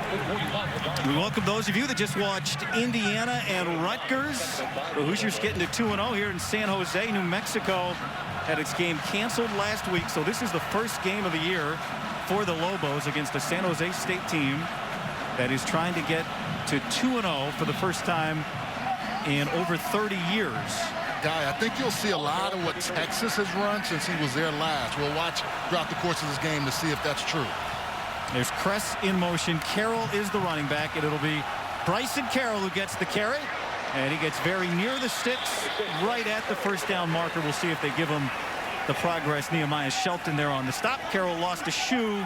We welcome those of you that just watched Indiana and Rutgers. The Hoosiers getting to 2-0 here in San Jose. New Mexico had its game canceled last week, so this is the first game of the year for the Lobos against the San Jose State team that is trying to get to 2-0 for the first time in over 30 years. Guy, I think you'll see a lot of what Texas has run since he was there last. We'll watch throughout the course of this game to see if that's true. There's Kress in motion. Carroll is the running back, and it'll be Bryson Carroll who gets the carry. And he gets very near the sticks, right at the first down marker. We'll see if they give him the progress. Nehemiah Shelton there on the stop. Carroll lost a shoe.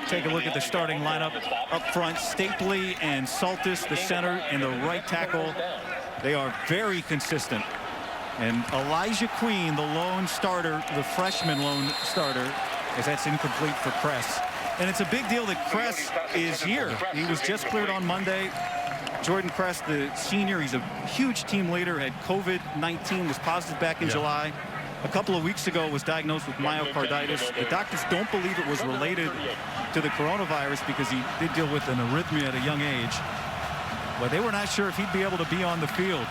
Take a look at the starting lineup. Up front, Stapley and Saltis, the center, and the right tackle. They are very consistent. And Elijah Queen, the lone starter, the freshman lone starter, as that's incomplete for Kress. And it's a big deal that Kress is here. He was just cleared on Monday. Jordan Kress, the senior, he's a huge team leader, had COVID-19, was positive back in July. A couple of weeks ago was diagnosed with myocarditis. The doctors don't believe it was related to the coronavirus because he did deal with an arrhythmia at a young age. But they were not sure if he'd be able to be on the field.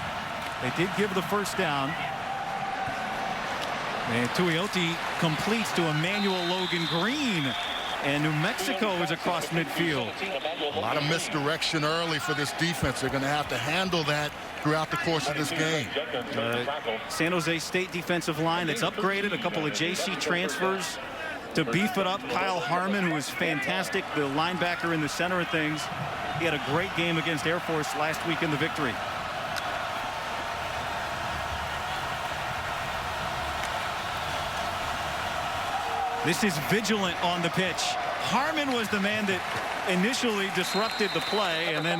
They did give the first down. And Tuioti completes to Emmanuel Logan Green. And New Mexico is across midfield. A lot of misdirection early for this defense. They're going to have to handle that throughout the course of this game. San Jose State defensive line that's upgraded. A couple of JC transfers to beef it up. Kyle Harmon, who is fantastic, the linebacker in the center of things. He had a great game against Air Force last week in the victory. This is Vigilant on the pitch. Harmon was the man that initially disrupted the play, and then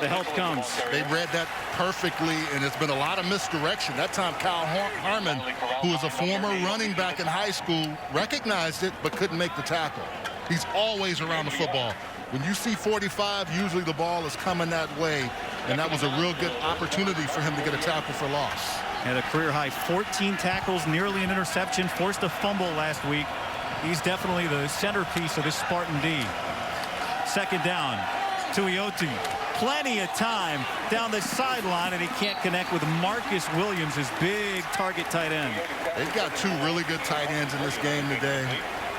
the help comes. They read that perfectly, and it's been a lot of misdirection. That time, Kyle Harmon, who is a former running back in high school, recognized it but couldn't make the tackle. He's always around the football. When you see 45, usually the ball is coming that way, and that was a real good opportunity for him to get a tackle for loss. Had a career-high 14 tackles, nearly an interception, forced a fumble last week. He's definitely the centerpiece of this Spartan D. Second down. Tuioti, plenty of time down the sideline, and he can't connect with Marcus Williams, his big target tight end. They've got two really good tight ends in this game today.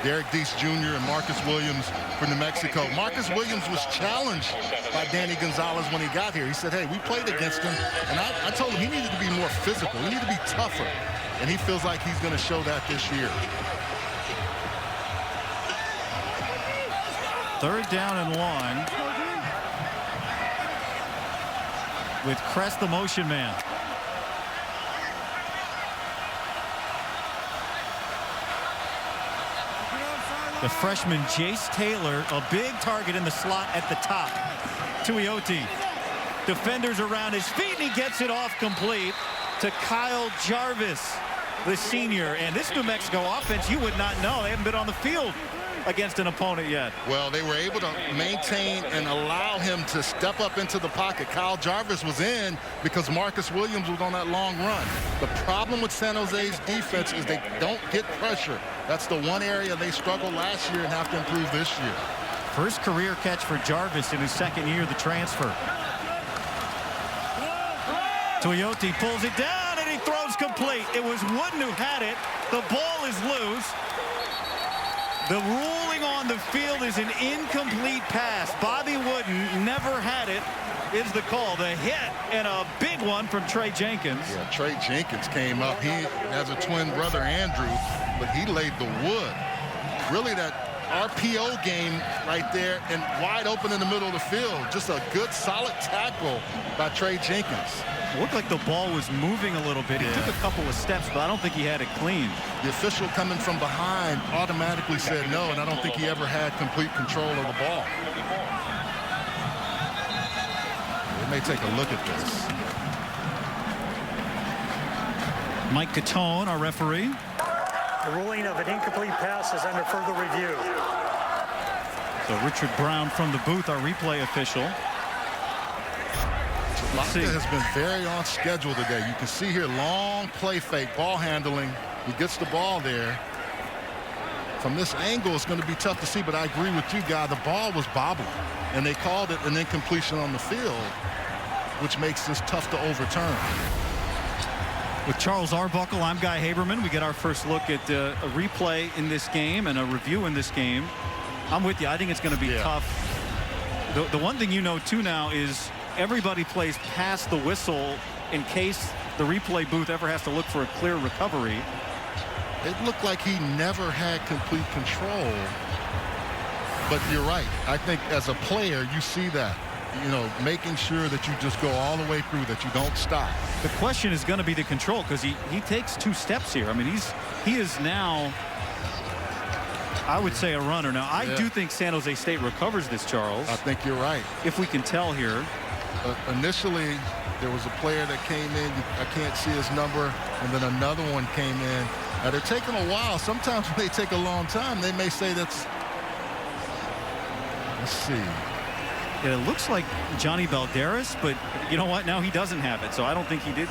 Derek Deese Jr. and Marcus Williams from New Mexico. Marcus Williams was challenged by Danny Gonzalez when he got here. He said, hey, we played against him, and I told him he needed to be more physical. He needed to be tougher, and he feels like he's going to show that this year. Third down and long with Kress, the motion man. The freshman Jace Taylor, a big target in the slot at the top. Tuioti, defenders around his feet, and he gets it off complete to Kyle Jarvis, the senior. And this New Mexico offense, you would not know. They haven't been on the field against an opponent yet. Well, they were able to maintain and allow him to step up into the pocket. Kyle Jarvis was in because Marcus Williams was on that long run. The problem with San Jose's defense is they don't get pressure. That's the one area they struggled last year and have to improve this year. First career catch for Jarvis in his second year of the transfer. Tuioti pulls it down, and he throws complete. It was Wooden who had it. The ball is loose. The ruling on the field is an incomplete pass. Bobby Wooden never had it, is the call. The hit, and a big one from Trey Jenkins. Yeah, Trey Jenkins came up. He has a twin brother, Andrew, but he laid the wood. Really, that RPO game right there and wide open in the middle of the field. Just a good, solid tackle by Trey Jenkins. It looked like the ball was moving a little bit. He took a couple of steps, but I don't think he had it clean. The official coming from behind automatically said no, and I don't think he ever had complete control of the ball. They may take a look at this. Mike Catone, our referee. The ruling of an incomplete pass is under further review. So Richard Brown from the booth, our replay official. Locke has been very on schedule today. You can see here long play fake, ball handling. He gets the ball there. From this angle, it's going to be tough to see, but I agree with you, Guy. The ball was bobbling, and they called it an incompletion on the field, which makes this tough to overturn. With Charles Arbuckle, I'm Guy Haberman. We get our first look at a replay in this game and a review in this game. I'm with you. I think it's going to be tough. The one thing you know, too, now is everybody plays past the whistle in case the replay booth ever has to look for a clear recovery. It looked like he never had complete control. But you're right. I think as a player, you see that. You know, making sure that you just go all the way through, that you don't stop. The question is going to be the control, because he takes 2 steps here. I mean, he is now, I would say, a runner. Now, I do think San Jose State recovers this, Charles. I think you're right. If we can tell here. Initially, there was a player that came in. I can't see his number. And then another one came in. Now, they're taking a while. Sometimes when they take a long time, they may say that's. Let's see. It looks like Johnny Balderas, but you know what? Now he doesn't have it, so I don't think he did.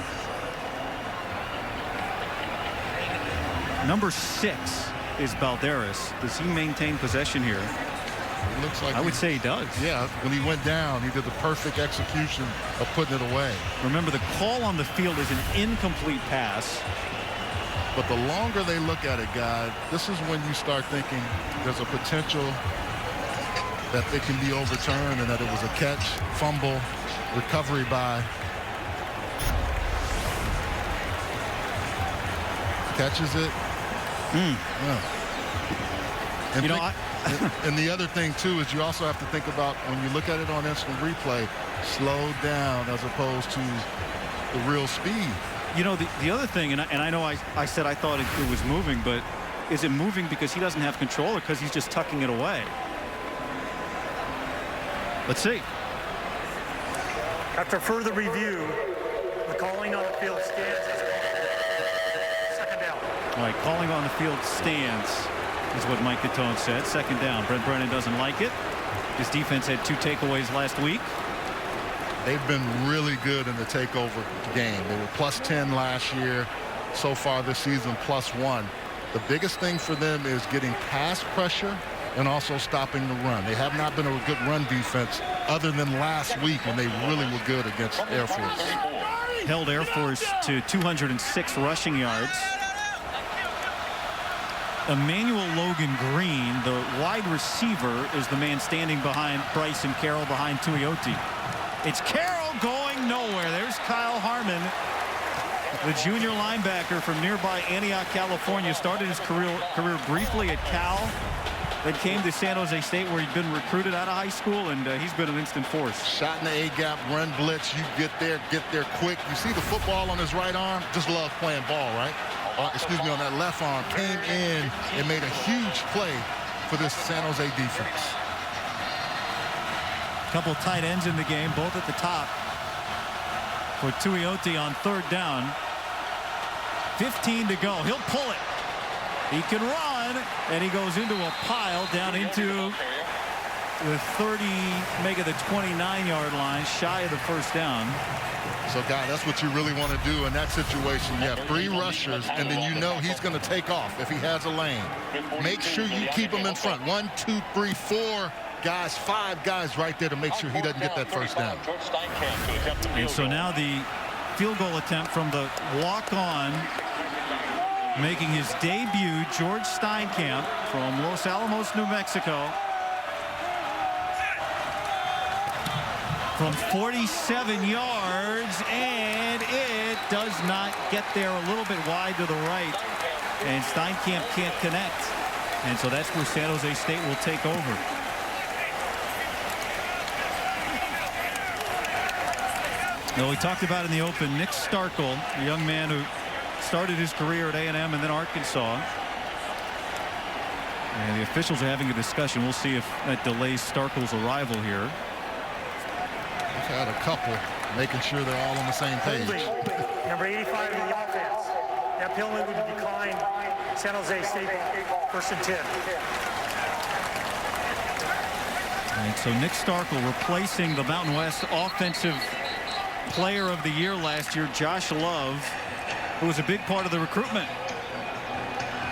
Number 6 is Balderas. Does he maintain possession here? It looks like I would say he does. Yeah, when he went down, he did the perfect execution of putting it away. Remember, the call on the field is an incomplete pass. But the longer they look at it, guys, this is when you start thinking there's a potential that it can be overturned and that it was a catch, fumble, recovery by. Catches it. Yeah. And you know, and the other thing, too, is you also have to think about when you look at it on instant replay, slow down as opposed to the real speed. You know, the other thing, and I know I said I thought it was moving, but is it moving because he doesn't have control or because he's just tucking it away? Let's see. After further review, the calling on the field stands as second down. All right, calling on the field stands is what Mike Catone said. Second down. Brent Brennan doesn't like it. His defense had 2 takeaways last week. They've been really good in the takeover game. They were +10 last year. So far this season, +1. The biggest thing for them is getting pass pressure and also stopping the run. They have not been a good run defense other than last week when they really were good against Air Force. Held Air Force to 206 rushing yards. Emmanuel Logan Green, the wide receiver, is the man standing behind Bryson Carroll, behind Tuioti. It's Carroll going nowhere. There's Kyle Harmon, the junior linebacker from nearby Antioch, California. Started his career briefly at Cal. Then came to San Jose State, where he'd been recruited out of high school, and he's been an instant force. Shot in the A-gap, run blitz. You get there quick. You see the football on his right arm? Just love playing ball, right? On that left arm. Came in and made a huge play for this San Jose defense. Couple tight ends in the game, both at the top. For Tuioti on 3rd down. 15 to go. He'll pull it. He can run, and he goes into a pile down into the 30, make it the 29-yard line, shy of the first down. So, Guy, that's what you really want to do in that situation. You have 3 rushers, and then you know he's going to take off if he has a lane. Make sure you keep him in front. 1, 2, 3, 4 guys, 5 guys right there to make sure he doesn't get that first down. And so now the field goal attempt from the walk-on, making his debut, George Steinkamp from Los Alamos, New Mexico. From 47 yards, and it does not get there, a little bit wide to the right. And Steinkamp can't connect. And so that's where San Jose State will take over. Now, we talked about in the open, Nick Starkel, a young man who started his career at A&M and then Arkansas. And the officials are having a discussion. We'll see if that delays Starkel's arrival here. We've had a couple, making sure they're all on the same page. Number 85 in the offense. That penalty would decline San Jose State 1st and 10. And so Nick Starkel replacing the Mountain West Offensive Player of the Year last year, Josh Love, who was a big part of the recruitment.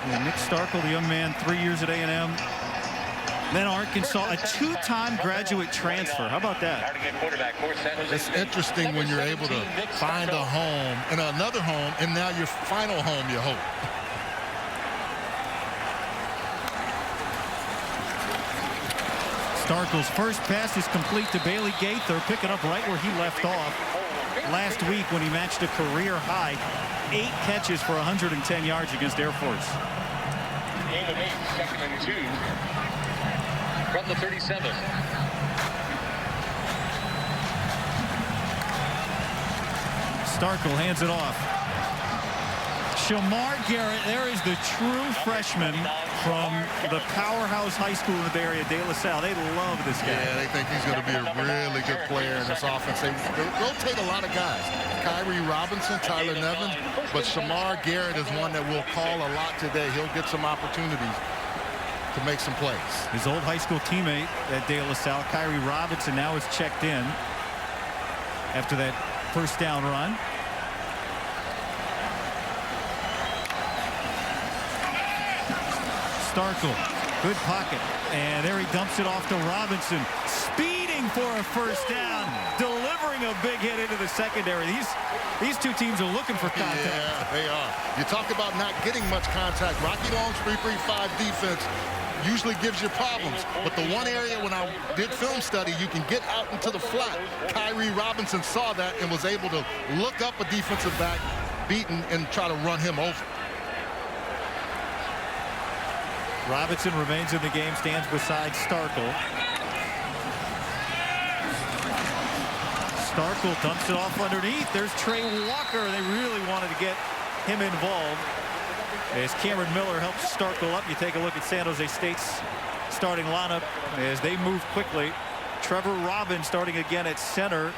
And Nick Starkel, the young man, 3 years at A&M. Then Arkansas, a two-time graduate transfer. How about that? It's interesting when you're able to find a home and another home, and now your final home, you hope. Starkel's first pass is complete to Bailey Gaither, picking up right where he left off last week when he matched a career high 8 catches for 110 yards against Air Force. Game of 8, 2nd and 2 from the 37. Starkel hands it off. Shamar Garrett, there is the true freshman from the powerhouse high school in the Bay Area, De La Salle. They love this guy. Yeah, they think he's going to be a really good player in this offense. They rotate a lot of guys. Kyrie Robinson, Tyler Nevin, but Shamar Garrett is one that will call a lot today. He'll get some opportunities to make some plays. His old high school teammate at De La Salle, Kyrie Robinson, now is checked in after that first down run. Starkel, good pocket, and there he dumps it off to Robinson, speeding for a first down, delivering a big hit into the secondary. These two teams are looking for contact. Yeah, they are. You talk about not getting much contact. Rocky Long's 3-3-5 defense usually gives you problems, but the one area when I did film study, you can get out into the flat. Kyrie Robinson saw that and was able to look up a defensive back beaten and try to run him over. Robinson remains in the game, stands beside Starkel. Starkel dumps it off underneath. There's Trey Walker. They really wanted to get him involved. As Cameron Miller helps Starkel up, you take a look at San Jose State's starting lineup as they move quickly. Trevor Robbins starting again at center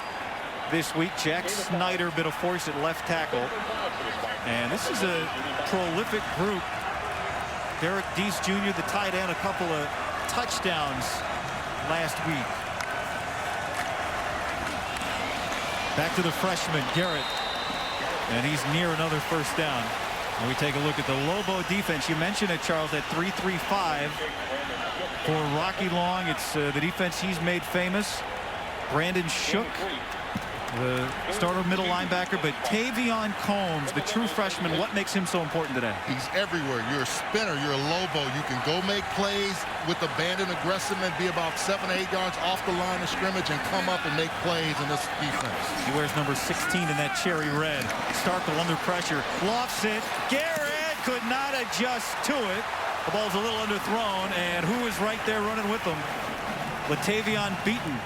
this week. Jack Snyder, bit of force at left tackle. And this is a prolific group. Derek Deese Jr., the tight end, a couple of touchdowns last week. Back to the freshman, Garrett. And he's near another first down. And we take a look at the Lobo defense. You mentioned it, Charles, at 3-3-5 for Rocky Long. It's the defense he's made famous. Brandon Shook, the starter middle linebacker, but Tavion Combs, the true freshman, what makes him so important today? He's everywhere. You're a spinner. You're a Lobo. You can go make plays with abandoned aggressive and be about 7 or 8 yards off the line of scrimmage and come up and make plays in this defense. He wears number 16 in that cherry red. Starkel under pressure. Lofts it. Garrett could not adjust to it. The ball's a little underthrown, and who is right there running with him? Latavion Beaton.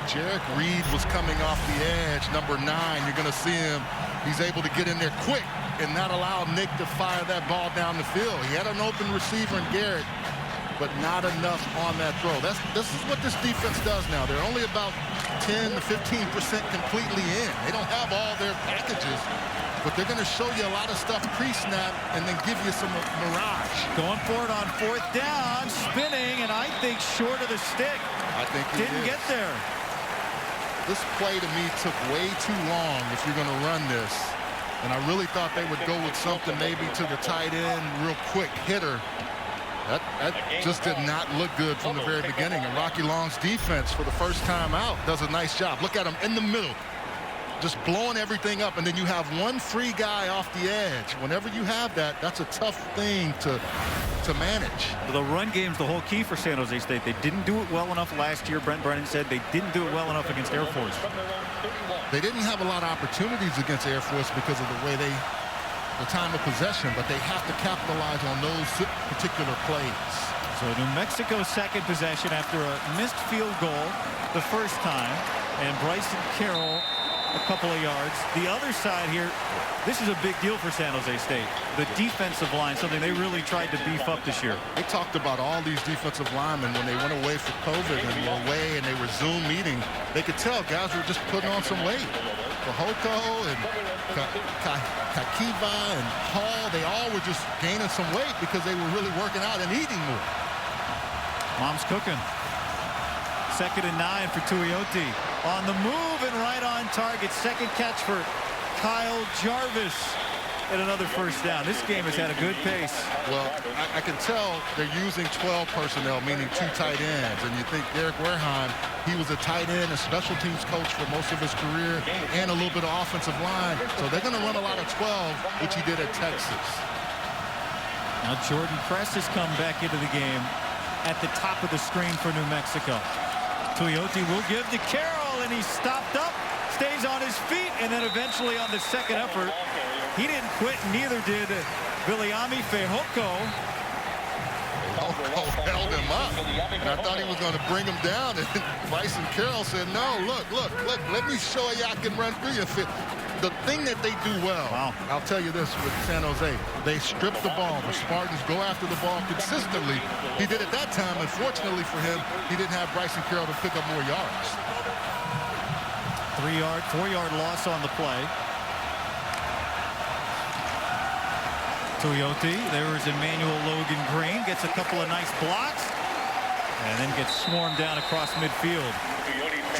Jarek Reed was coming off the edge, number 9. You're going to see him. He's able to get in there quick and not allow Nick to fire that ball down the field. He had an open receiver in Garrett, but not enough on that throw. This is what this defense does now. They're only about 10 to 15% completely in. They don't have all their packages, but they're going to show you a lot of stuff pre-snap and then give you some mirage. Going for it on 4th down, spinning, and I think short of the stick. I think he didn't get there. This play to me took way too long if you're going to run this. And I really thought they would go with something maybe to the tight end, real quick hitter. That just did not look good from the very beginning. And Rocky Long's defense for the first time out does a nice job. Look at him in the middle, just blowing everything up. And then you have one free guy off the edge. Whenever you have that, that's a tough thing to manage. The run game's the whole key for San Jose State. They didn't do it well enough last year. Brent Brennan said they didn't do it well enough against Air Force. They didn't have a lot of opportunities against Air Force because of the way the time of possession, but they have to capitalize on those particular plays. So New Mexico's second possession after a missed field goal the first time, and Bryson Carroll a couple of yards. The other side here, this is a big deal for San Jose State. The defensive line, something they really tried to beef up this year. They talked about all these defensive linemen when they went away for COVID and were away and they were Zoom meeting. They could tell guys were just putting on some weight. Kohoko and Kakiva and Hall, they all were just gaining some weight because they were really working out and eating more. Mom's cooking. 2nd and 9 for Tuioti. On the move and right on target. Second catch for Kyle Jarvis. and another first down. This game has had a good pace. Well, I can tell they're using 12 personnel, meaning 2 tight ends. And you think Derek Wareheim, he was a tight end, a special teams coach for most of his career, and a little bit of offensive line. So they're going to run a lot of 12, which he did at Texas. Now Jordan Kress has come back into the game at the top of the screen for New Mexico. Tuioti will give to Carroll, and he's stopped up, stays on his feet, and then eventually on the second effort, he didn't quit, neither did Viliami Fehoko. Held him up, and I thought he was going to bring him down, and Bryson Carroll said, no, look, let me show you I can run through you. The thing that they do well, I'll tell you this with San Jose, they strip the ball. The Spartans go after the ball consistently. He did it that time. Unfortunately for him, he didn't have Bryson Carroll to pick up more yards. 4-yard loss on the play. Tuioti, there is Emmanuel Logan Green, gets a couple of nice blocks, and then gets swarmed down across midfield.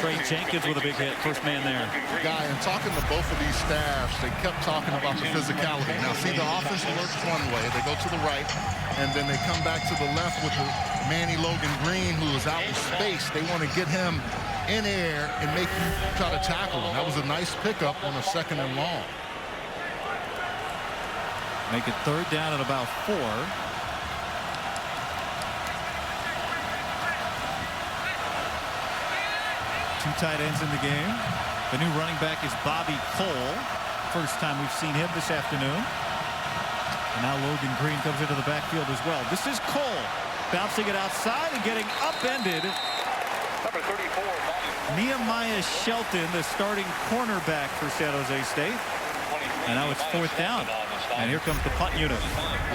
Trey Jenkins with a big hit, first man there. Guy, and talking to both of these staffs, they kept talking about the physicality. Now, see, the offense works one way. They go to the right, and then they come back to the left with the Manny Logan Green, who is out in space. They want to get him in air and make you try to tackle him. That was a nice pickup on a 2nd and long. Make it 3rd down at about 4. 2 tight ends in the game. The new running back is Bobby Cole. First time we've seen him this afternoon. And now Logan Green comes into the backfield as well. This is Cole bouncing it outside and getting upended. Number 34, Nehemiah Shelton, the starting cornerback for San Jose State. And now it's 4th down. And here comes the punt unit.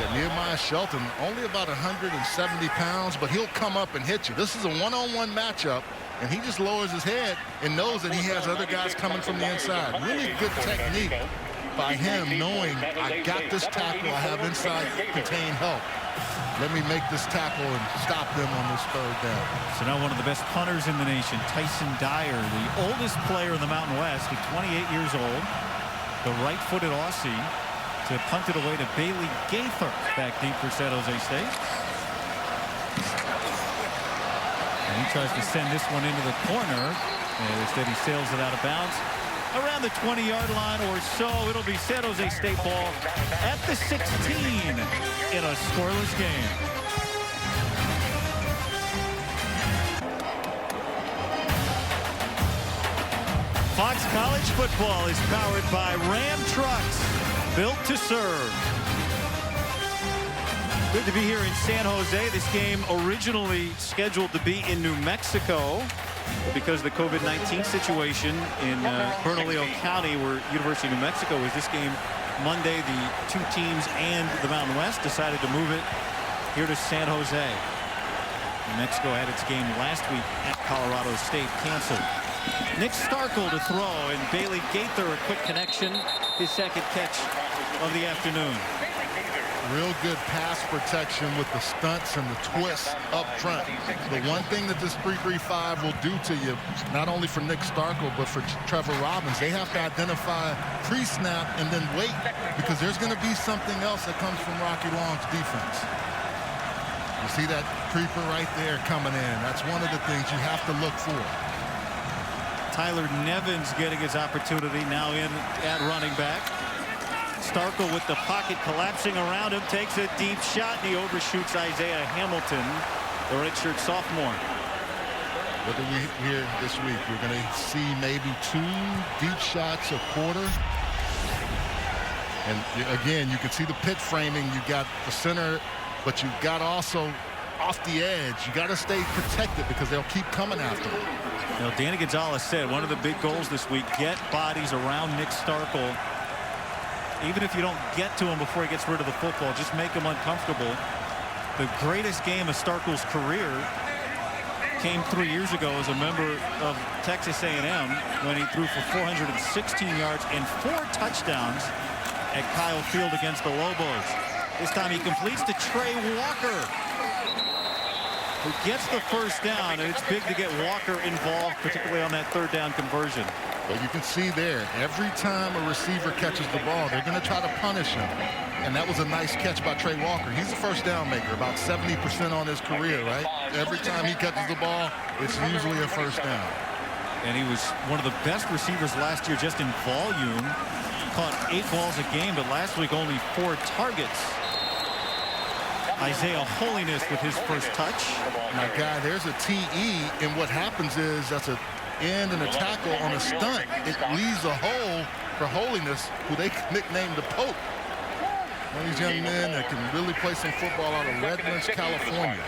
Yeah, Nehemiah Shelton, only about 170 pounds, but he'll come up and hit you. This is a one-on-one matchup, and he just lowers his head and knows that he has other guys coming from the inside. Really good technique by him, knowing I got this tackle, I have inside contained help. Let me make this tackle and stop them on this 3rd down. So now one of the best punters in the nation, Tyson Dyer, the oldest player in the Mountain West, he's 28 years old, the right-footed Aussie, to punt it away to Bailey Gaither back deep for San Jose State. And he tries to send this one into the corner. And instead he sails it out of bounds around the 20-yard line or so. It'll be San Jose State ball at the 16 in a scoreless game. Fox College football is powered by Ram Trucks, built to serve. Good to be here in San Jose. This game originally scheduled to be in New Mexico, but because of the COVID-19 situation in Bernalillo County, where University of New Mexico is, this game Monday, the 2 teams and the Mountain West decided to move it here to San Jose. New Mexico had its game last week at Colorado State canceled. Nick Starkle to throw, and Bailey Gaither a quick connection, his 2nd catch of the afternoon. Real good pass protection with the stunts and the twists up front. The one thing that this 3-3-5 will do to you, not only for Nick Starkle, but for Trevor Robbins, they have to identify pre-snap and then wait, because there's going to be something else that comes from Rocky Long's defense. You see that creeper right there coming in. That's one of the things you have to look for. Tyler Nevins getting his opportunity now in at running back. Starkle with the pocket collapsing around him, takes a deep shot, and he overshoots Isaiah Hamilton, the redshirt sophomore. What do we hear this week? We're going to see maybe 2 deep shots a quarter. And again, you can see the pit framing. You got the center, but you got also off the edge. You got to stay protected because they'll keep coming after him. You know, Danny Gonzalez said one of the big goals this week, get bodies around Nick Starkle. Even if you don't get to him before he gets rid of the football, just make him uncomfortable. The greatest game of Starkle's career came 3 years ago as a member of Texas A&M when he threw for 416 yards and 4 touchdowns at Kyle Field against the Lobos. This time he completes to Trey Walker. who gets the first down, and it's big to get Walker involved, particularly on that third down conversion. But you can see there, every time a receiver catches the ball, they're going to try to punish him. And that was a nice catch by Trey Walker. He's a first down maker, about 70% on his career, right? Every time he catches the ball, it's usually a first down. And he was one of the best receivers last year just in volume. Caught 8 balls a game, but last week only 4 targets. Isaiah Holiness with his first touch. Now, guy, there's a TE, and what happens is that's an end and a tackle on a stunt. It leaves a hole for Holiness, who they nicknamed the Pope. One of these young men that can really play some football out of Redlands, California.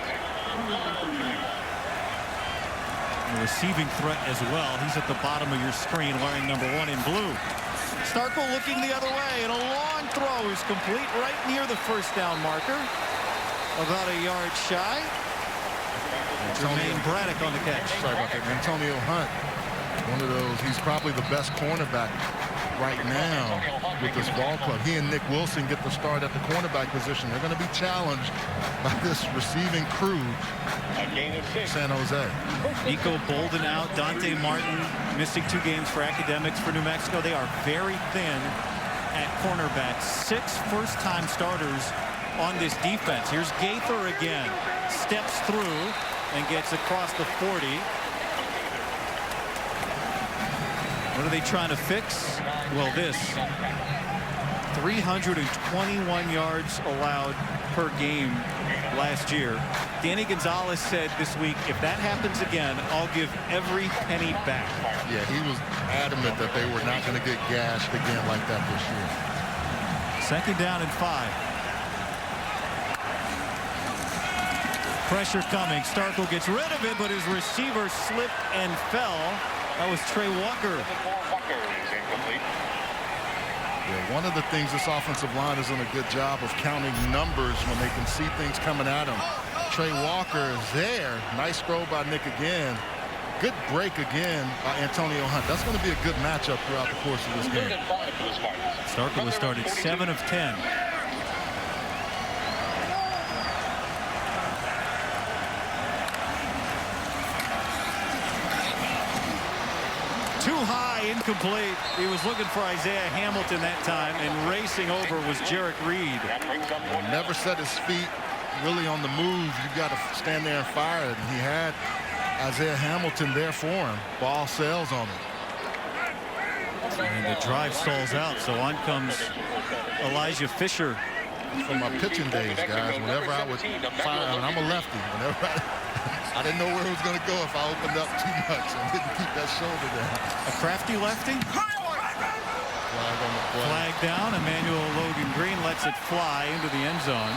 A receiving threat as well. He's at the bottom of your screen wearing number 1 in blue. Starkel looking the other way, and a long throw is complete right near the first down marker. About a yard shy. Jermaine Braddock on the catch. Sorry about that. Antonio Hunt, one of those, he's probably the best cornerback right now with this ball club. He and Nick Wilson get the start at the cornerback position. They're going to be challenged by this receiving crew, San Jose. Nico Bolden out. Dante Martin missing 2 games for academics for New Mexico. They are very thin at cornerback. 6 first-time starters on this defense. Here's Gaither again. Steps through and gets across the 40. What are they trying to fix? Well, this. 321 yards allowed per game last year. Danny Gonzalez said this week, if that happens again, I'll give every penny back. Yeah, he was adamant that they were not going to get gashed again like that this year. 2nd down and 5. Pressure coming. Starkel gets rid of it, but his receiver slipped and fell. That was Trey Walker. Yeah, one of the things this offensive line is doing a good job of counting numbers when they can see things coming at them. Trey Walker is there. Nice throw by Nick again. Good break again by Antonio Hunt. That's going to be a good matchup throughout the course of this game. Starkel has started 7 of 10. Too high, incomplete. He was looking for Isaiah Hamilton that time, and racing over was Jarek Reed. Never set his feet really on the move. You've got to stand there and fire it. And he had Isaiah Hamilton there for him. Ball sails on him. And the drive stalls out, so on comes Elijah Fisher. From my pitching days, guys, whenever I would fire, and I'm a lefty, whenever I didn't know where it was going to go if I opened up too much and didn't keep that shoulder down. A crafty lefty. Flag on the play. Flag down. Emmanuel Logan Green lets it fly into the end zone.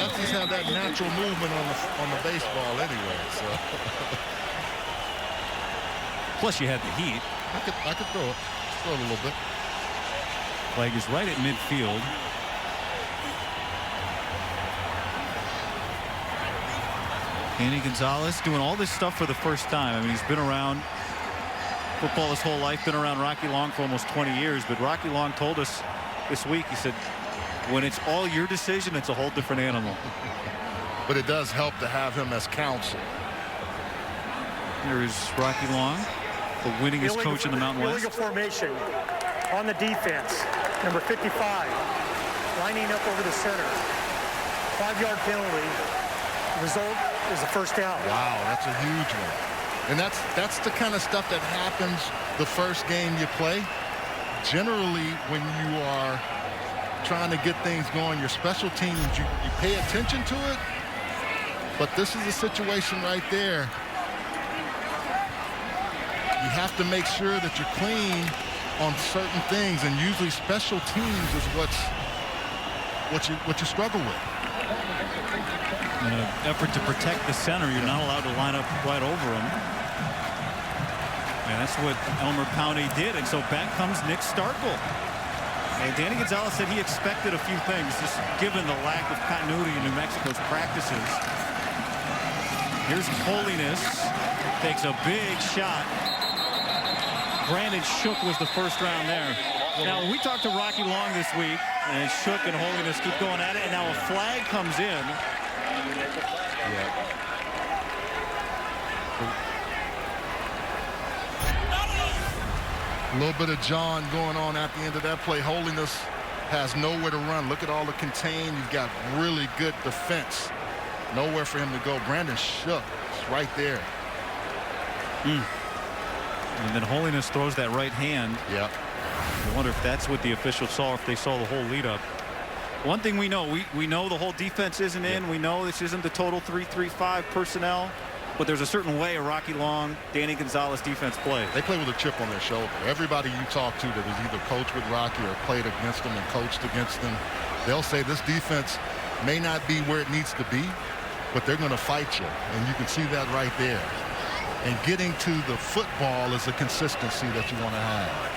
Lefties have that natural movement on the baseball anyway, so. Plus you had the heat. I could throw it. Throw it a little bit. Flag is right at midfield. Danny Gonzalez doing all this stuff for the first time. I mean, he's been around football his whole life, been around Rocky Long for almost 20 years. But Rocky Long told us this week, he said, when it's all your decision, it's a whole different animal. But it does help to have him as counsel. Here is Rocky Long, the winningest coach in the Mountain West. Illegal formation on the defense. Number 55, lining up over the center. 5-yard penalty. The result is a first down. Wow, that's a huge one. And that's the kind of stuff that happens the first game you play. Generally, when you are trying to get things going, your special teams, you pay attention to it. But this is a situation right there. You have to make sure that you're clean on certain things, and usually special teams is what you struggle with. In an effort to protect the center, you're not allowed to line up right over him. And that's what Elmer Powney did. And so back comes Nick Starkel. And Danny Gonzalez said he expected a few things, just given the lack of continuity in New Mexico's practices. Here's Holiness. Takes a big shot. Brandon Shook was the first round there. Now, we talked to Rocky Long this week, and Shook and Holiness keep going at it, and now a flag comes in. A little bit of John going on at the end of that play. Holiness has nowhere to run. Look at all the contain. You've got really good defense. Nowhere for him to go. Brandon Shook is right there. And then Holiness throws that right hand. Yep. I wonder if that's what the officials saw, if they saw the whole lead up. One thing we know, we know the whole defense isn't in. We know this isn't the total 3-3-5 personnel. But there's a certain way a Rocky Long, Danny Gonzalez defense plays. They play with a chip on their shoulder. Everybody you talk to that has either coached with Rocky or played against them and coached against them, they'll say this defense may not be where it needs to be, but they're going to fight you. And you can see that right there. And getting to the football is a consistency that you want to have.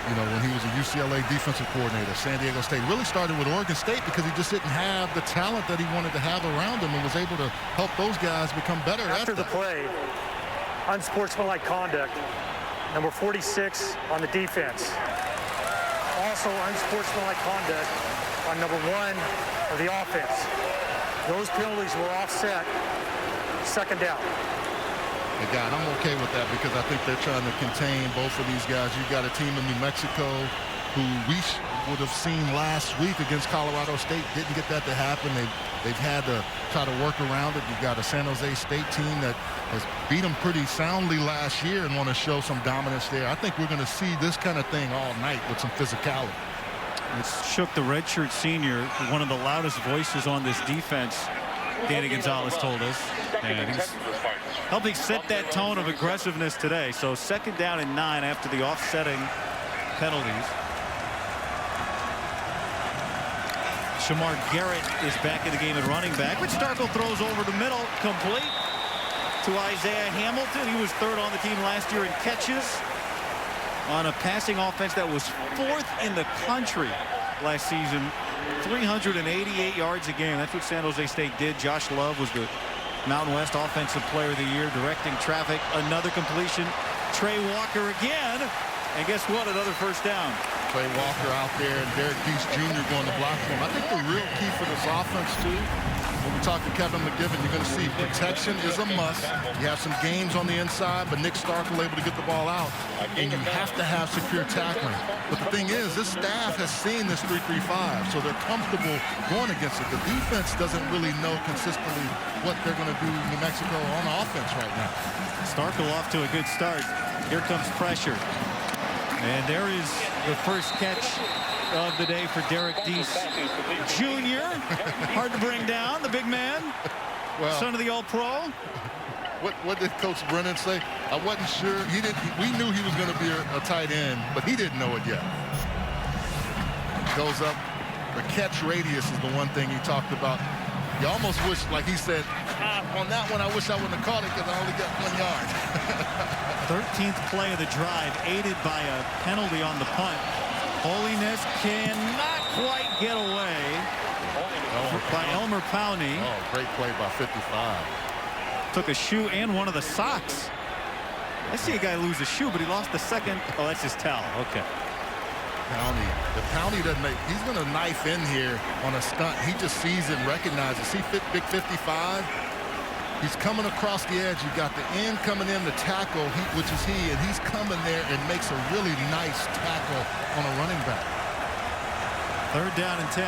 You know, when he was a UCLA defensive coordinator, San Diego State really started with Oregon State because he just didn't have the talent that he wanted to have around him and was able to help those guys become better. After the play, unsportsmanlike conduct, number 46 on the defense. Also unsportsmanlike conduct on number 1 of the offense. Those penalties were offset. Second down. God, I'm okay with that because I think they're trying to contain both of these guys. You've got a team in New Mexico who we would have seen last week against Colorado State. Didn't get that to happen. They've had to try to work around it. You've got a San Jose State team that has beat them pretty soundly last year and want to show some dominance there. I think we're going to see this kind of thing all night with some physicality. It's Shook, the redshirt senior, one of the loudest voices on this defense, Danny Gonzalez told us. And he's helping set that tone of aggressiveness today. So second down and 9 after the offsetting penalties. Shamar Garrett is back in the game at running back, but Starkle throws over the middle, complete to Isaiah Hamilton. He was third on the team last year in catches on a passing offense that was 4th in the country last season. 388 yards a game. That's what San Jose State did. Josh Love was the Mountain West Offensive Player of the Year, directing traffic. Another completion. Trey Walker again. And guess what? Another first down. Trey Walker out there and Derek Deese Jr. going to block for him. I think the real key for this offense, too, when we talk to Kevin McGivern, you're going to see protection is a must. You have some games on the inside, but Nick Starkle able to get the ball out. And you have to have secure tackling. But the thing is, this staff has seen this 3-3-5, so they're comfortable going against it. The defense doesn't really know consistently what they're going to do in New Mexico on offense right now. Starkle off to a good start. Here comes pressure. And there is the first catch of the day for Derek Deese Jr. Hard to bring down, the big man. Well, son of the All-Pro. What did Coach Brennan say? I wasn't sure. We knew he was going to be a tight end, but he didn't know it yet. Goes up. The catch radius is the one thing he talked about. You almost wish, like he said, on that one, I wish I wouldn't have caught it because I only got 1 yard. 13th play of the drive, aided by a penalty on the punt. Holiness cannot quite get away by Elmer Powney. Oh, great play by 55. Took a shoe and one of the socks. I see a guy lose a shoe, but he lost the second. Oh, that's his towel. Okay. Powney. The Powney doesn't make. He's going to knife in here on a stunt. He just sees it and recognizes. See big 55? He's coming across the edge. You got the end coming in to tackle, which is he, and he's coming there and makes a really nice tackle on a running back. Third down and 10.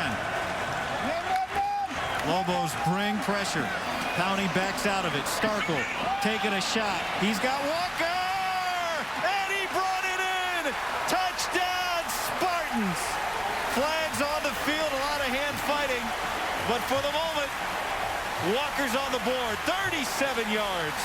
Lobos bring pressure. Powney backs out of it. Starkle taking a shot. He's got Walker, and he brought it in. Touchdown, Spartans. Flags on the field. A lot of hand fighting, but for the moment, Walker's on the board, 37 yards.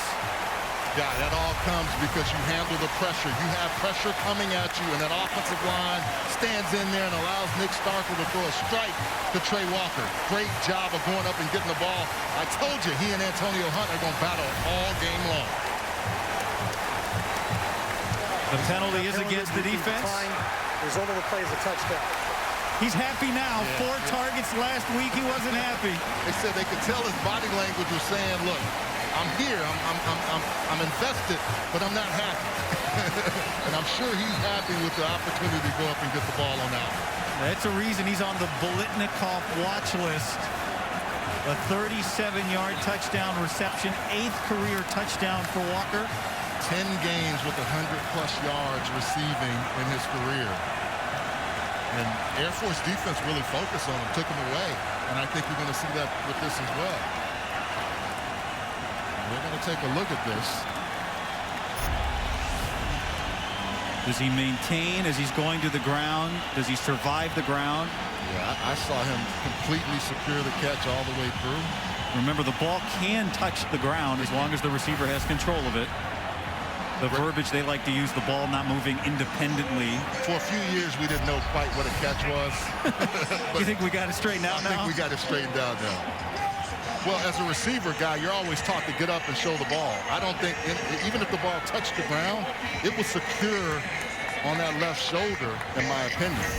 Yeah, that all comes because you handle the pressure. You have pressure coming at you, and that offensive line stands in there and allows Nick Starkle to throw a strike to Trey Walker. Great job of going up and getting the ball. I told you, he and Antonio Hunt are going to battle all game long. The penalty is against the defense. Result of the play is a touchdown. He's happy now. Yeah, 4 targets last week. He wasn't happy. They said they could tell his body language was saying, look, I'm here. I'm invested, but I'm not happy. And I'm sure he's happy with the opportunity to go up and get the ball on that one. That's a reason he's on the Bolitnikoff watch list. A 37-yard touchdown reception, 8th career touchdown for Walker. 10 games with 100-plus yards receiving in his career. And Air Force defense really focused on him, took him away. And I think you're going to see that with this as well. We're going to take a look at this. Does he maintain as he's going to the ground? Does he survive the ground? Yeah, I saw him completely secure the catch all the way through. Remember, the ball can touch the ground as long as the receiver has control of it. The verbiage they like to use, the ball not moving independently. For a few years, we didn't know quite what a catch was. You think we got it straightened out now? I think we got it straightened out now. Well, as a receiver guy, you're always taught to get up and show the ball. I don't think, even if the ball touched the ground, it was secure on that left shoulder, in my opinion.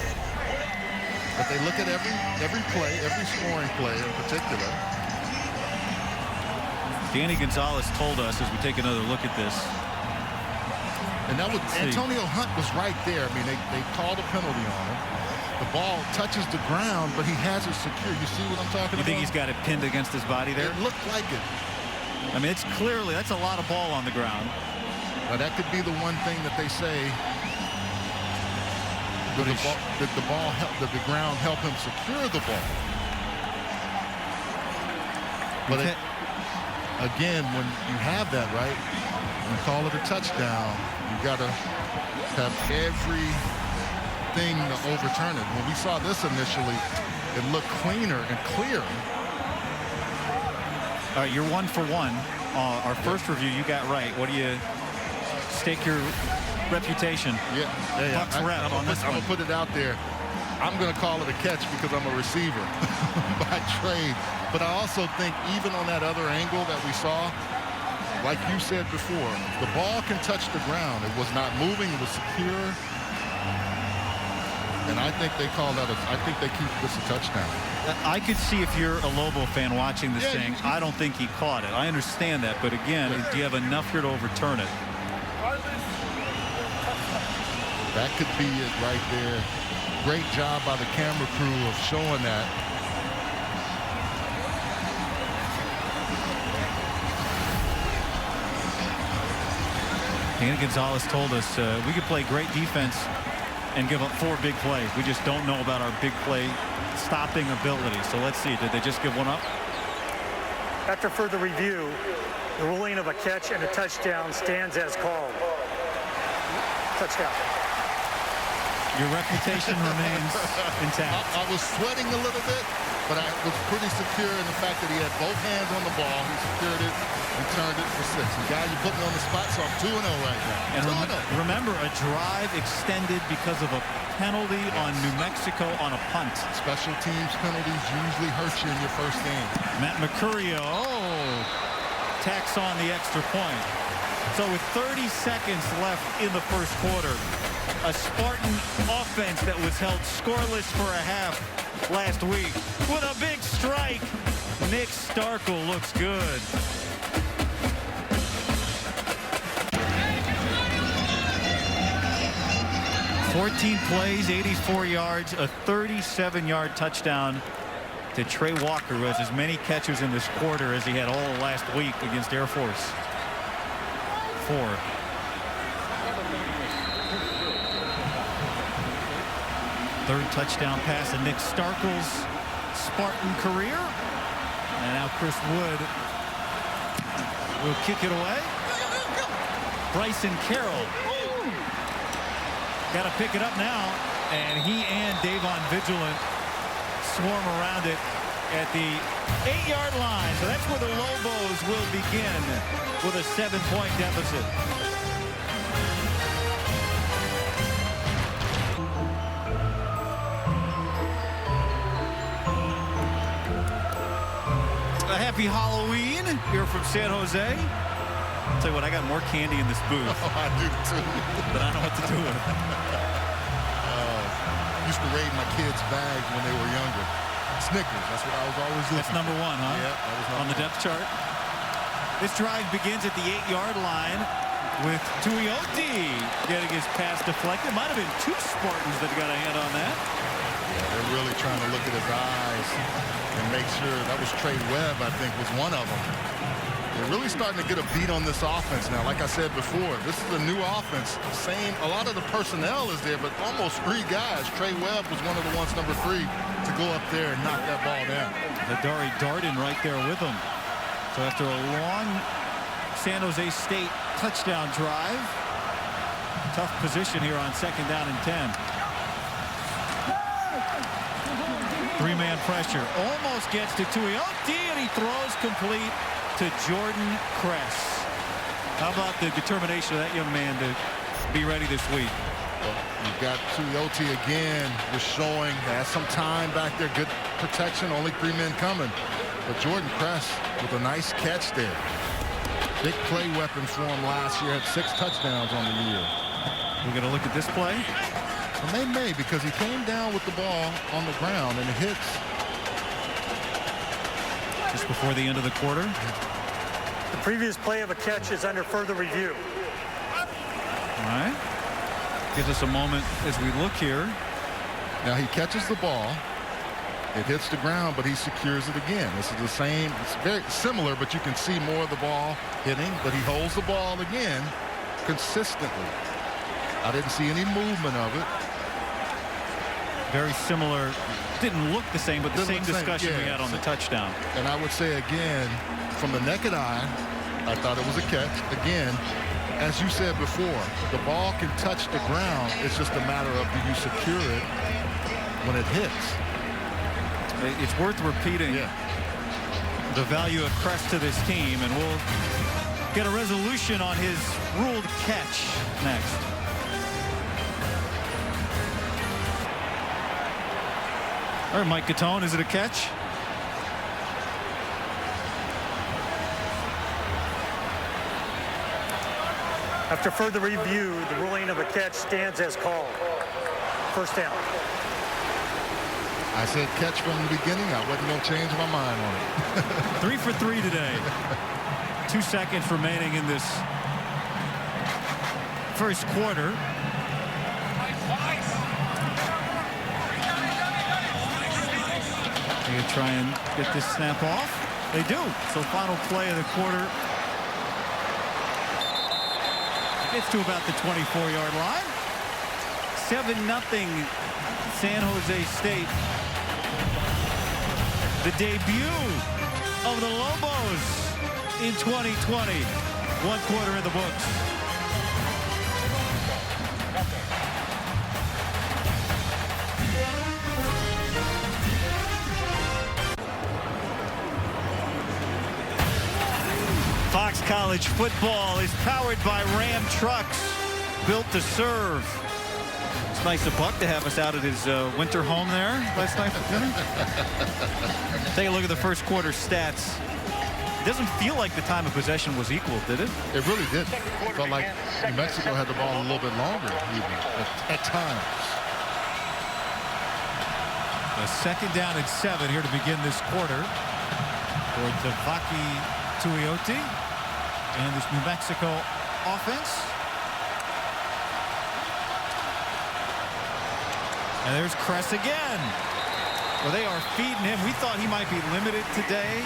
But they look at every play, every scoring play in particular. Danny Gonzalez told us as we take another look at this. And that was Antonio Hunt was right there. I mean, they called a penalty on him. The ball touches the ground, but he has it secure. You see what I'm talking about? You think he's got it pinned against his body there? It looked like it. I mean, it's clearly, that's a lot of ball on the ground. Now, that could be the one thing that they say. Did the ground help him secure the ball? But again, when you have that, right, you call it a touchdown, you got to have everything to overturn it. When we saw this initially, it looked cleaner and clear. All right, you're 1 for 1. Our first review, you got right. What do you stake your reputation? Bucks rep on this one. I'm going to put it out there. I'm going to call it a catch because I'm a receiver by trade. But I also think even on that other angle that we saw, like you said before, the ball can touch the ground. It was not moving. It was secure. And I think they call that I think they keep this a touchdown. I could see if you're a Lobo fan watching this thing, I don't think he caught it. I understand that. But again, do you have enough here to overturn it? That could be it right there. Great job by the camera crew of showing that. Danny Gonzalez told us we could play great defense and give up 4 big plays. We just don't know about our big play stopping ability. So let's see. Did they just give one up? After further review, the ruling of a catch and a touchdown stands as called. Touchdown. Your reputation remains intact. I was sweating a little bit, but I was pretty secure in the fact that he had both hands on the ball. He secured it and turned it for 6. The guy you're putting on the spot, so I'm 2-0 right now. And remember, a drive extended because of a penalty on New Mexico on a punt. Special teams penalties usually hurt you in your first game. Matt Mercurio tacks on the extra point. So with 30 seconds left in the first quarter, a Spartan offense that was held scoreless for a half last week with a big strike. Nick Starkel looks good. "14 plays, 84 yards, a 37-yard touchdown to Trey Walker, who has as many catches in this quarter as he had all last week against Air Force. 4. Third touchdown pass in Nick Starkel's Spartan career. And now Chris Wood will kick it away. Bryson Carroll got to pick it up now. And he and Davon Vigilant swarm around it at the 8-yard line. So that's where the Lobos will begin with a 7-point deficit. A happy Halloween here from San Jose. I'll tell you what, I got more candy in this booth. Oh, I do too. But I don't know what to do with it. Used to raid my kids' bags when they were younger. Snickers, that's what I was always looking That's number 1, huh? Yeah, that was on the depth chart. This drive begins at the 8-yard line. with Tuioti getting his pass deflected. Might have been two Spartans that got a hand on that. Yeah, they're really trying to look at his eyes and make sure. That was Trey Webb, I think, was one of them. They're really starting to get a beat on this offense now. Like I said before, this is a new offense. A lot of the personnel is there, but almost three guys. Trey Webb was one of the ones, number 3, to go up there and knock that ball down. Hadari Darden right there with him. So after a long San Jose State touchdown drive, tough position here on 2nd down and 10. 3-man pressure. Almost gets to Tuioti, and he throws complete to Jordan Kress. How about the determination of that young man to be ready this week? Well, you've got Tuioti again, just showing has some time back there. Good protection, only 3 men coming. But Jordan Kress with a nice catch there. Big play weapon for him last year. Had 6 touchdowns on the year. We're going to look at this play. And they may, because he came down with the ball on the ground and it hits just before the end of the quarter. The previous play of a catch is under further review. All right. Gives us a moment as we look here. Now he catches the ball. It hits the ground, but he secures it again. This is the same. It's very similar, but you can see more of the ball hitting, but he holds the ball again consistently. I didn't see any movement of it. Very similar. Didn't look the same, but the same discussion we had on the touchdown. And I would say again, from the naked eye, I thought it was a catch. Again, as you said before, the ball can touch the ground. It's just a matter of do you secure it when it hits. It's worth repeating the value of Kress to this team, and we'll get a resolution on his ruled catch next. All right, Mike Gatone, is it a catch? After further review, the ruling of a catch stands as called. 1st down. I said catch from the beginning. I wasn't going to change my mind on it. 3 for 3 today. 2 seconds remaining in this first quarter. They try and get this snap off. They do. So final play of the quarter. Gets to about the 24-yard line. 7-0 San Jose State. The debut of the Lobos in 2020. 1 quarter in the books. Fox College football is powered by Ram trucks, built to serve. It's nice of Buck to have us out at his winter home there last night for dinner. Take a look at the first quarter stats. It doesn't feel like the time of possession was equal, did it? It really didn't. It felt like New Mexico had the ball a little bit longer, even at times. A 2nd down and 7 here to begin this quarter for Tavaki Tuioti and this New Mexico offense. And there's Kress again. Well, they are feeding him. We thought he might be limited today,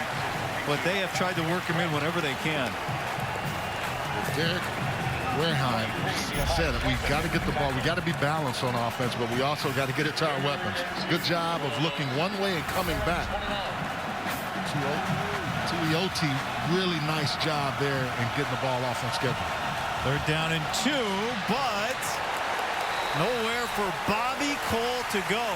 but they have tried to work him in whenever they can. Derek Wareheim said it. We've got to get the ball. We got to be balanced on offense, but we also got to get it to our weapons. Good job of looking one way and coming back. Tuioti, really nice job there in getting the ball off on schedule. 3rd down and 2, but nowhere for Bobby Cole to go.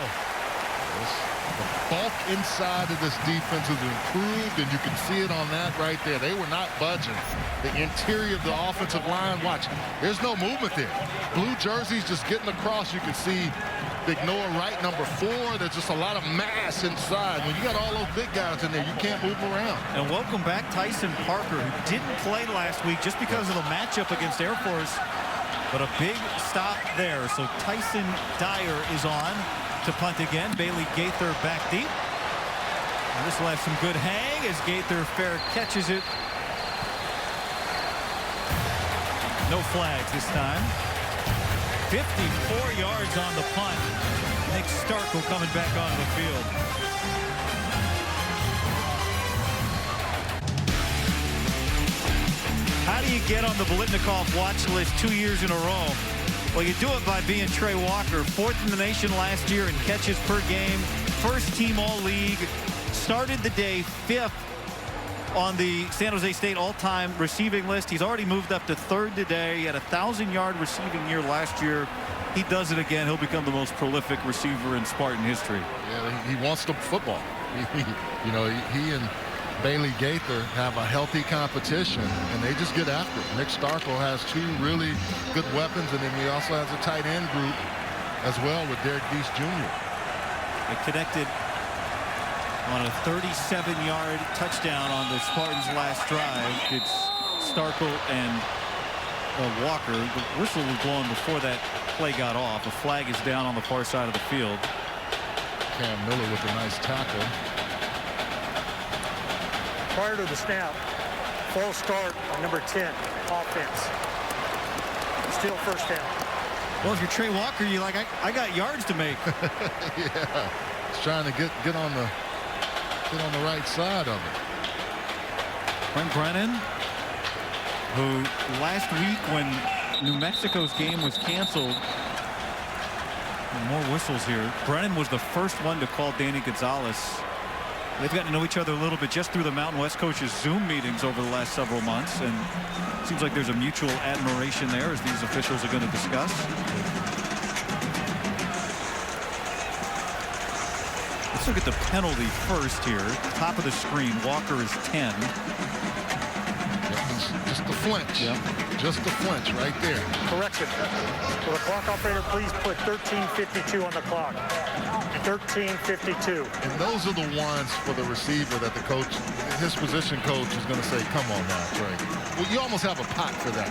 The bulk inside of this defense has improved, and you can see it on that right there. They were not budging. The interior of the offensive line, watch, there's no movement there. Blue jerseys just getting across. You can see Big Noah Wright, number 4. There's just a lot of mass inside. When you got all those big guys in there, you can't move around. And welcome back Tyson Parker, who didn't play last week just because of the matchup against Air Force. But a big stop there. So Tyson Dyer is on to punt again. Bailey Gaither back deep. And this will have some good hang as Gaither fair catches it. No flags this time. 54 yards on the punt. Nick Starkel coming back onto the field. How do you get on the Biletnikoff watch list 2 years in a row? Well, you do it by being Trey Walker. 4th in the nation last year in catches per game. First team all-league. Started the day 5th on the San Jose State all-time receiving list. He's already moved up to 3rd today. He had a 1,000-yard receiving year last year. He does it again. He'll become the most prolific receiver in Spartan history. Yeah, he wants the football. You know, he and Bailey Gaither have a healthy competition, and they just get after it. Nick Starkel has 2 really good weapons, and then he also has a tight end group as well with Derek Deese Jr. They connected on a 37-yard touchdown on the Spartans' last drive. It's Starkel and Walker. The whistle was blown before that play got off. A flag is down on the far side of the field. Cam Miller with a nice tackle. Prior to the snap, false start on number 10, offense. Still first down. Well, if you're Trey Walker, you're like, I got yards to make. Yeah, he's trying to get on the right side of it. Brent Brennan, who last week when New Mexico's game was canceled, more whistles here. Brennan was the first one to call Danny Gonzalez. They've gotten to know each other a little bit just through the Mountain West coaches' Zoom meetings over the last several months, and it seems like there's a mutual admiration there, as these officials are going to discuss. Let's look at the penalty first here. Top of the screen, Walker is 10. Just a flinch. Yep. Just a flinch right there. Correction. Will the clock operator please put 13:52 on the clock? 13:52. And those are the ones for the receiver that the coach, his position coach, is going to say, come on now, Trey. Well, you almost have a pot for that.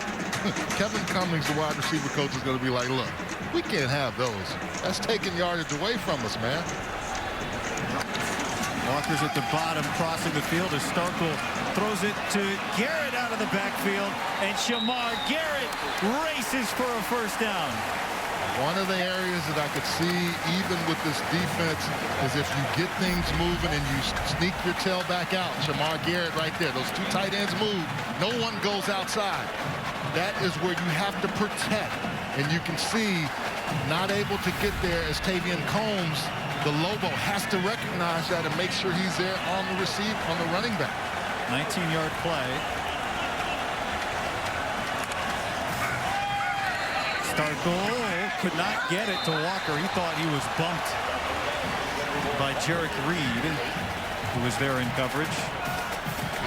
Kevin Cummings, the wide receiver coach, is going to be like, look, we can't have those. That's taking yardage away from us, man. Walker's at the bottom, crossing the field as Starkel throws it to Garrett out of the backfield, and Shamar Garrett races for a first down. One of the areas that I could see, even with this defense, is if you get things moving and you sneak your tail back out. Shamar Garrett right there. Those 2 tight ends move. No one goes outside. That is where you have to protect. And you can see, not able to get there as Tavian Combs, the Lobo, has to recognize that and make sure he's there on the running back. 19-yard play. Starkel could not get it to Walker. He thought he was bumped by Jarek Reed, who was there in coverage.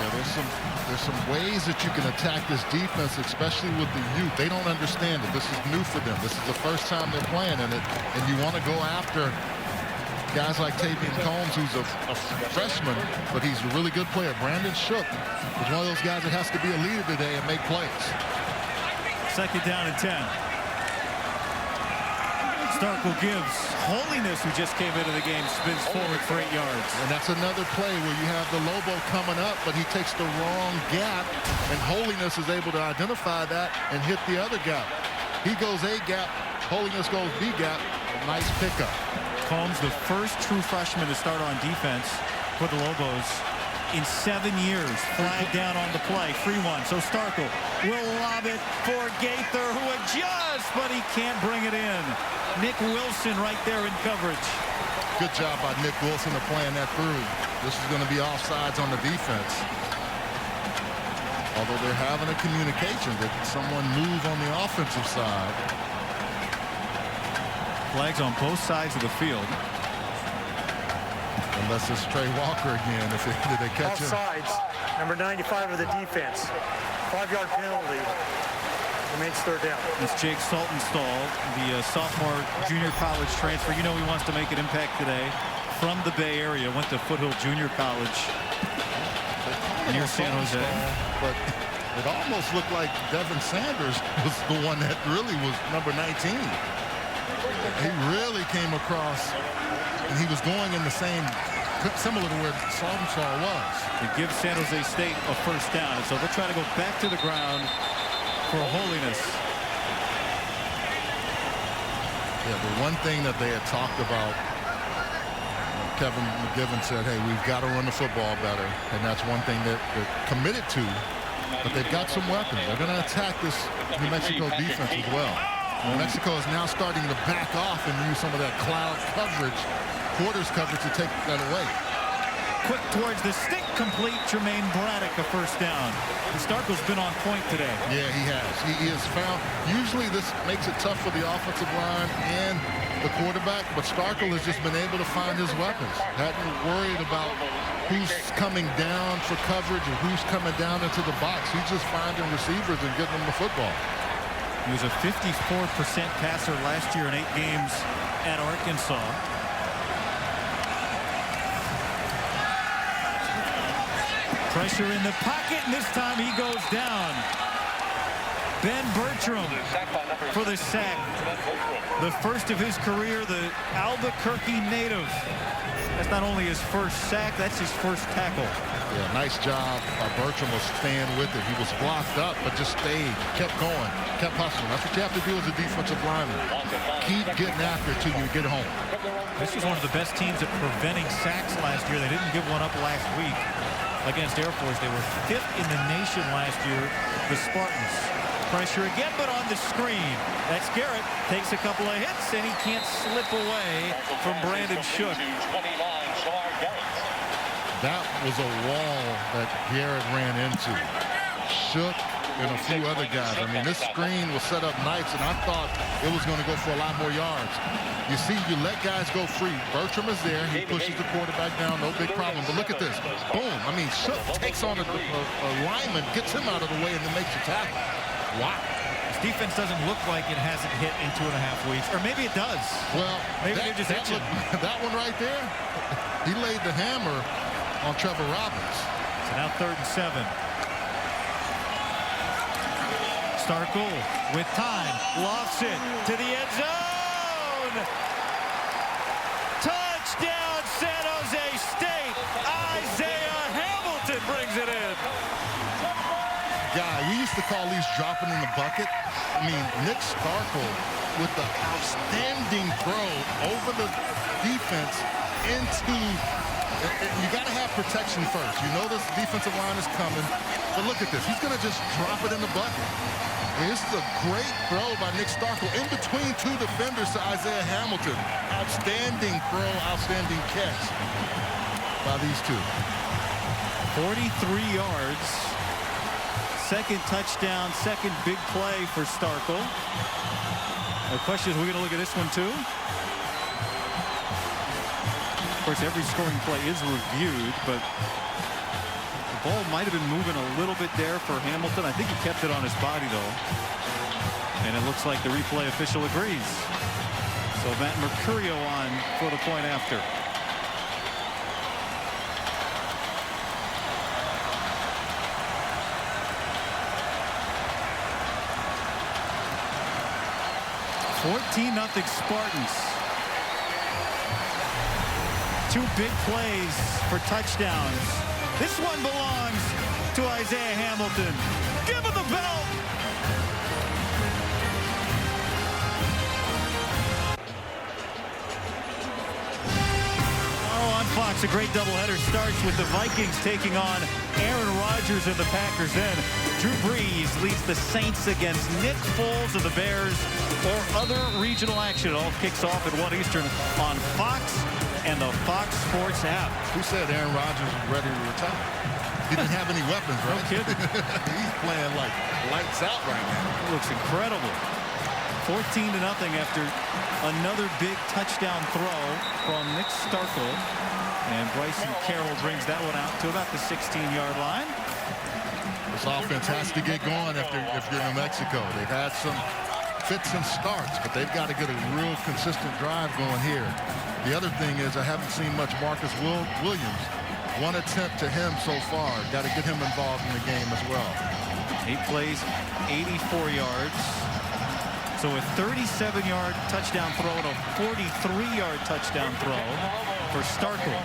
Yeah, there's some ways that you can attack this defense, especially with the youth. They don't understand it. This is new for them. This is the first time they're playing in it, and you want to go after guys like Tavian Combs, who's a freshman, but he's a really good player. Brandon Shook is one of those guys that has to be a leader today and make plays. 2nd down and 10. Starkel gives Holiness, who just came into the game, spins forward for 8 yards. And that's another play where you have the Lobo coming up, but he takes the wrong gap, and Holiness is able to identify that and hit the other gap. He goes A gap, Holiness goes B gap. Nice pickup. Combs, the first true freshman to start on defense for the Lobos in 7 years. Flag down on the play. Free one. So Starkel will lob it for Gaither, who adjusts, but he can't bring it in. Nick Wilson right there in coverage. Good job by Nick Wilson of playing that through. This is going to be offsides on the defense. Although they're having a communication that someone move on the offensive side. Flags on both sides of the field. Unless it's Trey Walker again. Did they catch him? Offsides, number 95 of the defense. 5-yard penalty. Remains 3rd down. It's Jake Saltonstall, the sophomore junior college transfer. You know he wants to make an impact today. From the Bay Area, went to Foothill Junior College near San Jose. But it almost looked like Devin Sanders was the one that really was number 19. He really came across, and he was going in the same, similar to where Saltonstall was. It gives San Jose State a first down, and so they'll try to go back to the ground for holiness. Yeah, the one thing that they had talked about, Kevin McGivern said, hey, we've got to run the football better. And that's one thing that they're committed to. But they've got some weapons. They're going to attack this New Mexico defense as well. New Mexico is now starting to back off and use some of that cloud coverage, quarters coverage to take that away. Quick towards the stick, complete. Jermaine Braddock, a first down. And Starkel's been on point today. Yeah, he has. He has found. Usually this makes it tough for the offensive line and the quarterback, but Starkel has just been able to find his weapons. Hadn't worried about who's coming down for coverage or who's coming down into the box. He's just finding receivers and getting them the football. He was a 54% passer last year in 8 games at Arkansas. Pressure in the pocket, and this time he goes down. Ben Bertram for the sack. The first of his career, the Albuquerque native. That's not only his first sack, that's his first tackle. Yeah, nice job by Bertram of staying with it. He was blocked up, but just stayed, kept going, kept hustling. That's what you have to do as a defensive lineman. Keep getting after it till you get home. This was one of the best teams at preventing sacks last year. They didn't give one up last week against Air Force. They were 5th in the nation last year, the Spartans. Pressure again, but on the screen. That's Garrett. Takes a couple of hits, and he can't slip away from Brandon Shook. That was a wall that Garrett ran into. Shook and a few other guys. I mean, this screen was set up nice, and I thought it was going to go for a lot more yards. You see, you let guys go free. Bertram is there. He pushes the quarterback down. No big problem. But look at this. Boom. I mean, Shook takes on a lineman, gets him out of the way, and then makes a tackle. Wow. This defense doesn't look like it hasn't hit in 2.5 weeks. Or maybe it does. Well, maybe they're just itching. That one right there, he laid the hammer on Trevor Robbins. So now 3rd and 7. Starkel with time. Lofts it to the end zone. Touchdown, San Jose State. Isaiah Hamilton brings it in. Yeah, we used to call these dropping in the bucket. I mean, Nick Starkel with the outstanding throw over the defense into... You got to have protection first. You know this defensive line is coming. But look at this. He's going to just drop it in the bucket. And this is a great throw by Nick Starkel in between 2 defenders to Isaiah Hamilton. Outstanding throw, outstanding catch by these two. 43 yards. Second touchdown, second big play for Starkel. The question is, we're going to look at this one too? Of course, every scoring play is reviewed, but the ball might have been moving a little bit there for Hamilton. I think he kept it on his body, though. And it looks like the replay official agrees. So Matt Mercurio on for the point after. (14-0) Spartans. 2 big plays for touchdowns. This one belongs to Isaiah Hamilton. Give him the belt. Oh, on Fox, a great doubleheader starts with the Vikings taking on Aaron Rodgers and the Packers. Then Drew Brees leads the Saints against Nick Foles of the Bears, or other regional action. It all kicks off at 1 Eastern on Fox and the Fox Sports app. Who said Aaron Rodgers was ready to retire? He didn't have any weapons, right? No kidding. He's playing like lights out right now. It looks incredible. 14-0 after another big touchdown throw from Nick Starkel. And Bryson Carroll brings that one out to about the 16-yard line. This offense has to get going if you're New Mexico. They've had some fits and starts, but they've got to get a real consistent drive going here. The other thing is I haven't seen much Marcus Williams. 1 attempt to him so far. Got to get him involved in the game as well. 8 plays, 84 yards. So a 37-yard touchdown throw and a 43-yard touchdown throw for Starkel.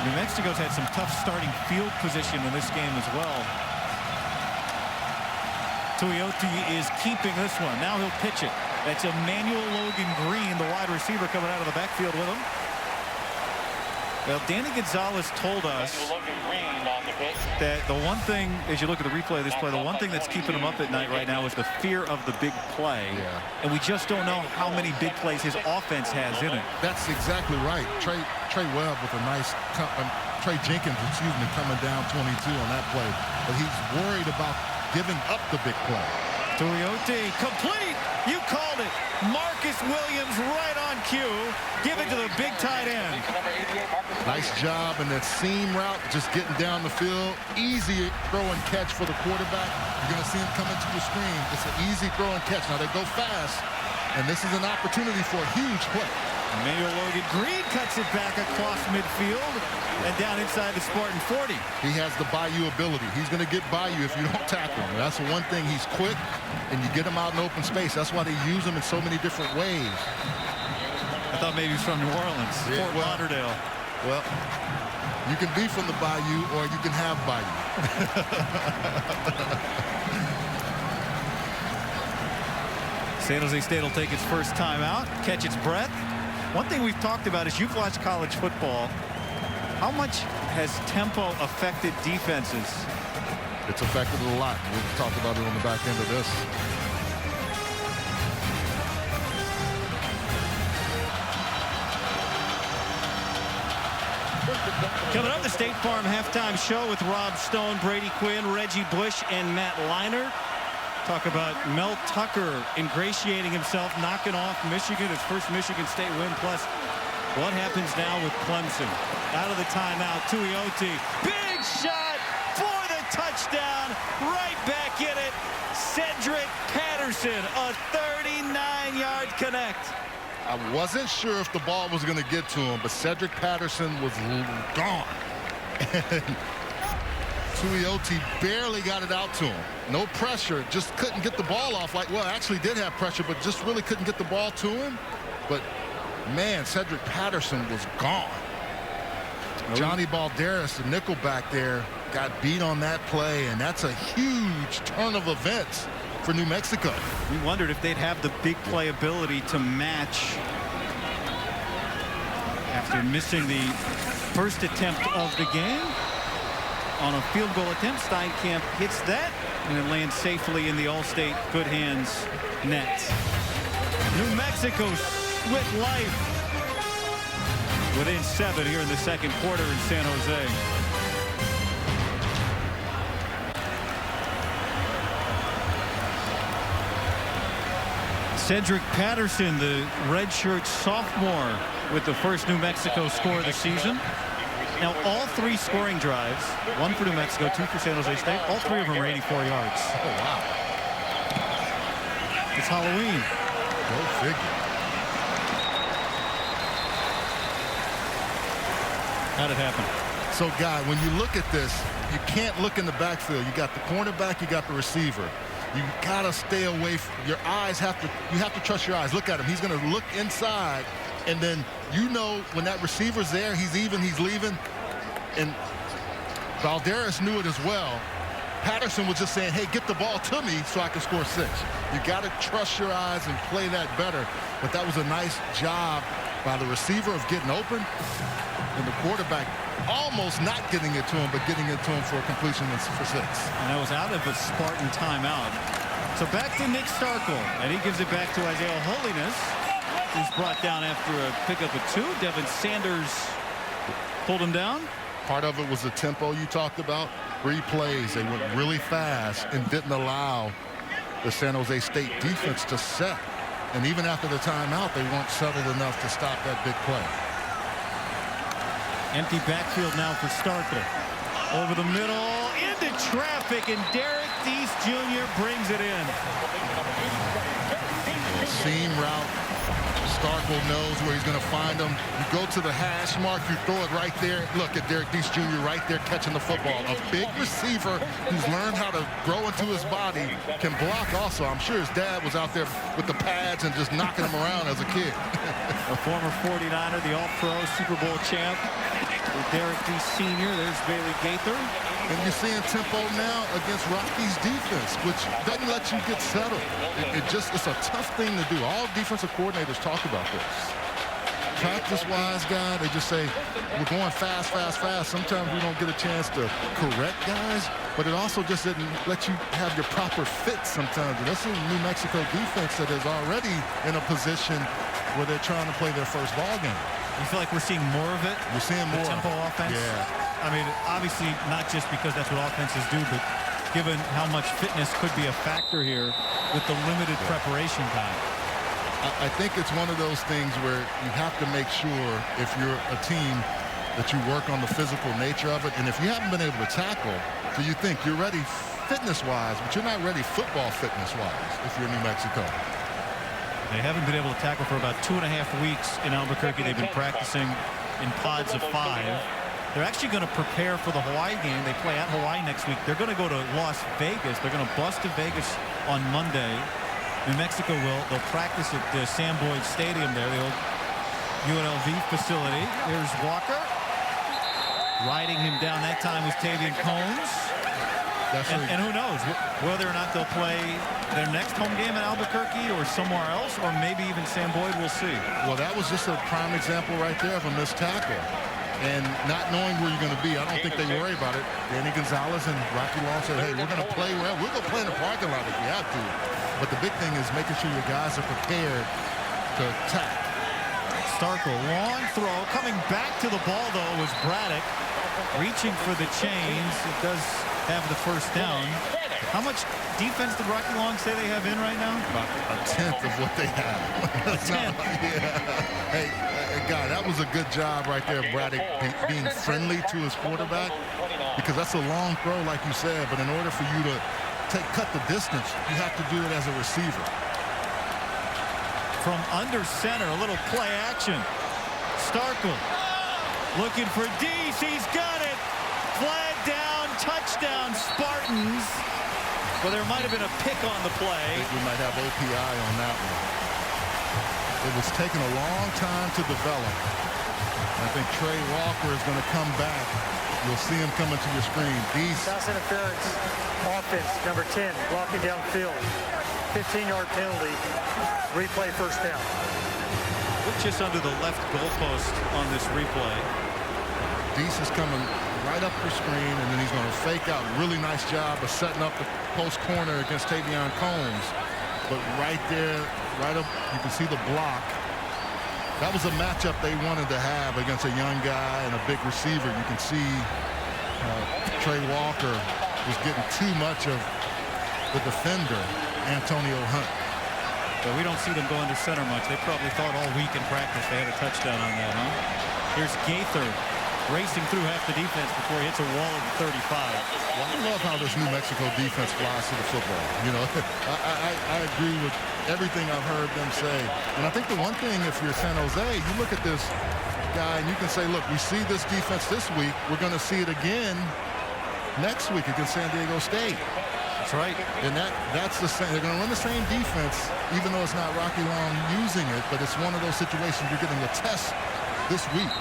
New Mexico's had some tough starting field position in this game as well. Tuioti is keeping this one. Now he'll pitch it. That's Emmanuel Logan Green, the wide receiver, coming out of the backfield with him. Well, Danny Gonzalez told us that the one thing, as you look at the replay of this play, the one thing that's keeping him up at night right now is the fear of the big play. Yeah. And we just don't know how many big plays his offense has in it. That's exactly right. Trey Webb with a nice, Trey Jenkins, coming down 22 on that play. But he's worried about giving up the big play. Tuioti, complete. You called it. Marcus Williams right on cue. Give it to the big tight end. Nice job in that seam route, just getting down the field. Easy throw and catch for the quarterback. You're going to see him come into the screen. It's an easy throw and catch. Now they go fast, and this is an opportunity for a huge play. Emmanuel Logan Green cuts it back across midfield and down inside the Spartan 40. He has the Bayou ability. He's going to get by you if you don't tackle him. That's the one thing. He's quick, and you get him out in open space. That's why they use him in so many different ways. I thought maybe he's from New Orleans, Yeah, Fort Lauderdale. Well, you can be from the Bayou, or you can have Bayou. San Jose State will take its first time out, catch its breath. One thing we've talked about is you've watched college football. How much has tempo affected defenses? It's affected it a lot. We've talked about it on the back end of this. Coming up, the State Farm halftime show with Rob Stone, Brady Quinn, Reggie Bush, and Matt Leinart. Talk about Mel Tucker ingratiating himself, knocking off Michigan, his first Michigan State win, plus what happens now with Clemson. Out of the timeout, Tuioti, big shot for the touchdown, right back in it. Cedric Patterson, a 39-yard connect. I wasn't sure if the ball was going to get to him, but Cedric Patterson was gone. Tuioti barely got it out to him. No pressure, just couldn't get the ball off. Actually did have pressure, but just really couldn't get the ball to him. But, man, Cedric Patterson was gone. Johnny Balderas, the nickel back there, got beat on that play, and that's a huge turn of events for New Mexico. We wondered if they'd have the big play ability to match after missing the first attempt of the game. On a field goal attempt, Steinkamp hits that, and it lands safely in the All-State good hands net. New Mexico split life within 7 here in the second quarter in San Jose. Cedric Patterson, the redshirt sophomore, with the first New Mexico score of the season. Now, all 3 scoring drives, 1 for New Mexico, 2 for San Jose State, all 3 of them are 84 yards. Oh, wow. It's Halloween. Go figure. How'd it happen? So, Guy, when you look at this, you can't look in the backfield. You got the cornerback, you got the receiver. You gotta stay away from your eyes. You have to trust your eyes. Look at him. He's gonna look inside, and then you know when that receiver's there, he's even, he's leaving. And Balderas knew it as well. Patterson was just saying, hey, get the ball to me so I can score 6. You gotta trust your eyes and play that better. But that was a nice job by the receiver of getting open, and the quarterback almost not getting it to him, but getting it to him for a completion for 6. And that was out of a Spartan timeout. So back to Nick Starkel, and he gives it back to Isaiah Holiness, who's brought down after a pickup of 2. Devin Sanders pulled him down. Part of it was the tempo you talked about. 3 plays, they went really fast and didn't allow the San Jose State defense to set. And even after the timeout, they weren't settled enough to stop that big play. Empty backfield now for Starkel. Over the middle, into traffic, and Derek Deese Jr. brings it in. Seam route. Starkel knows where he's going to find him. You go to the hash mark, you throw it right there. Look at Derek Deese Jr. right there catching the football. A big receiver who's learned how to grow into his body, can block also. I'm sure his dad was out there with the pads and just knocking him around as a kid. A former 49er, the All-Pro Super Bowl champ. With Derek Deese Sr., there's Bailey Gaither. And you're seeing tempo now against Rocky's defense, which doesn't let you get settled. It's a tough thing to do. All defensive coordinators talk about this. Practice-wise, guy, they just say, we're going fast, fast, fast. Sometimes we don't get a chance to correct guys, but it also just doesn't let you have your proper fit sometimes. And that's a New Mexico defense that is already in a position where they're trying to play their first ball game. You feel like we're seeing more of it? We're seeing more. The tempo offense? Yeah. I mean, obviously not just because that's what offenses do, but given how much fitness could be a factor here with the limited preparation time. I think it's one of those things where you have to make sure if you're a team that you work on the physical nature of it. And if you haven't been able to tackle, so you think you're ready fitness-wise, but you're not ready football fitness-wise if you're New Mexico. They haven't been able to tackle for about 2.5 weeks in Albuquerque. They've been practicing in pods of 5. They're actually going to prepare for the Hawaii game. They play at Hawaii next week. They're going to go to Las Vegas. They're going to bust to Vegas on Monday. New Mexico will. They'll practice at the Sam Boyd Stadium there, the old UNLV facility. Here's Walker. Riding him down that time was Tavian Combs. And who knows whether or not they'll play their next home game in Albuquerque or somewhere else, or maybe even Sam Boyd. We'll see. Well, that was just a prime example right there of a missed tackle. And not knowing where you're going to be, I don't think they worry about it. Danny Gonzalez and Rocky Long said, hey, we're going to play well. We're going to play in the parking lot if we have to. But the big thing is making sure your guys are prepared to attack. Starkle, long throw. Coming back to the ball, though, was Braddock. Reaching for the chains. It does have the first down. How much defense did Rocky Long say they have in right now? About a tenth of what they have. A tenth? Yeah. Hey, God, that was a good job right there, Braddock, being friendly to his quarterback. Because that's a long throw, like you said. But in order for you to cut the distance, you have to do it as a receiver. From under center, a little play action. Starkle looking for Deese. He's got it. Flag down, touchdown, Spartans. Well, there might have been a pick on the play. I think we might have OPI on that one. It was taking a long time to develop. I think Trey Walker is going to come back. You'll see him coming to your screen. Deese. Pass interference. Offense, number 10, blocking downfield. 15-yard penalty. Replay first down. We're just under the left goalpost on this replay. Deese is coming right up the screen, and then he's going to fake out. Really nice job of setting up the post corner against Tavian Combs. But right there, right up, you can see the block. That was a matchup they wanted to have against a young guy and a big receiver. You can see Trey Walker was getting too much of the defender, Antonio Hunt. But we don't see them go under center much. They probably thought all week in practice they had a touchdown on that, huh? Here's Gaither racing through half the defense before he hits a wall at the 35. Well, I love how this New Mexico defense flies to the football. You know, I agree with everything I've heard them say. And I think the one thing, if you're San Jose, you look at this guy and you can say, look, we see this defense this week. We're going to see it again next week against San Diego State. That's right. And that's the same. They're going to run the same defense, even though it's not Rocky Long using it. But it's one of those situations you're getting a test this week.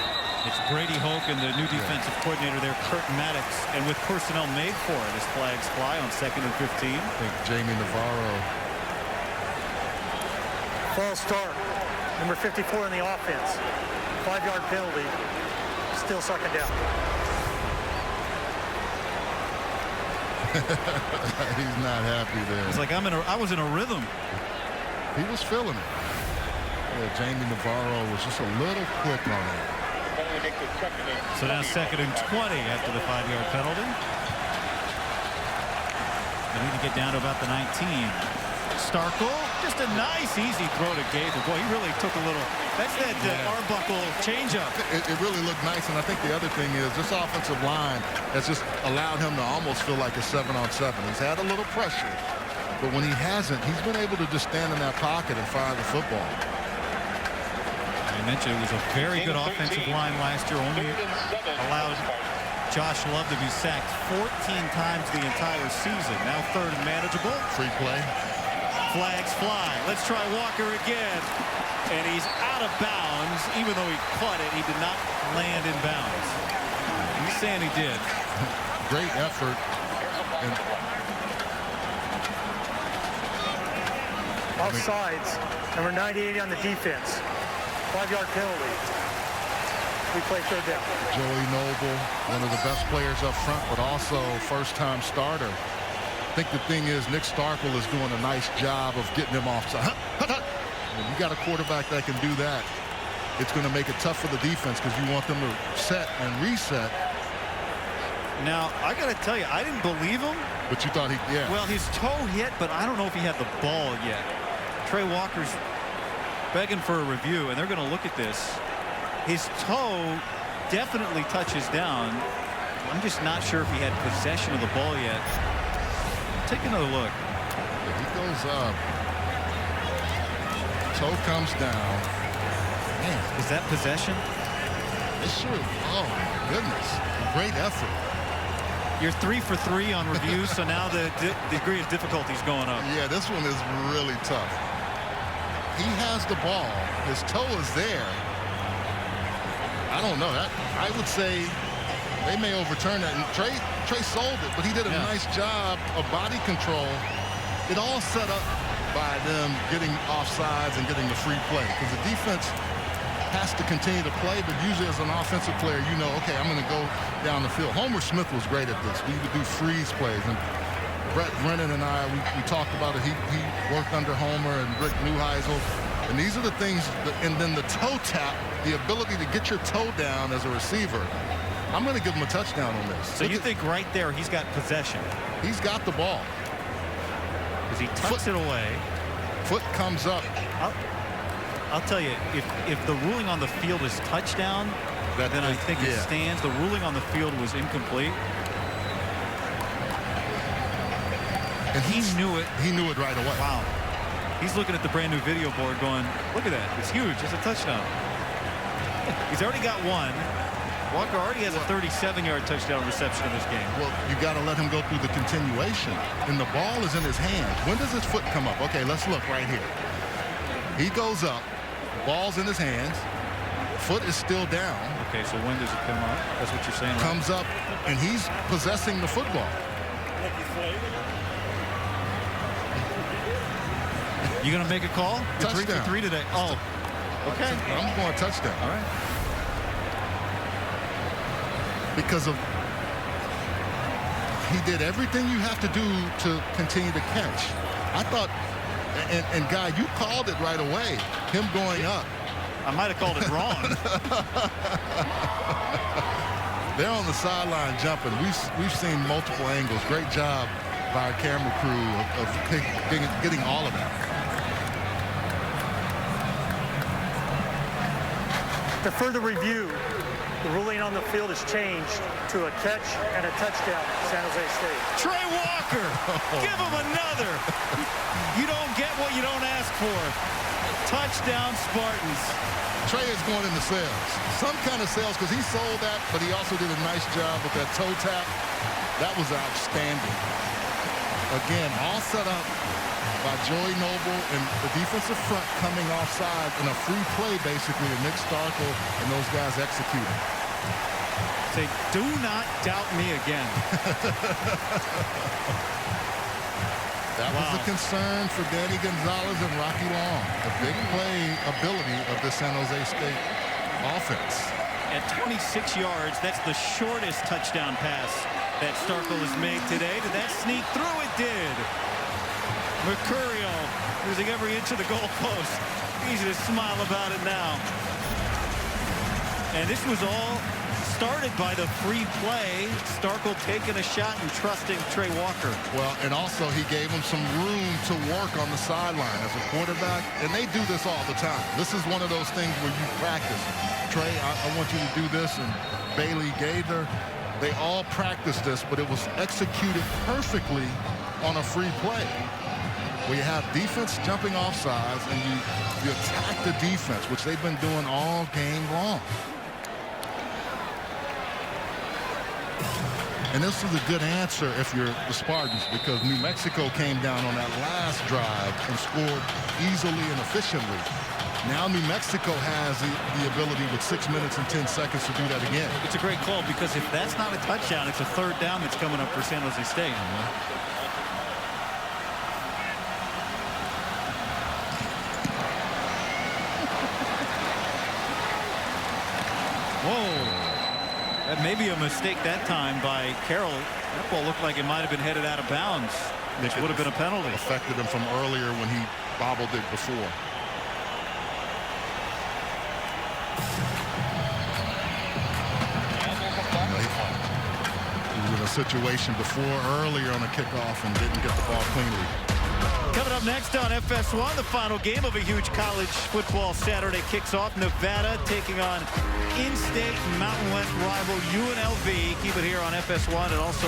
It's Brady Hoke and the new defensive coordinator there, Kurt Maddox. And with personnel made for it as flags fly on 2nd and 15. I think Jamie Navarro. False start. Number 54 in the offense. 5-yard penalty. Still second down. He's not happy there. It's like I was in a rhythm. He was feeling it. Yeah, Jamie Navarro was just a little quick on it. So now 2nd and 20 after the 5-yard penalty. They need to get down to about the 19. Starkle, just a nice, easy throw to Gaither. Boy, he really took a little. That's that Arbuckle changeup. It really looked nice, and I think the other thing is this offensive line has just allowed him to almost feel like a 7-on-7. He's had a little pressure, but when he hasn't, he's been able to just stand in that pocket and fire the football. I mentioned it was a very good offensive line last year. Only allowed Josh Love to be sacked 14 times the entire season. Now 3rd and manageable. Free play. Flags fly. Let's try Walker again. And he's out of bounds. Even though he caught it, he did not land in bounds. He's saying he did. great effort. And Offsides, number 98 on the defense. 5-yard penalty. We play third down. Joey Noble, one of the best players up front, but also first-time starter. I think the thing is Nick Starkel is doing a nice job of getting him offside. When you got a quarterback that can do that, it's going to make it tough for the defense because you want them to set and reset. Now, I got to tell you, I didn't believe him. But you thought he, yeah. Well, his toe hit, but I don't know if he had the ball yet. Trey Walker's begging for a review, and they're going to look at this. His toe definitely touches down. I'm just not sure if he had possession of the ball yet. Take another look. He goes up. Toe comes down. Man, is that possession? It sure. Oh, my goodness. Great effort. You're 3 for 3 on reviews, so now the degree of difficulty is going up. Yeah, this one is really tough. He has the ball. His toe is there. I don't know. I would say they may overturn that. And Trey sold it, but he did a nice job of body control. It all set up by them getting offsides and getting the free play because the defense has to continue to play, but usually as an offensive player, you know, okay, I'm going to go down the field. Homer Smith was great at this. We would do freeze plays, and Brett Brennan and I, we talked about it. He worked under Homer and Rick Neuheisel, and these are the things, and then the toe tap, the ability to get your toe down as a receiver. I'm going to give him a touchdown on this. So you think right there he's got possession? He's got the ball. Because he tucks it away. Foot comes up. I'll tell you, if the ruling on the field is touchdown, then I think it stands. The ruling on the field was incomplete. And he knew it. He knew it right away. Wow. He's looking at the brand new video board going, look at that. It's huge. It's a touchdown. He's already got one. Walker already has a 37-yard touchdown reception in this game. Well, you got to let him go through the continuation. And the ball is in his hands. When does his foot come up? Okay, let's look right here. He goes up. Ball's in his hands. Foot is still down. Okay, so when does it come up? That's what you're saying. Comes up, and he's possessing the football. You going to make a call? You're Touchdown. 3 for 3 today. Oh, okay. I'm going touchdown. All right. Because of he did everything you have to do to continue to catch. I thought, and Guy, you called it right away. Him going up. I might have called it wrong. They're on the sideline jumping. We've seen multiple angles. Great job by our camera crew of getting all of that. To further review, the ruling on the field has changed to a catch and a touchdown, San Jose State. Trey Walker, give him another. You don't get what you don't ask for. Touchdown, Spartans. Trey is going into sales. Some kind of sales because he sold that, but he also did a nice job with that toe tap. That was outstanding. Again, all set up by Joey Noble and the defensive front coming offside in a free play, basically, to Nick Starkel and those guys executing. Say, do not doubt me again. That was the concern for Danny Gonzalez and Rocky Long, the big play ability of the San Jose State offense. At 26 yards, that's the shortest touchdown pass that Starkel has made today. Did that sneak through? It did. Mercurio using every inch of the goalpost. Easy to smile about it now. And this was all started by the free play. Starkel taking a shot and trusting Trey Walker. Well, and also he gave him some room to work on the sideline as a quarterback. And they do this all the time. This is one of those things where you practice. Trey, I want you to do this. And Bailey Gaither, they all practiced this, but it was executed perfectly on a free play. Where you have defense jumping off sides and you attack the defense, which they've been doing all game long. And this is a good answer if you're the Spartans, because New Mexico came down on that last drive and scored easily and efficiently. Now New Mexico has the ability with 6 minutes and 10 seconds to do that again. It's a great call because if that's not a touchdown, it's a third down that's coming up for San Jose State. Whoa. That may be a mistake that time by Carroll. That ball looked like it might have been headed out of bounds, which would have been a penalty. Affected him from earlier when he bobbled it before. He was in a situation before earlier on a kickoff and didn't get the ball cleanly. Coming up next on FS1, the final game of a huge college football Saturday kicks off. Nevada taking on in-state Mountain West rival UNLV. Keep it here on FS1 and also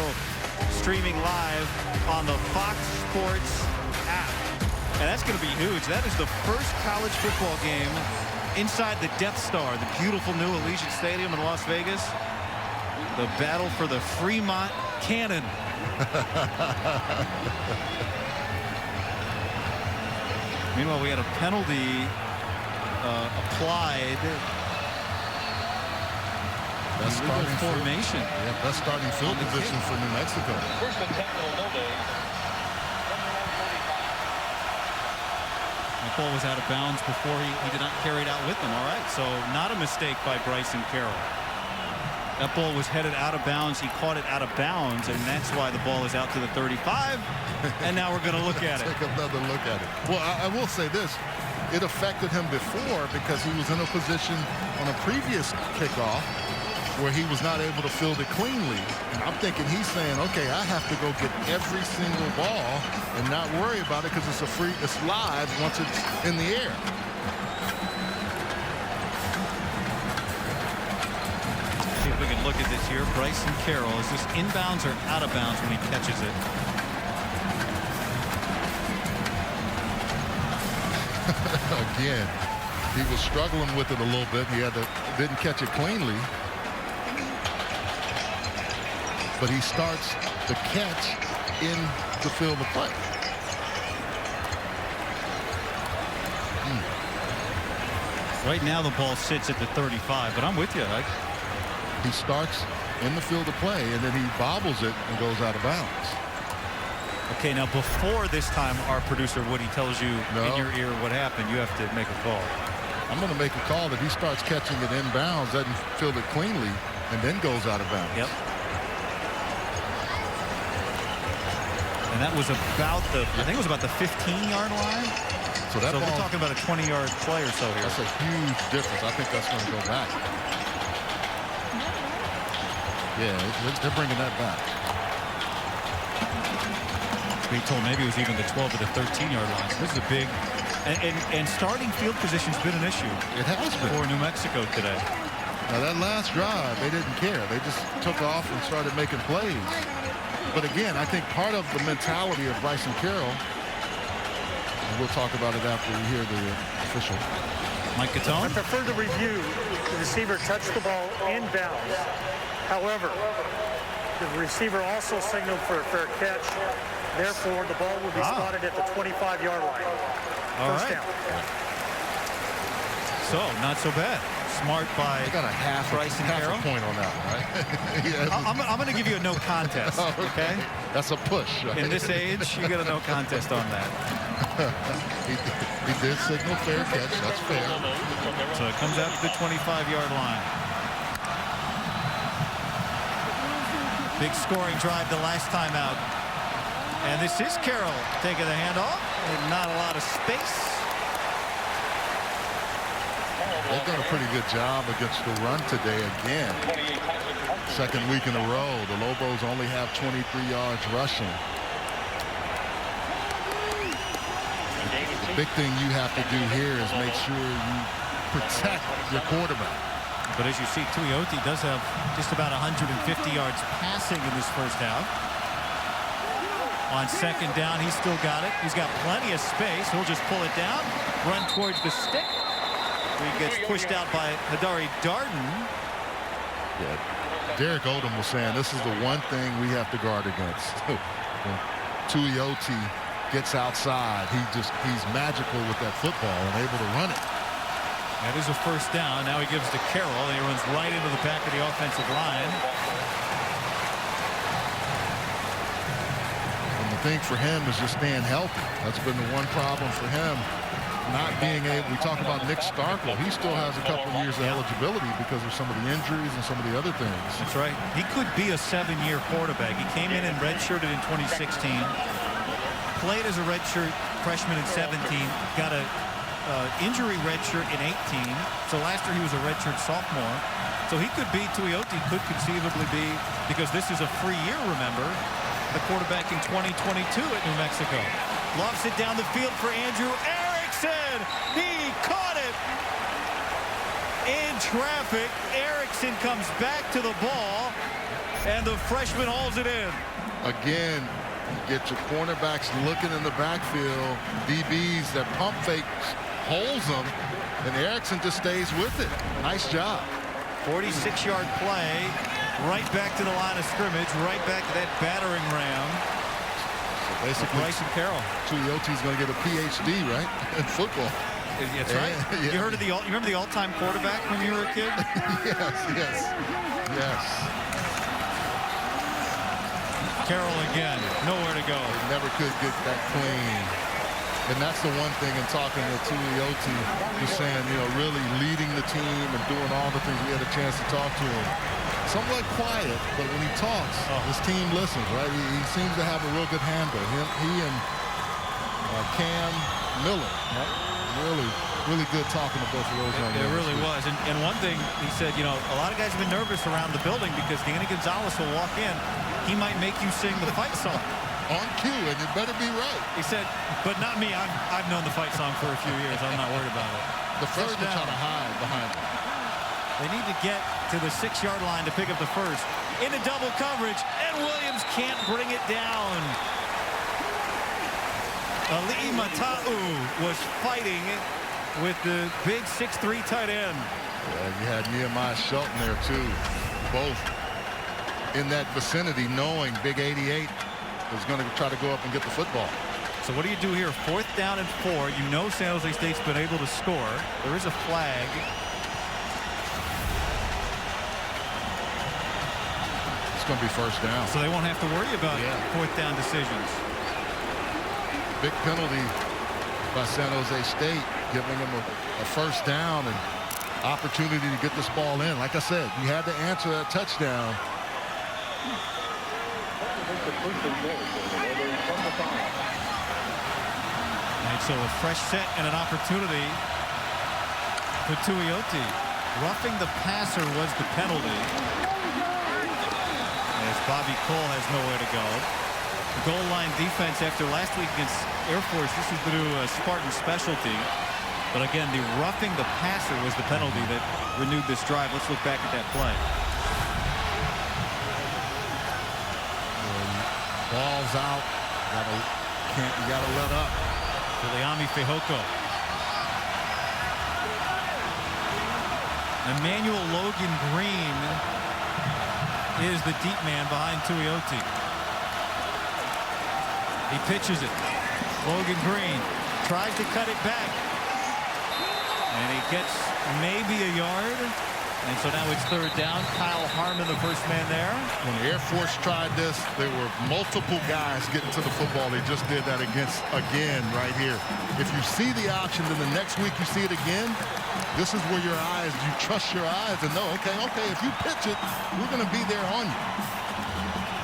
streaming live on the Fox Sports app. And that's going to be huge. That is the first college football game inside the Death Star, the beautiful new Allegiant Stadium in Las Vegas. The battle for the Fremont Cannon. Meanwhile, we had a penalty applied. Best starting formation. Yeah, best starting field position for New Mexico. First and 10 for Lobos. The ball was out of bounds before he did not carry it out with him. All right, so not a mistake by Bryson Carroll. That ball was headed out of bounds. He caught it out of bounds, and that's why the ball is out to the 35. And now we're going to look at it. Take another look at it. Well, I will say this. It affected him before because he was in a position on a previous kickoff where he was not able to field it cleanly. And I'm thinking he's saying, okay, I have to go get every single ball and not worry about it because it's live once it's in the air. See if we can look at this here. Bryson Carroll, is this inbounds or out of bounds when he catches it? Again, he was struggling with it a little bit. He didn't catch it cleanly. But he starts the catch in the field of play. Right now the ball sits at the 35, but I'm with you. He starts in the field of play, and then he bobbles it and goes out of bounds. Okay, now before this time, our producer Woody tells you in your ear what happened, you have to make a call. I'm going to make a call that he starts catching it inbounds, doesn't field it cleanly, and then goes out of bounds. Yep. And that was about I think it was about the 15-yard line. So we're talking about a 20-yard play or so here. That's a huge difference. I think that's going to go back. Yeah, they're bringing that back. We told maybe it was even the 12 or the 13-yard line. So this is a big and starting field position's been an issue. It has been for New Mexico today. Now that last drive, they didn't care. They just took off and started making plays. But again, I think part of the mentality of Bryson Carroll, and we'll talk about it after we hear the official. Mike Catone. I prefer the review. The receiver touched the ball inbounds. However, the receiver also signaled for a fair catch. Therefore, the ball will be spotted at the 25-yard line. First down. So, not so bad. Smart by I got a half a point on that one, right? Yeah, I'm going to give you a no contest, okay? That's a push. Right? In this age, you get a no contest on that. he did signal fair catch. That's fair. So it comes out to the 25-yard line. Big scoring drive the last time out. And this is Carroll taking the handoff. And not a lot of space. They've done a pretty good job against the run today again. Second week in a row. The Lobos only have 23 yards rushing. The big thing you have to do here is make sure you protect your quarterback. But as you see, Tuioti does have just about 150 yards passing in this first half. On second down, he's still got it. He's got plenty of space. He'll just pull it down, run towards the stick. He gets pushed out by Hadari Darden. Yeah. Derek Odom was saying this is the one thing we have to guard against. When Tuioti gets outside, he's magical with that football and able to run it. That is a first down. Now he gives to Carroll, and he runs right into the back of the offensive line. And the thing for him is just staying healthy. That's been the one problem for him. Not being able, we talk about Nick Starkle. He still has a couple of years of eligibility because of some of the injuries and some of the other things. That's right. He could be a 7-year quarterback. He came in and redshirted in 2016. Played as a redshirt freshman in 17. Got a injury redshirt in 18. So last year he was a redshirt sophomore. So he could be, Tuioti could conceivably be, because this is a free year, remember, the quarterback in 2022 at New Mexico. Lofts it down the field for Andrew Erickson. He caught it in traffic. Erickson comes back to the ball, and the freshman hauls it in. Again, you get your cornerbacks looking in the backfield. DBs that pump fakes, holds them, and Erickson just stays with it. Nice job. 46-yard play, right back to the line of scrimmage, right back to that battering ram. So basically, Bryson Carroll. Tuioti's going to get a PhD, right, in football. That's right. Yeah. You remember the all-time quarterback when you were a kid? Yes. Carroll again, nowhere to go. They never could get that clean. And that's the one thing in talking to Tuioti, just saying, really leading the team and doing all the things. We had a chance to talk to him. Somewhat quiet, but when he talks, his team listens, right? He seems to have a real good handle. He and Cam Miller, really good talking to both of those young guys. It really was. And one thing he said, a lot of guys have been nervous around the building because Danny Gonzalez will walk in. He might make you sing the fight song. On cue, and it better be right. He said, but not me. I've known the fight song for a few years. I'm not worried about it. The first one trying to hide behind him. They need to get to the 6-yard line to pick up the first. Into double coverage, and Williams can't bring it down. Ali Mata'u was fighting with the big 6'3" tight end. Yeah, you had Nehemiah Shelton there, too. Both in that vicinity, knowing Big 88 is going to try to go up and get the football. So what do you do here? 4th down and 4. You know San Jose State's been able to score. There is a flag. It's going to be first down. So they won't have to worry about 4th down decisions. Big penalty by San Jose State, giving them a first down and opportunity to get this ball in. Like I said, you had to answer that touchdown. And so a fresh set and an opportunity for Tuioti. Roughing the passer was the penalty. As Bobby Cole has nowhere to go. Goal line defense after last week against Air Force. This is the new Spartan specialty. But again, the roughing the passer was the penalty that renewed this drive. Let's look back at that play. Ball's out. You gotta let up. Liami Fehoko. Emmanuel Logan Green is the deep man behind Tuioti. He pitches it. Logan Green tries to cut it back. And he gets maybe a yard. And so now it's 3rd down. Kyle Harmon, the first man there. When the Air Force tried this, there were multiple guys getting to the football. They just did that again right here. If you see the option, then the next week you see it again, this is where you trust your eyes and know, okay, if you pitch it, we're going to be there on you.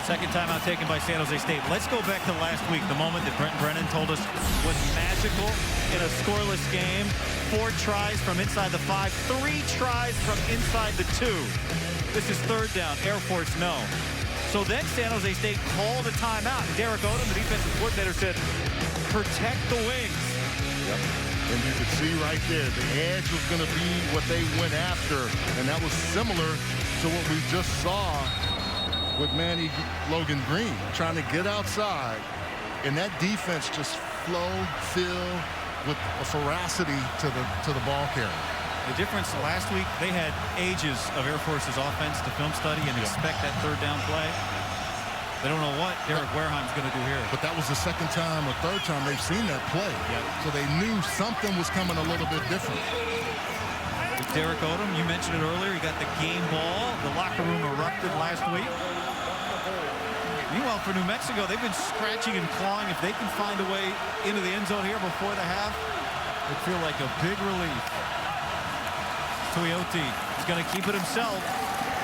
Second timeout taken by San Jose State. Let's go back to last week, the moment that Brent Brennan told us was magical in a scoreless game. 4 tries from inside the 5, 3 tries from inside the 2. This is 3rd down. Air Force, no. So then San Jose State called a timeout. And Derek Odom, the defensive coordinator, said, protect the wings. Yep. And you could see right there, the edge was going to be what they went after. And that was similar to what we just saw with Manny Logan Green, trying to get outside. And that defense just fill with a ferocity to the ball carrier. The difference last week, they had ages of Air Force's offense to film study and expect that 3rd down play. They don't know what Derek Wareheim's going to do here. But that was the 2nd time or 3rd time they've seen that play. Yep. So they knew something was coming a little bit different. Derek Odom, you mentioned it earlier. He got the game ball. The locker room erupted last week. Meanwhile, for New Mexico, they've been scratching and clawing. If they can find a way into the end zone here before the half, it'd feel like a big relief. Tuioti is going to keep it himself,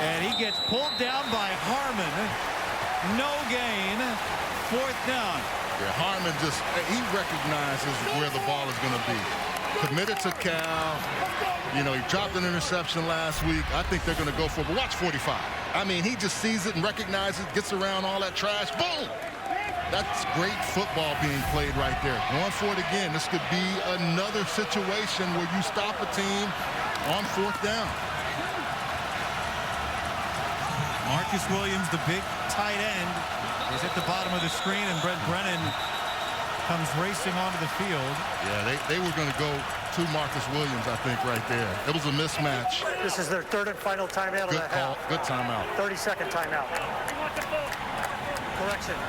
and he gets pulled down by Harmon. No gain. 4th down. Yeah, Harmon he recognizes where the ball is going to be. Committed to Cal. You know, he dropped an interception last week. I think they're going to go for it. But watch 45. I mean, he just sees it and recognizes, gets around all that trash. Boom! That's great football being played right there. Going for it again. This could be another situation where you stop a team on 4th down. Marcus Williams, the big tight end, is at the bottom of the screen, and Brent Brennan comes racing onto the field. Yeah, they were going to go to Marcus Williams, I think, right there. It was a mismatch. This is their 3rd and final timeout of the half. Good timeout. 30-second timeout. Correction.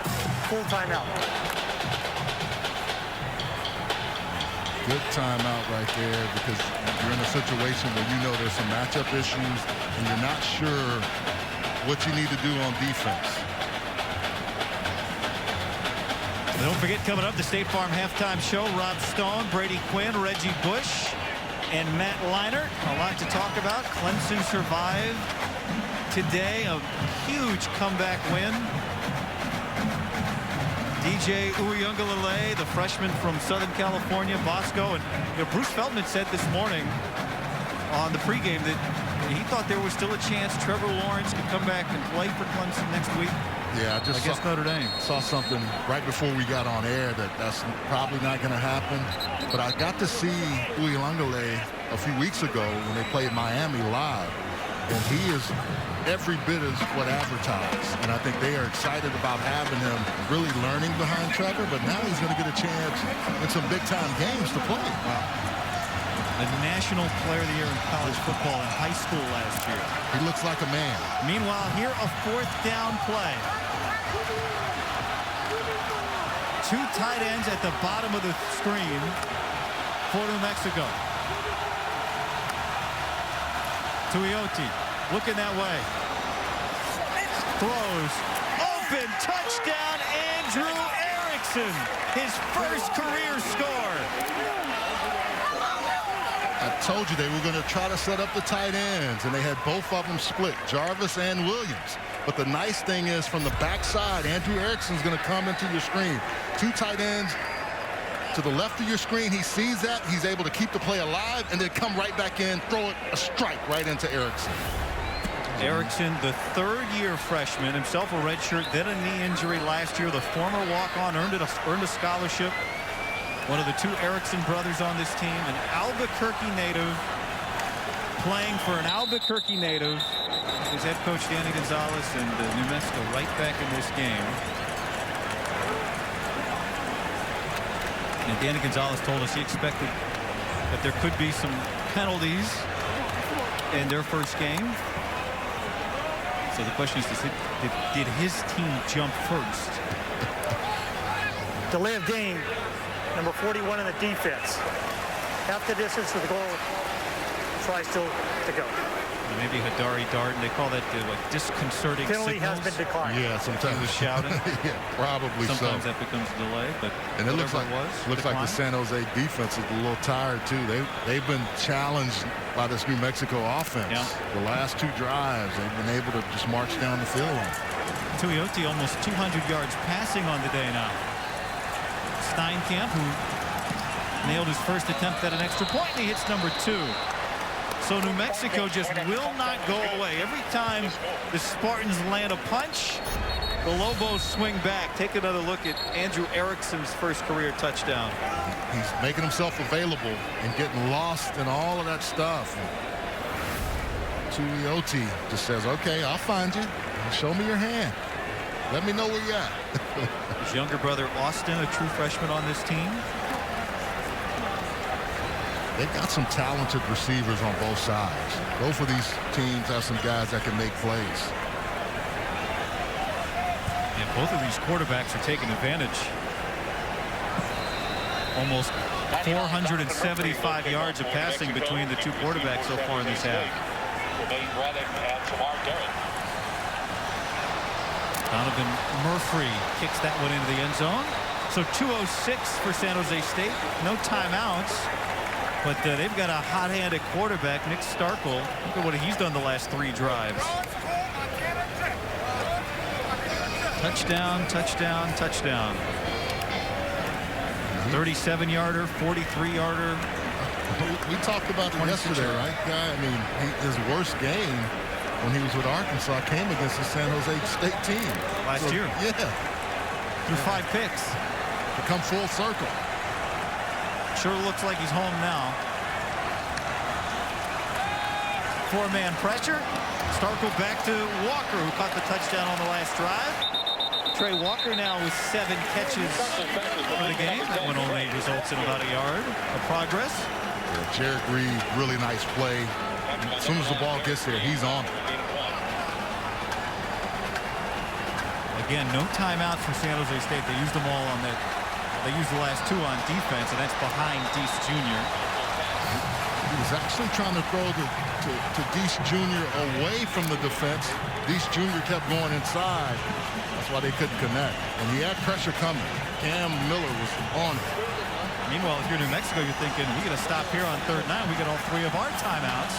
Full timeout. Good timeout right there, because you're in a situation where you know there's some matchup issues and you're not sure what you need to do on defense. Don't forget, coming up, the State Farm halftime show. Rob Stone, Brady Quinn, Reggie Bush, and Matt Leinart. A lot to talk about. Clemson survived today. A huge comeback win. DJ Uyunglele, the freshman from Southern California, Bosco. And Bruce Feldman said this morning on the pregame that he thought there was still a chance Trevor Lawrence could come back and play for Clemson next week. Yeah, I guess Notre Dame saw something right before we got on air that's probably not going to happen. But I got to see Uyunglele a few weeks ago when they played Miami live, and he is every bit as what advertised. And I think they are excited about having him really learning behind Trevor. But now he's going to get a chance in some big-time games to play. Wow. The National Player of the Year in college football in high school last year. He looks like a man. Meanwhile, here a 4th down play. 2 tight ends at the bottom of the screen for New Mexico. Tuioti looking that way. Throws. Open. Touchdown, Andrew Erickson. His first career score. I told you they were going to try to set up the tight ends, and they had both of them split, Jarvis and Williams. But the nice thing is, from the backside, Andrew Erickson's going to come into your screen. 2 tight ends to the left of your screen. He sees that. He's able to keep the play alive and then come right back in, throw it a strike right into Erickson. Erickson, the 3rd-year freshman, himself a redshirt, then a knee injury last year. The former walk-on earned a scholarship. One of the 2 Erickson brothers on this team, an Albuquerque native, playing for an Albuquerque native. His head coach, Danny Gonzalez, and New Mexico right back in this game. And Danny Gonzalez told us he expected that there could be some penalties in their first game. So the question is, did his team jump first? Delay of game. Number 41 in the defense. Half the distance to the goal. Try still to go. Maybe Hadari Darden. They call that like disconcerting Penalty signals. has been declined. Yeah, sometimes He was shouting. Yeah, probably Sometimes so. that becomes a delay, but And it looks like the San Jose defense is a little tired too. They've been challenged by this New Mexico offense. Yeah. The last 2 drives, they've been able to just march down the field. Tuioti almost 200 yards passing on the day now. Steinkamp, who nailed his first attempt at an extra point, and he hits number 2. So New Mexico just will not go away. Every time the Spartans land a punch, the Lobos swing back. Take another look at Andrew Erickson's first career touchdown. He's making himself available and getting lost in all of that stuff. Tuioti just says, okay, I'll find you. Show me your hand. Let me know where you're at. His younger brother Austin, a true freshman on this team. They've got some talented receivers on both sides. Both of these teams have some guys that can make plays. And both of these quarterbacks are taking advantage Almost 475 yards of passing between the two quarterbacks so far in this half. Donovan Murphy kicks that one into the end zone. So 2:06 for San Jose State. No timeouts. But they've got a hot-handed quarterback, Nick Starkel. Look at what he's done the last 3 drives. Touchdown, touchdown, touchdown. 37-yarder, 43-yarder. We talked about it yesterday, right, Guy? I mean, his worst game when he was with Arkansas came against the San Jose State team. Last year. Yeah. Threw 5 picks. To come full circle. Sure looks like he's home now. 4-man pressure. Starkel back to Walker, who caught the touchdown on the last drive. Trey Walker now with 7 catches for the game. That one only results in about a yard of progress. Yeah, Jarek Reed, really nice play. As soon as the ball gets there, he's on it. Again, no timeouts for San Jose State. They used them all on that. They used the last 2 on defense, and that's behind Deese Jr. He was actually trying to throw to Deese Jr. away from the defense. Deese Jr. kept going inside. That's why they couldn't connect. And he had pressure coming. Cam Miller was on it. Meanwhile, if you're New Mexico, you're thinking, we got to stop here on 3rd down. We got all 3 of our timeouts.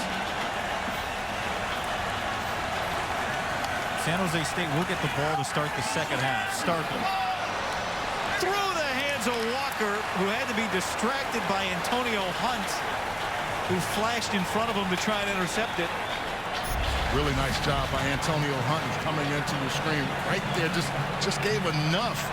San Jose State will get the ball to start the second half. Starkel through the hands of Walker, who had to be distracted by Antonio Hunt, who flashed in front of him to try and intercept it. Really nice job by Antonio Hunt coming into the screen right there. Just gave enough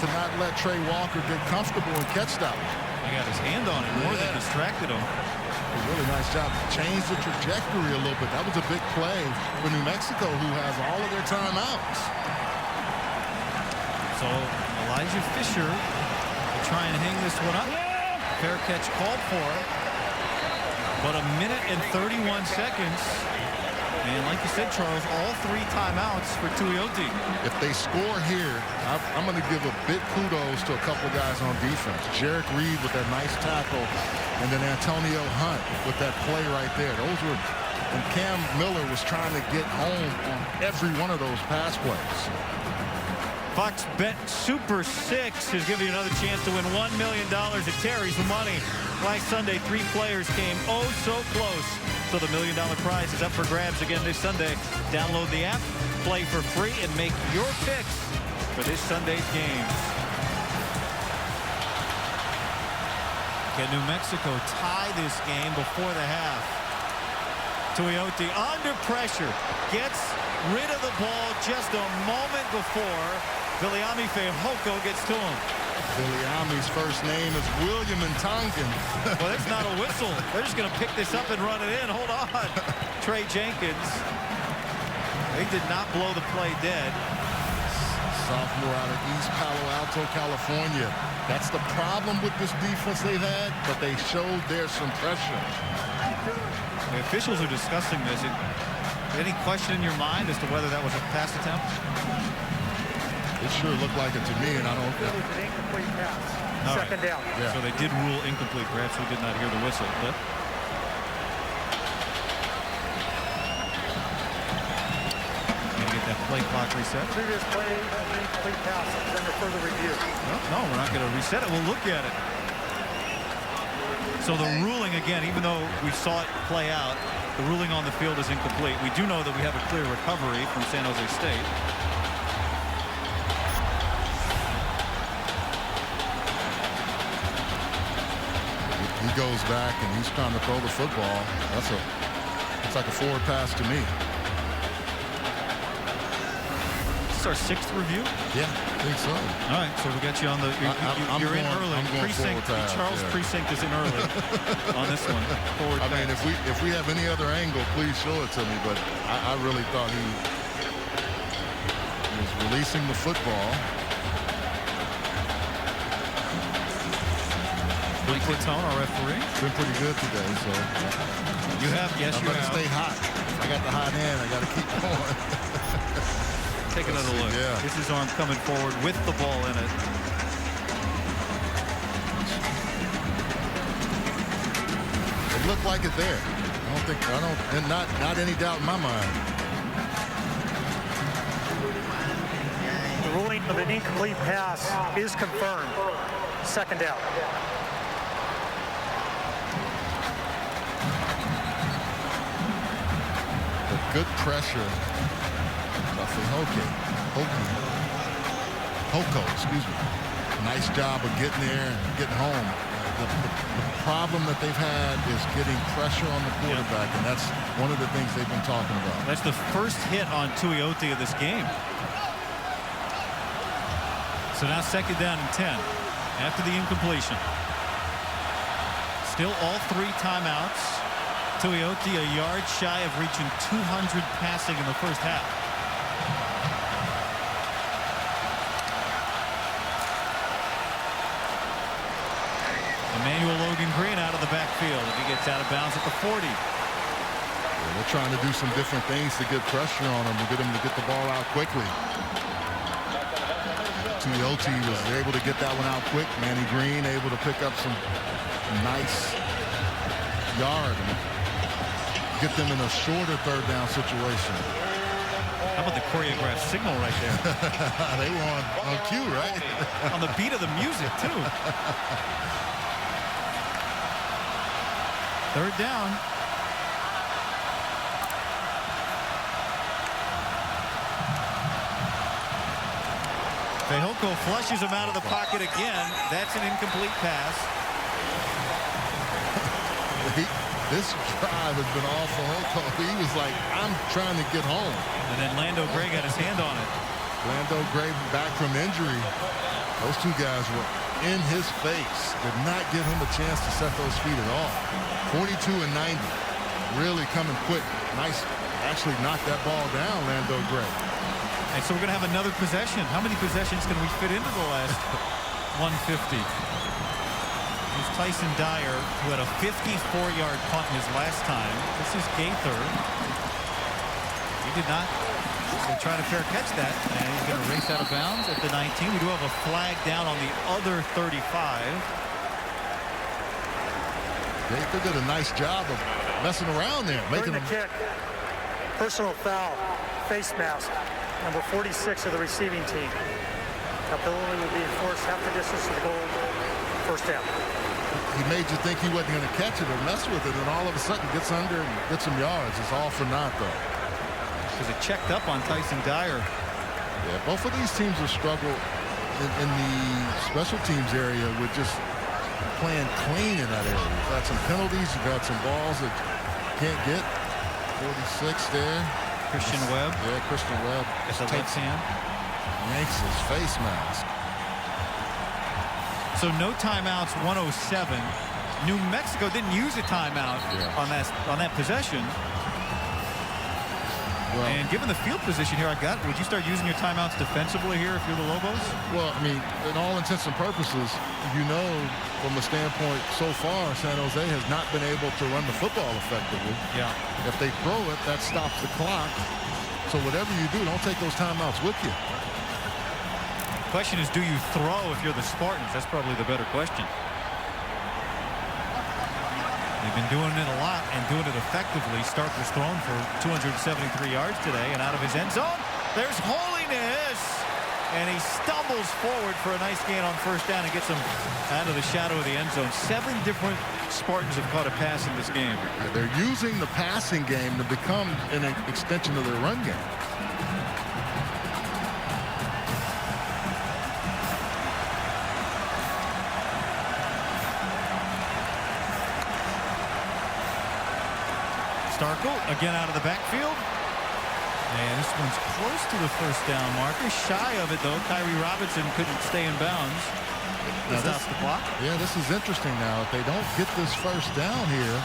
to not let Trey Walker get comfortable and catch that one. He got his hand on it more than distracted him. A really nice job. Changed the trajectory a little bit. That was a big play for New Mexico, who has all of their timeouts. So Elijah Fisher will try and hang this one up. Fair catch called for. But 1 minute and 31 seconds. And like you said, Charles, all 3 timeouts for Tuioti. If they score here, I'm going to give a bit kudos to a couple of guys on defense. Jarek Reed with that nice tackle, and then Antonio Hunt with that play right there. Those were, and Cam Miller was trying to get home on every one of those pass plays. Fox Bet Super 6 is giving you another chance to win $1 million at Terry's Money. Last Sunday, 3 players came oh so close. So the $1 million prize is up for grabs again this Sunday. Download the app, play for free, and make your picks for this Sunday's game. Can New Mexico tie this game before the half? Tuioti under pressure, gets rid of the ball just a moment before Viliami Fehoko gets to him. Viliami's first name is William Ntongan. Well, that's not a whistle. They're just going to pick this up and run it in. Hold on. Trey Jenkins. They did not blow the play dead. Sophomore out of East Palo Alto, California. That's the problem with this defense they've had, but they showed there's some pressure. The officials are discussing this. Any question in your mind as to whether that was a pass attempt? It sure looked like it to me, and I don't think. Incomplete pass. All Second right. down. Yeah. So they did rule incomplete. Perhaps we did not hear the whistle. But gonna get that play clock reset. Previous play, an incomplete pass. It's under further review. No, we're not going to reset it. We'll look at it. So the ruling, again, even though we saw it play out, the ruling on the field is incomplete. We do know that we have a clear recovery from San Jose State. He goes back and he's trying to throw the football. It's like a forward pass to me. Is this our 6th review? Yeah, I think so. All right, so we got you on the. You're in early. I'm going Precinct. forward pass, Charles yeah. Precinct is in early on this one. Forward I mean, pass. if we have any other angle, please show it to me. But I really thought he was releasing the football. Mike Platone, our referee. Been pretty good today, so You have, yes, I'm you gonna have. stay hot. I got the hot hand. I got to keep going. Take another look. Yeah. This is arm coming forward with the ball in it. looked like it there. And not any doubt in my mind. The ruling of an incomplete pass is confirmed. Second down. The good pressure. Hoko, excuse me. Nice job of getting there and getting home. The problem that they've had is getting pressure on the quarterback, and that's one of the things they've been talking about. That's the first hit on Tuioti of this game. So now second down and 10 after the incompletion. Still all 3 timeouts. Tuioti a yard shy of reaching 200 passing in the first half. Emmanuel Logan Green out of the backfield. He gets out of bounds at the 40. They're trying to do some different things to get pressure on him, to get him to get the ball out quickly. Tuioti was able to get that one out quick. Manny Green able to pick up some nice yard and get them in a shorter third down situation. How about the choreographed signal right there? They were on cue, right? On the beat of the music, too. Third down. Fehoko flushes him out of the pocket again. That's an incomplete pass. This drive has been all for Hoko. He was like, I'm trying to get home. And then Lando Gray got his hand on it. Lando Gray back from injury. Those two guys were in his face. Did not give him a chance to set those feet at all. 42 and 90. Really coming quick. Nice. Actually knocked that ball down, Lando Gray. And so we're going to have another possession. How many possessions can we fit into the last 150? Here's Tyson Dyer, who had a 54-yard punt in his last time. This is Gaither. He did not try to fair catch that. And he's going to race out of bounds at the 19. We do have a flag down on the other 35. Gaither did a nice job of messing around there. Making the kick. Personal foul. Face mask. Number 46 of the receiving team. That penalty will be enforced half the distance to the goal. First down. He made you think he wasn't going to catch it or mess with it, and all of a sudden gets under and gets some yards. It's all for naught, though. Because it checked up on Tyson Dyer. Yeah, both of these teams have struggled in the special teams area with just playing clean in that area. You've got some penalties. You've got some balls that you can't get. 46 there. Christian Webb. Yeah, Christian Webb. It's a left hand. Yanks his face mask. So no timeouts, 107. New Mexico didn't use a timeout on that possession. Well, and given the field position here, would you start using your timeouts defensively here if you're the Lobos? Well, I mean, in all intents and purposes, you know, from a standpoint, so far, San Jose has not been able to run the football effectively. Yeah. If they throw it, that stops the clock. So whatever you do, don't take those timeouts with you. The question is, do you throw if you're the Spartans? That's probably the better question. They've been doing it a lot and doing it effectively. Stark was thrown for 273 yards today, and out of his end zone, there's Holiness. And he stumbles forward for a nice gain on first down and gets him out of the shadow of the end zone. 7 different Spartans have caught a pass in this game. They're using the passing game to become an extension of their run game. Starkle again out of the backfield. And this one's close to the first down marker. Shy of it, though. Kyrie Robinson couldn't stay in bounds. Stops the clock. Yeah, this is interesting now. If they don't get this first down here,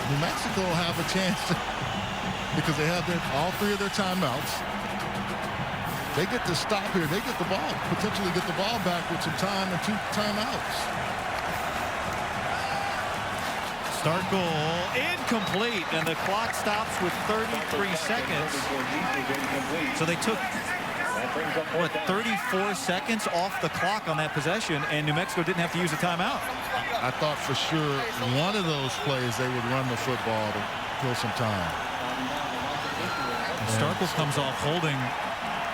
New Mexico will have a chance to, because they have all 3 of their timeouts. They get to stop here. They get the ball, potentially get the ball back with some time and 2 timeouts. Start goal incomplete, and the clock stops with 33 seconds. So they took what, 34 seconds off the clock on that possession, and New Mexico didn't have to use a timeout. I thought for sure one of those plays they would run the football to kill some time. Starkel comes off holding.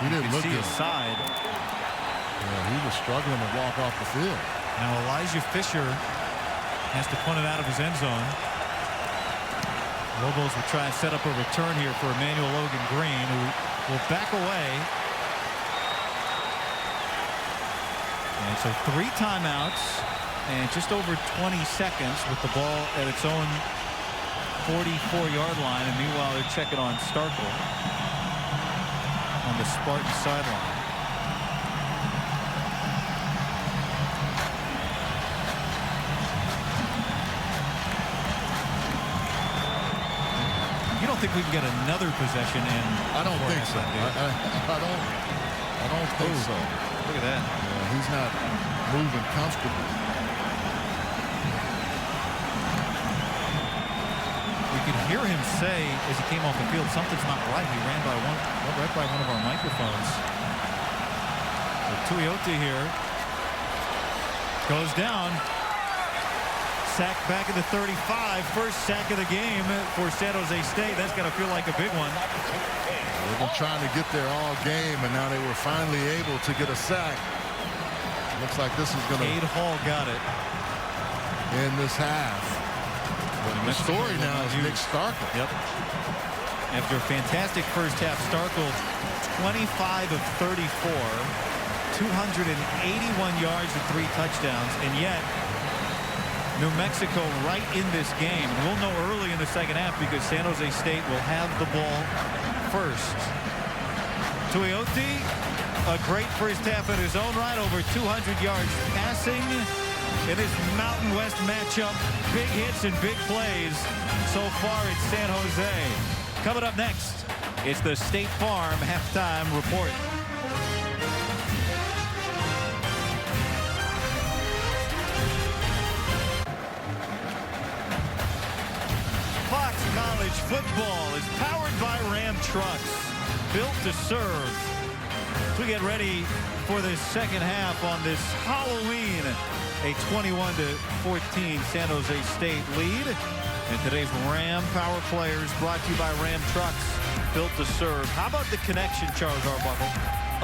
He didn't look see good. his side. Yeah, he was struggling to walk off the field. Now Elijah Fisher has to punt it out of his end zone. Lobos will try and set up a return here for Emmanuel Logan Green, who will back away. And so 3 timeouts and just over 20 seconds with the ball at its own 44-yard line. And meanwhile, they're checking on Starkel on the Spartan sideline. You don't think we can get another possession in? I don't think so. I don't think so. Look at that. Yeah, he's not moving comfortably. We could hear him say as he came off the field, something's not right. He ran right by one of our microphones. So Tuioti here goes down. Sacked back at the 35. First sack of the game for San Jose State. That's got to feel like a big one. They've been trying to get there all game, and now they were finally able to get a sack. Looks like this is going to... Cade Hall got it. In this half. The story now is Nick Starkel. Yep. After a fantastic first half, Starkel 25 of 34, 281 yards and 3 touchdowns, and yet New Mexico right in this game. And we'll know early in the second half because San Jose State will have the ball first. Tuioti, a great first half in his own right, over 200 yards passing in this Mountain West matchup. Big hits and big plays so far at San Jose. Coming up next, it's the State Farm halftime report. College football is powered by Ram trucks, built to serve. As we get ready for this second half on this Halloween, a 21-14 San Jose State lead. And today's Ram Power Players brought to you by Ram trucks, built to serve. How about the connection, Charles Arbuckle,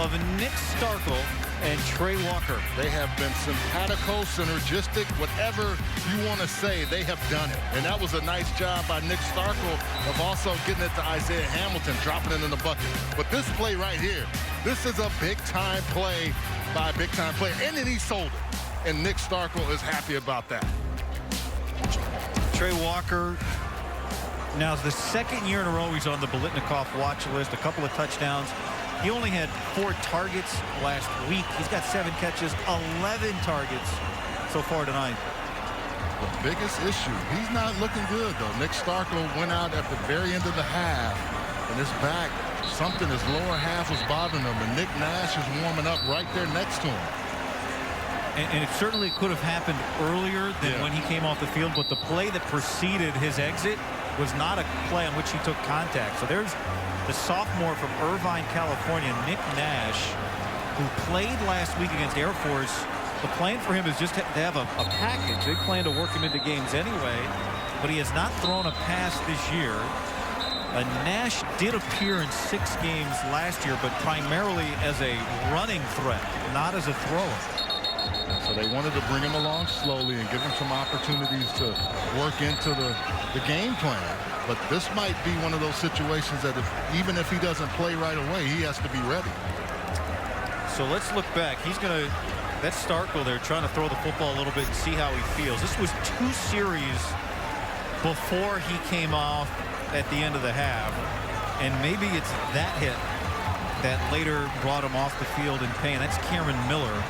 of Nick Starkel and Trey Walker? They have been simpatico, synergistic, whatever you want to say, they have done it. And that was a nice job by Nick Starkel of also getting it to Isaiah Hamilton, dropping it in the bucket. But this play right here, this is a big-time play by a big-time player. And then he sold it. And Nick Starkel is happy about that. Trey Walker, now it's the second year in a row he's on the Biletnikoff watch list, a couple of touchdowns. He only had 4 targets last week. He's got 7 catches, 11 targets so far tonight. The biggest issue, he's not looking good, though. Nick Starkel went out at the very end of the half, and his back, something, his lower half was bothering him, and Nick Nash is warming up right there next to him. And it certainly could have happened earlier than when he came off the field, but the play that preceded his exit was not a play on which he took contact. So there's the sophomore from Irvine, California, Nick Nash, who played last week against Air Force. The plan for him is just to have a package. They plan to work him into games anyway, but he has not thrown a pass this year. Nash did appear in 6 games last year, but primarily as a running threat, not as a thrower. So they wanted to bring him along slowly and give him some opportunities to work into the game plan. But this might be one of those situations that even if he doesn't play right away, he has to be ready. So let's look back. He's going to, that's Starkel there trying to throw the football a little bit and see how he feels. This was 2 series before he came off at the end of the half. And maybe it's that hit that later brought him off the field in pain. That's Cameron Miller.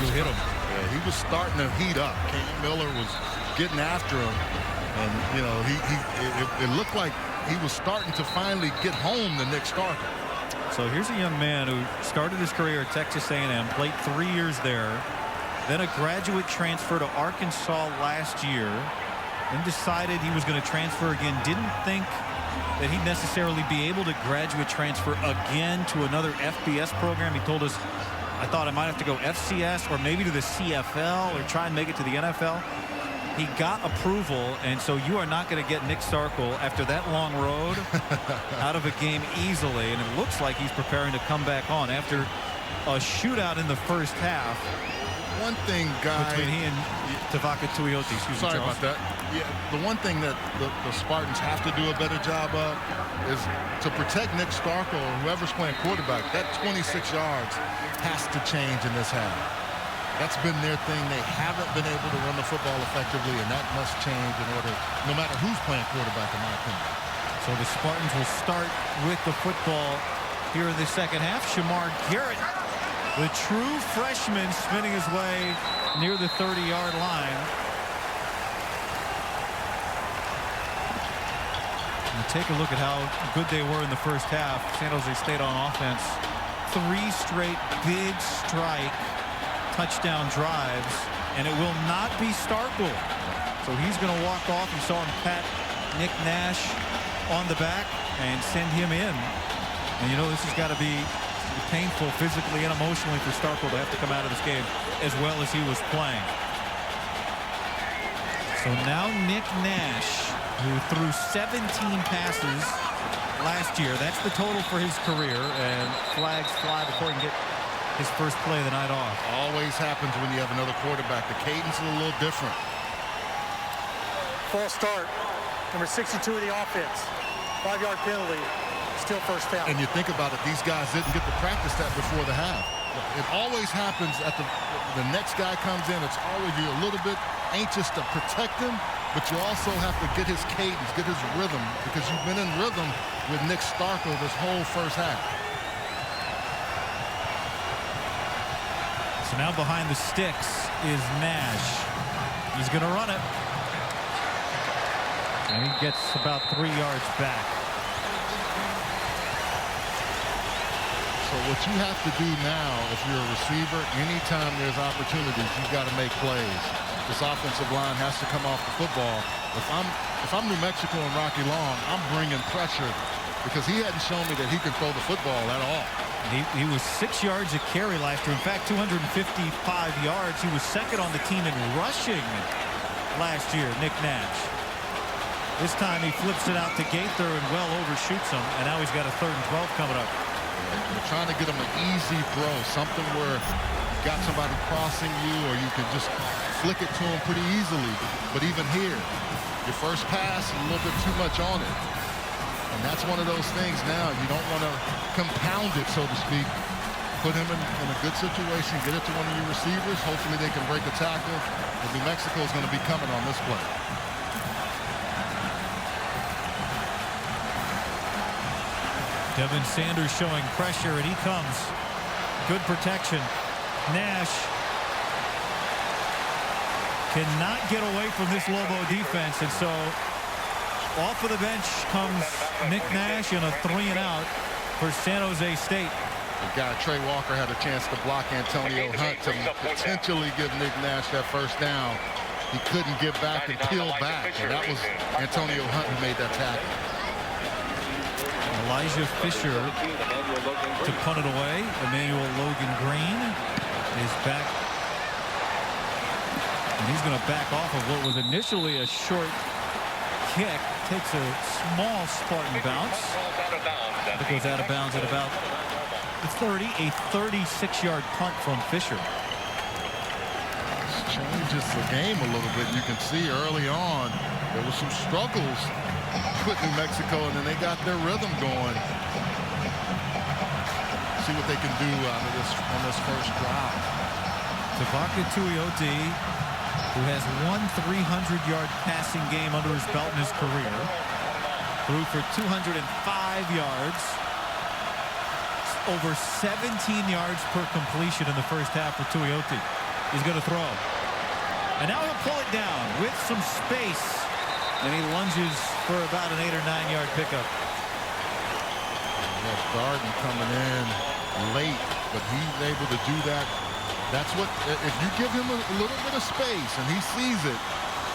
Who hit him. Yeah, he was starting to heat up. Cameron Miller was getting after him. And, you know, it looked like he was starting to finally get home to Nick Starkel. So here's a young man who started his career at Texas A&M, played 3 years there, then a graduate transfer to Arkansas last year, then decided he was going to transfer again. Didn't think that he'd necessarily be able to graduate transfer again to another FBS program. He told us, I thought I might have to go FCS or maybe to the CFL or try and make it to the NFL. He got approval, and so you are not going to get Nick Starkel after that long road out of a game easily, and it looks like he's preparing to come back on after a shootout in the first half. One thing, guy, between he and Tavaka Tuioti. Sorry about that. Yeah, the one thing that the Spartans have to do a better job of is to protect Nick Starkel or whoever's playing quarterback. That 26 yards has to change in this half. That's been their thing. They haven't been able to run the football effectively, and that must change in order, no matter who's playing quarterback, in my opinion. So the Spartans will start with the football here in the second half. Shamar Garrett, the true freshman, spinning his way near the 30-yard line. And take a look at how good they were in the first half. San Jose State on offense. 3 straight big strike touchdown drives, and it will not be Starkel. So he's going to walk off. You saw him pat Nick Nash on the back and send him in. And you know this has got to be painful physically and emotionally for Starkel to have to come out of this game as well as he was playing. So now Nick Nash, who threw 17 passes last year. That's the total for his career, and flags fly before he can get his first play of the night off. Always happens when you have another quarterback. The cadence is a little different. False start. Number 62 of the offense. 5-yard penalty. Still first down. And you think about it, these guys didn't get to practice that before the half. It always happens at the next guy comes in. It's always you're a little bit anxious to protect him, but you also have to get his cadence, get his rhythm, because you've been in rhythm with Nick Starkel this whole first half. So now behind the sticks is Nash. He's going to run it. And he gets about 3 yards back. So what you have to do now, if you're a receiver, anytime there's opportunities, you've got to make plays. This offensive line has to come off the football. If I'm New Mexico and Rocky Long, I'm bringing pressure because he hadn't shown me that he can throw the football at all. He was 6 yards a carry last year. In fact, 255 yards. He was second on the team in rushing last year, Nick Nash. This time he flips it out to Gaither and well overshoots him, and now he's got a 3rd and 12 coming up. We're trying to get him an easy throw, something where you got somebody crossing you or you can just flick it to him pretty easily. But even here, your first pass, a little bit too much on it. And that's one of those things now. You don't want to compound it, so to speak. Put him in a good situation, get it to one of your receivers. Hopefully they can break a tackle. And New Mexico is going to be coming on this play. Devin Sanders showing pressure, and he comes. Good protection. Nash cannot get away from this Lobo defense, and so off of the bench comes Nick Nash and a 3-and-out for San Jose State. The guy, Trey Walker, had a chance to block Antonio Hunt to potentially give Nick Nash that first down. He couldn't get back and peel back, and that was Antonio Hunt who made that tackle. Elijah Fisher to punt it away. Emmanuel Logan Green is back. And he's going to back off of what was initially a short kick. Takes a small Spartan bounce. It goes out of bounds at about the 30. A 36-yard punt from Fisher. This changes the game a little bit. You can see early on there was some struggles with New Mexico, and then they got their rhythm going. See what they can do out of this on this first drive. Tavaka Tuioti, who has one 300-yard passing game under his belt in his career, threw for 205 yards, over 17 yards per completion in the first half for Tuioti. He's going to throw. And now he'll pull it down with some space. And he lunges for about an 8 or 9 yard pickup. Yes, Darden coming in late, but he's able to do that. That's what, if you give him a little bit of space and he sees it,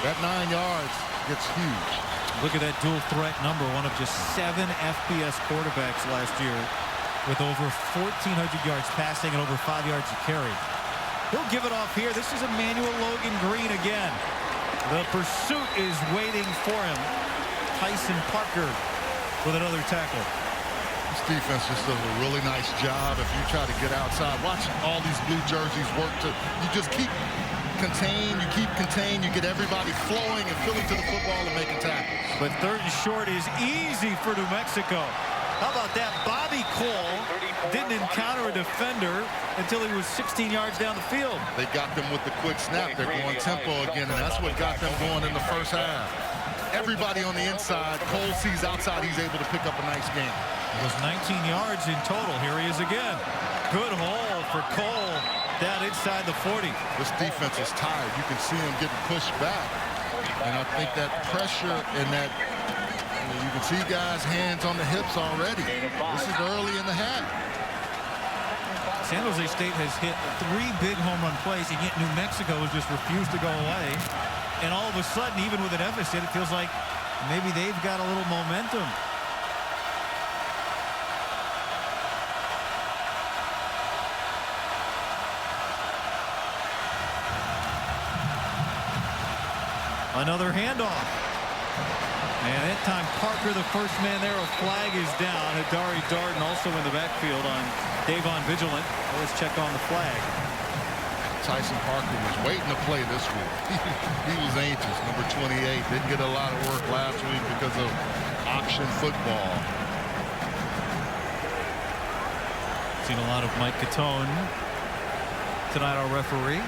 that 9 yards gets huge. Look at that dual threat number, one of just 7 FBS quarterbacks last year with over 1,400 yards passing and over 5 yards a carry. He'll give it off here. This is Emmanuel Logan Green again. The pursuit is waiting for him. Tyson Parker with another tackle. This defense just does a really nice job if you try to get outside. Watch all these blue jerseys work you just keep contained, you get everybody flowing and filling to the football and making tackles. But 3rd and short is easy for New Mexico. How about that? Bobby Cole didn't encounter a defender until he was 16 yards down the field. They got them with the quick snap. They're going tempo again, and that's what got them going in the first half. Everybody on the inside, Cole sees outside, he's able to pick up a nice game. It was 19 yards in total. Here he is again. Good hole for Cole down inside the 40. This defense is tired. You can see him getting pushed back. And I think that pressure and that, you can see guys' hands on the hips already. This is early in the half. San Jose State has hit 3 big home run plays, and yet New Mexico has just refused to go away. And all of a sudden, even with an deficit, it feels like maybe they've got a little momentum. Another handoff. And that time Parker, the first man there. A flag is down. Hadari Darden also in the backfield on Davon Vigilant. Let's check on the flag. Tyson Parker was waiting to play this week. He was anxious. Number 28. Didn't get a lot of work last week because of option football. Seen a lot of Mike Catone tonight, our referee.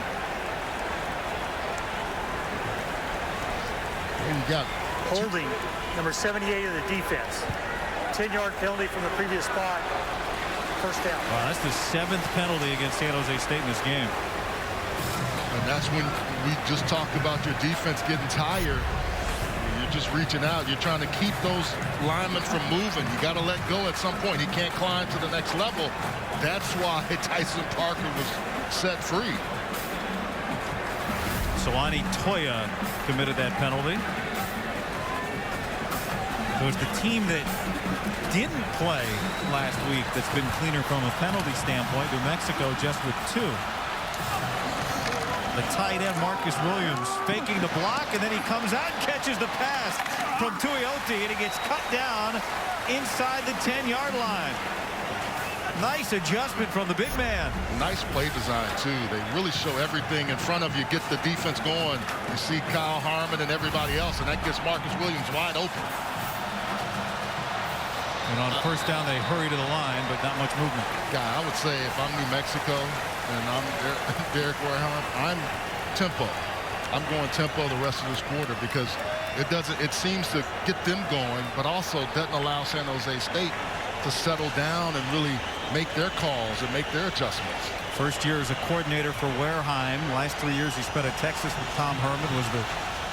And you got Holding number 78 of the defense. 10-yard penalty from the previous spot. First down. Wow, that's the 7th penalty against San Jose State in this game. And that's when we just talked about your defense getting tired. You're just reaching out. You're trying to keep those linemen from moving. You got to let go at some point. He can't climb to the next level. That's why Tyson Parker was set free. Soani Toya committed that penalty. So it's the team that didn't play last week that's been cleaner from a penalty standpoint. New Mexico just with 2. The tight end Marcus Williams faking the block, and then he comes out and catches the pass from Tuioti, and he gets cut down inside the 10-yard line. Nice adjustment from the big man. Nice play design, too. They really show everything in front of you, get the defense going. You see Kyle Harmon and everybody else, and that gets Marcus Williams wide open. And on first down, they hurry to the line, but not much movement. Yeah, I would say if I'm New Mexico and I'm Derek Wareham, I'm tempo. I'm going tempo the rest of this quarter because it seems to get them going, but also doesn't allow San Jose State to settle down and really make their calls and make their adjustments. First year as a coordinator for Wareheim. Last 3 years he spent at Texas with Tom Herman, was the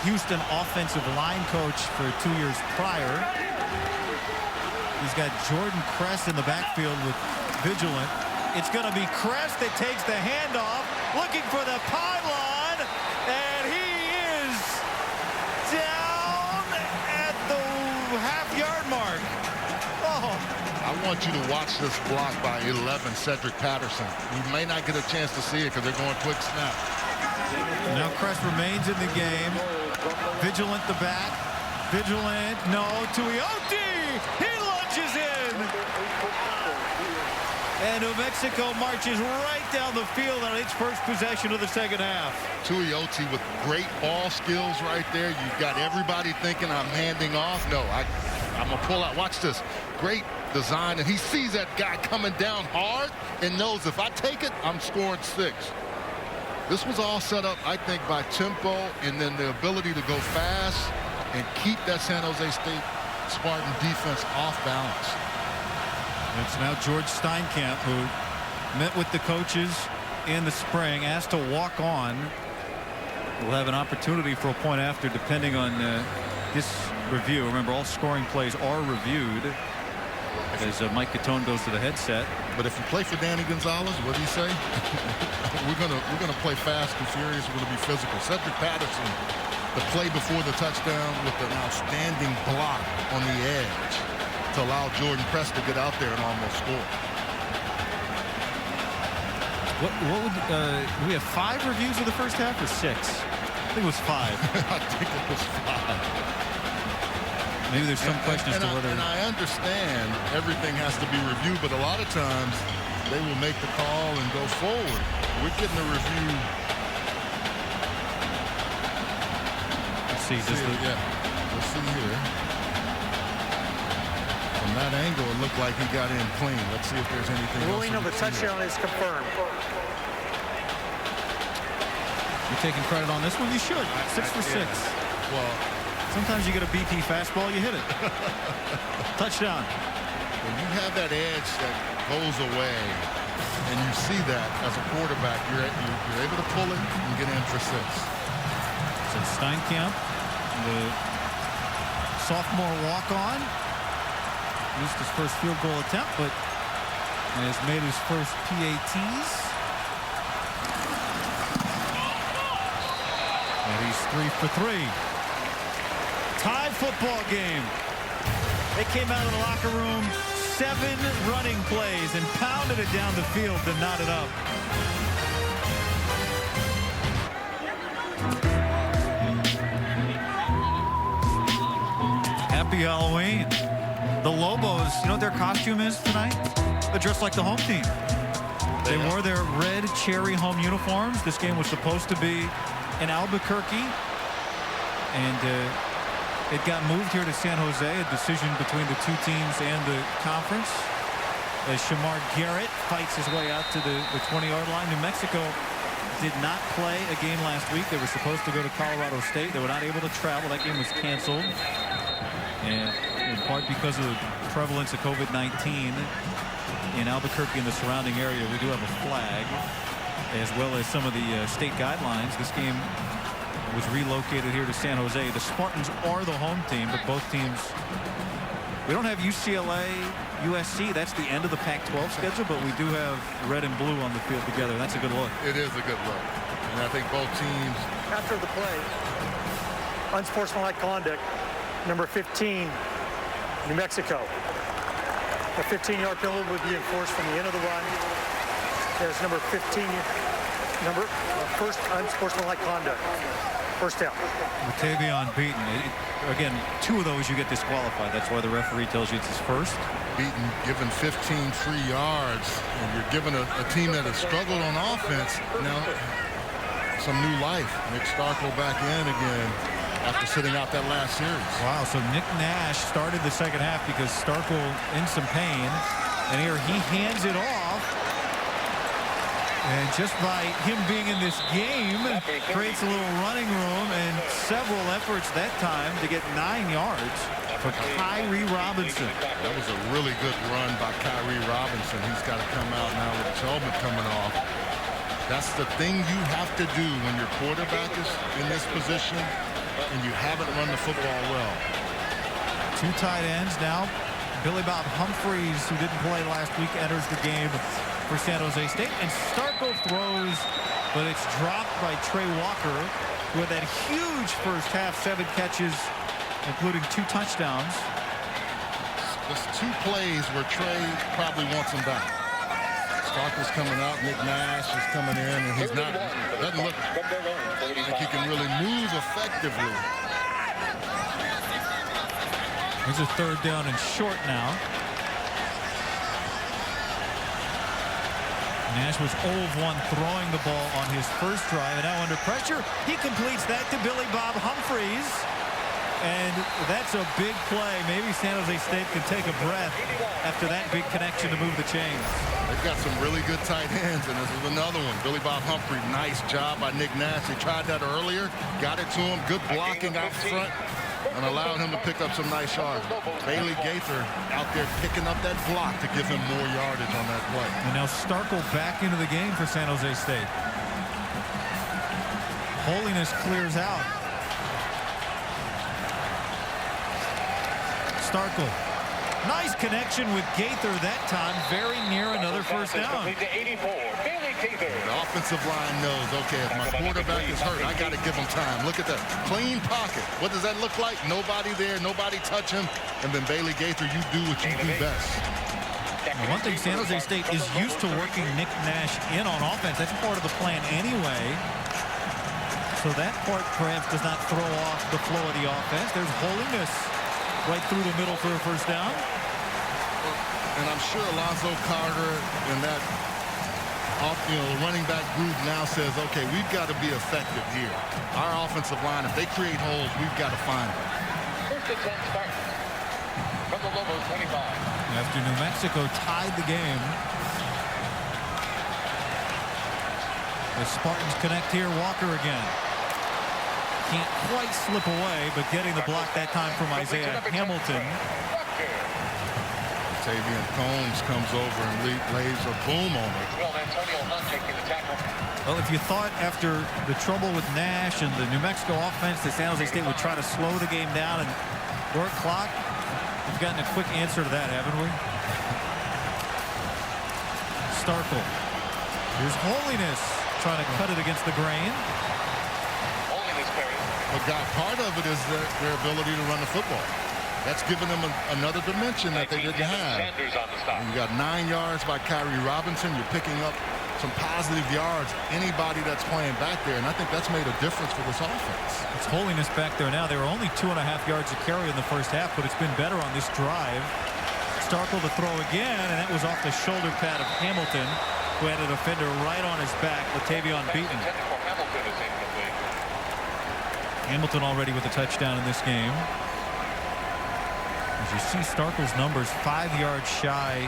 Houston offensive line coach for 2 years prior. He's got Jordan Kress in the backfield with Vigilant. It's going to be Kress that takes the handoff, looking for the pylon, and he is down at the half-yard mark. Oh. I want you to watch this block by 11, Cedric Patterson. You may not get a chance to see it because they're going quick snap. Now Kress remains in the game. Vigilant the back. Vigilant, no, Tuioti! He lunges in! And New Mexico marches right down the field on its first possession of the second half. Tuioti with great ball skills right there. You've got everybody thinking I'm handing off. No, I'm going to pull out. Watch this. Great design. And he sees that guy coming down hard and knows if I take it, I'm scoring 6. This was all set up, I think, by tempo and then the ability to go fast and keep that San Jose State Spartan defense off balance. It's now George Steinkamp, who met with the coaches in the spring, asked to walk on. We'll have an opportunity for a point after, depending on this review. Remember, all scoring plays are reviewed. If as Mike Catone goes to the headset. But if you play for Danny Gonzalez, what do you say? we're gonna play fast and furious. We're gonna be physical. Cedric Patterson, the play before the touchdown with an outstanding block on the edge to allow Jordan Press to get out there and almost score. What would we have 5 reviews of the first half or 6? I think it was 5. I think it was 5. Maybe there's some question as to whether. And I understand everything has to be reviewed, but a lot of times they will make the call and go forward. We're getting a review. Let's see. Let's see here. From that angle, it looked like he got in clean. Let's see if there's anything else. Ruling of the touchdown is confirmed. You're taking credit on this one? You should. 6 for 6. Well, sometimes you get a BP fastball, you hit it. Touchdown. When you have that edge that goes away, and you see that as a quarterback, you're able to pull it and get in for 6. So Steinkamp, the sophomore walk-on, missed his first field goal attempt, but has made his first PATs. And he's 3 for 3. Tie football game. They came out of the locker room, 7 running plays and pounded it down the field to knot it up. Happy Halloween. The Lobos, you know what their costume is tonight? They're dressed like the home team. They wore their red cherry home uniforms. This game was supposed to be in Albuquerque, and it got moved here to San Jose, a decision between the 2 teams and the conference. As Shamar Garrett fights his way out to the 20-yard line. New Mexico did not play a game last week. They were supposed to go to Colorado State. They were not able to travel. That game was canceled. And in part because of the prevalence of COVID-19 in Albuquerque and the surrounding area, we do have a flag, as well as some of the state guidelines. This game was relocated here to San Jose. The Spartans are the home team, but both teams. We don't have UCLA, USC. That's the end of the Pac-12 schedule, but we do have red and blue on the field together. That's a good look. It is a good look. And I think both teams. After the play, unsportsmanlike conduct, number 15, New Mexico. A 15-yard penalty would be enforced from the end of the run. There's number 15, first unsportsmanlike conduct. First down. Latavion Beaton. Again, 2 of those you get disqualified. That's why the referee tells you it's his first. Beaton given 15 free yards, and you're giving a team that has struggled on offense now some new life. Nick Starkel back in again after sitting out that last series. Wow, so Nick Nash started the second half because Starkel in some pain, and here he hands it off. And just by him being in this game, creates a little running room and several efforts that time to get 9 yards for Kyrie Robinson. That was a really good run by Kyrie Robinson. He's got to come out now with his helmet coming off. That's the thing you have to do when your quarterback is in this position and you haven't run the football well. 2 tight ends now. Billy Bob Humphreys, who didn't play last week, enters the game for San Jose State. And Starkel throws, but it's dropped by Trey Walker, who had that huge first half, 7 catches, including 2 touchdowns. There's 2 plays where Trey probably wants him back. Starkel's coming out, Nick Nash is coming in, and he's not, doesn't look like he can really move effectively. There's a 3rd down and short now. Nash was 0 of 1 throwing the ball on his first drive, and now under pressure, he completes that to Billy Bob Humphreys. And that's a big play. Maybe San Jose State can take a breath after that big connection to move the chains. They've got some really good tight ends, and this is another one. Billy Bob Humphrey, nice job by Nick Nash. They tried that earlier, got it to him. Good blocking out front, and allowed him to pick up some nice yards. Bailey Gaither out there picking up that block to give him more yardage on that play. And now Starkel back into the game for San Jose State. Holiness clears out. Starkel Nice connection with Gaither that time. Very near another first down. To 84, Bailey Gaither. The offensive line knows, okay, if my quarterback is hurt, I got to give him time. Look at that. Clean pocket. What does that look like? Nobody there. Nobody touch him. And then Bailey Gaither, you do what you do best. Well, one thing San Jose State is used to working Nick Nash in on offense. That's part of the plan anyway. So that part perhaps does not throw off the flow of the offense. There's holiness right through the middle for a first down. And I'm sure Alonzo Carter and that running back group now says, okay, we've got to be effective here. Our offensive line, if they create holes, we've got to find them. First and 10 Spartans from the Lobos 25. After New Mexico tied the game, the Spartans connect here. Walker again. Can't quite slip away, but getting the block that time from Isaiah Hamilton. Tavian Combs comes over and lays a boom on it. Well, Antonio Hunt taking the tackle. Well, if you thought after the trouble with Nash and the New Mexico offense that San Jose State would try to slow the game down and work clock, we've gotten a quick answer to that, haven't we? Starkel. Here's Holiness trying to cut it against the grain. But God, part of it is their ability to run the football. That's given them another dimension that they didn't have. You got 9 yards by Kyrie Robinson. You're picking up some positive yards. Anybody that's playing back there, and I think that's made a difference for this offense. It's Holiness back there now. They were only 2.5 yards to carry in the first half, but it's been better on this drive. Starkel to throw again, and that was off the shoulder pad of Hamilton, who had a defender right on his back with Tavion beaten. Hamilton already with a touchdown in this game. As you see Starkel's numbers, 5 yards shy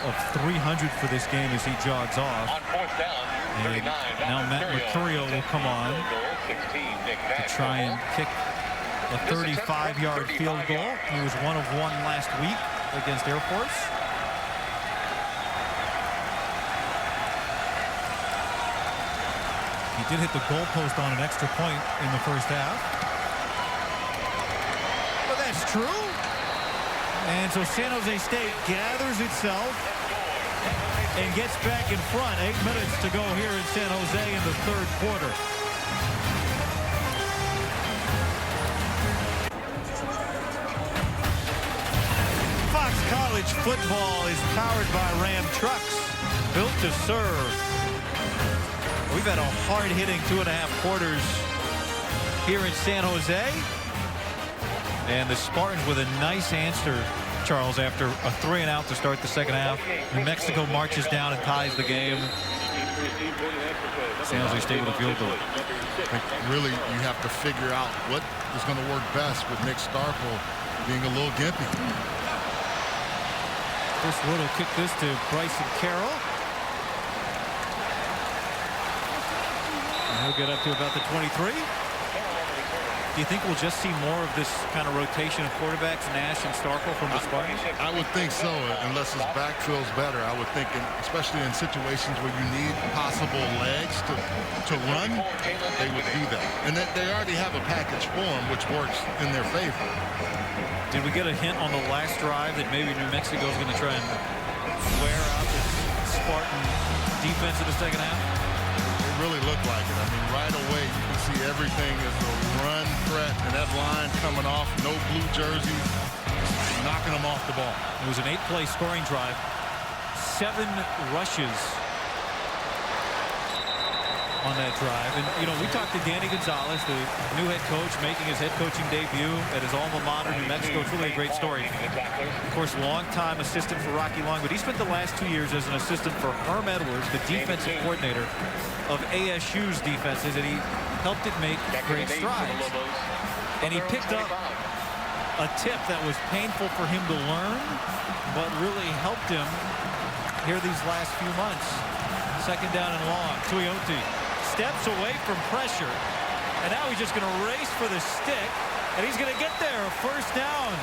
of 300 for this game as he jogs off. On fourth down, and now Matt Mercurio will come on to try and kick a 35-yard field goal. He was 1 of 1 last week against Air Force. He did hit the goalpost on an extra point in the first half. But that's true. And so San Jose State gathers itself and gets back in front. 8 minutes to go here in San Jose in the third quarter. Fox College football is powered by Ram trucks, built to serve. We've had a hard-hitting 2.5 quarters here in San Jose. And the Spartans with a nice answer, Charles, after a 3-and-out to start the second half. New Mexico marches down and ties the game. San Jose State with a field goal. Really, you have to figure out what is going to work best with Nick Starkel being a little gimpy. Chris Wood will kick this to Bryson Carroll. He'll get up to about the 23. Do you think we'll just see more of this kind of rotation of quarterbacks, Nash and Starkel from the Spartans? I would think so, unless his back feels better. I would think, especially in situations where you need possible legs to run, they would do that. And they already have a package for him, which works in their favor. Did we get a hint on the last drive that maybe New Mexico is going to try and wear out the Spartan defense in the second half? Really look like it. I mean, right away you can see everything is a run threat, and that line coming off, no blue jerseys, knocking them off the ball. It was an 8-play scoring drive, 7 rushes on that drive. And you know, we talked to Danny Gonzalez, the new head coach, making his head coaching debut at his alma mater, New Mexico. It's really a great story. Of course, longtime assistant for Rocky Long, but he spent the last 2 years as an assistant for Herm Edwards, the defensive coordinator of ASU's defenses, and he helped it make great strides. And he picked up a tip that was painful for him to learn, but really helped him here these last few months. Second down and long. Tuioti steps away from pressure, and now he's just going to race for the stick, and he's going to get there. First down.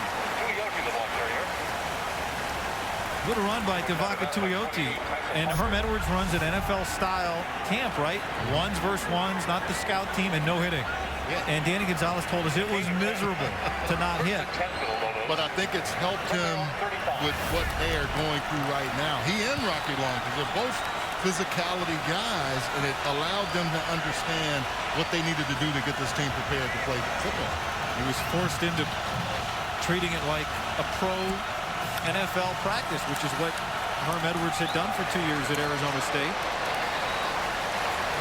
Good run by Tavaka Tuioti. And Herm Edwards runs an NFL-style camp, right? Ones versus ones, not the scout team, and no hitting. And Danny Gonzalez told us it was miserable to not hit. but I think it's helped him with what they are going through right now. He and Rocky Long, because they're both physicality guys, and it allowed them to understand what they needed to do to get this team prepared to play football. He was forced into treating it like a pro NFL practice, which is what Herm Edwards had done for 2 years at Arizona State.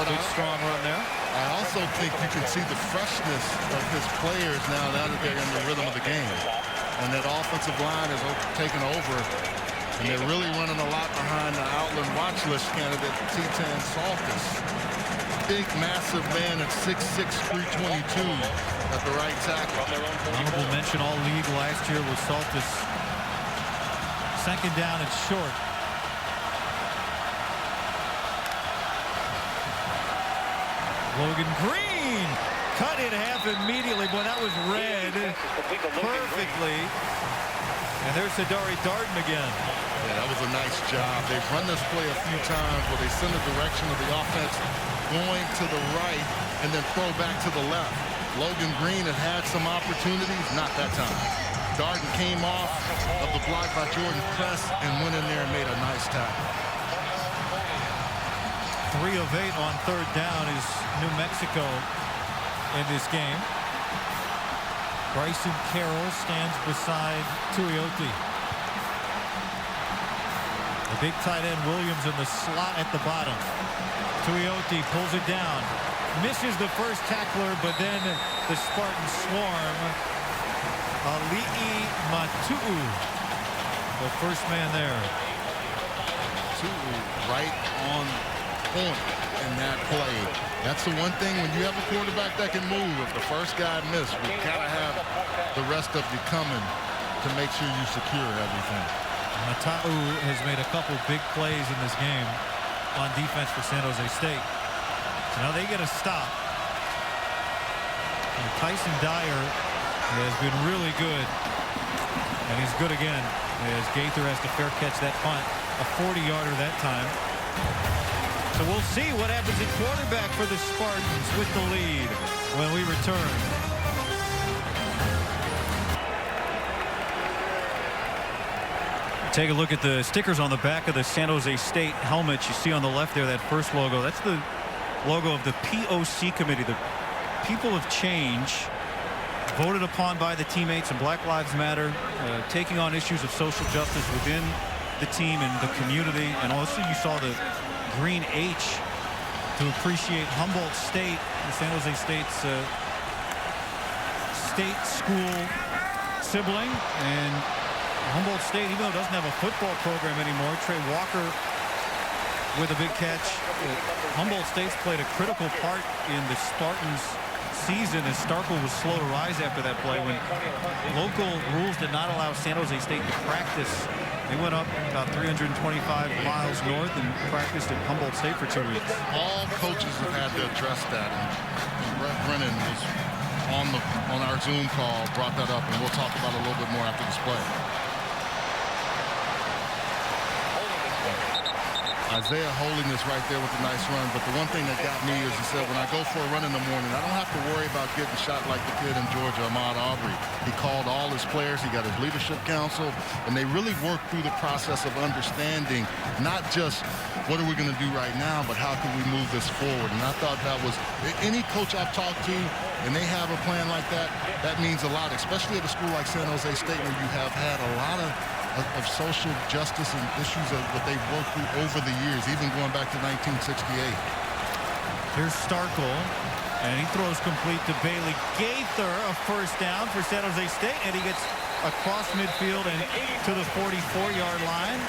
Big, strong run there. I also think you can see the freshness of his players now that they're in the rhythm of the game. And that offensive line is taken over. And they're really running a lot behind the Outland watch list candidate, T-Tan Saltis. Big, massive man at 6'6", 322 at the right tackle. Honorable mention all league last year with Saltis. Second down and short. Logan Green cut in half immediately. Boy, that was read perfectly. And there's Sadari Darden again. Yeah, that was a nice job. They've run this play a few times where they send the direction of the offense going to the right and then throw back to the left. Logan Green had some opportunities, not that time. Darden came off of the block by Jordan Press and went in there and made a nice tackle. 3 of 8 on third down is New Mexico in this game. Bryson Carroll stands beside Tuioti. The big tight end Williams in the slot at the bottom. Tuioti pulls it down. Misses the first tackler, but then the Spartans swarm. Ali'i Matu'u, the first man there. Tu'u right on point in that play. That's the one thing when you have a quarterback that can move. If the first guy missed, we gotta have the rest of you coming to make sure you secure everything. Mata'u has made a couple big plays in this game on defense for San Jose State. So now they get a stop. And Tyson Dyer has been really good. And he's good again as Gaither has to fair catch that punt. A 40-yarder that time. So we'll see what happens at quarterback for the Spartans with the lead when we return. Take a look at the stickers on the back of the San Jose State helmet. You see on the left there that first logo. That's the logo of the POC committee, the People of Change, voted upon by the teammates in Black Lives Matter, taking on issues of social justice within the team and the community. And also you saw the green H to appreciate Humboldt State, the San Jose State's state school sibling. And Humboldt State, even though it doesn't have a football program anymore, Trey Walker with a big catch. Humboldt State's played a critical part in the Spartans' season as Starkle was slow to rise after that play when local rules did not allow San Jose State to practice. They went up about 325 miles north and practiced at Humboldt State for 2 weeks. All coaches have had to address that, and Brett Brennan was on our Zoom call, brought that up, and we'll talk about it a little bit more after this play. Isaiah holding this right there with a nice run, but the one thing that got me is he said, when I go for a run in the morning, I don't have to worry about getting shot like the kid in Georgia, Ahmaud Arbery. He called all his players, he got his leadership council, and they really worked through the process of understanding not just what are we going to do right now, but how can we move this forward. And I thought that was, any coach I've talked to, and they have a plan like that, that means a lot, especially at a school like San Jose State where you have had a lot of social justice and issues that they've worked through over the years, even going back to 1968. Here's Starkle, and he throws complete to Bailey Gaither, a first down for San Jose State, and he gets across midfield and to the 44-yard line.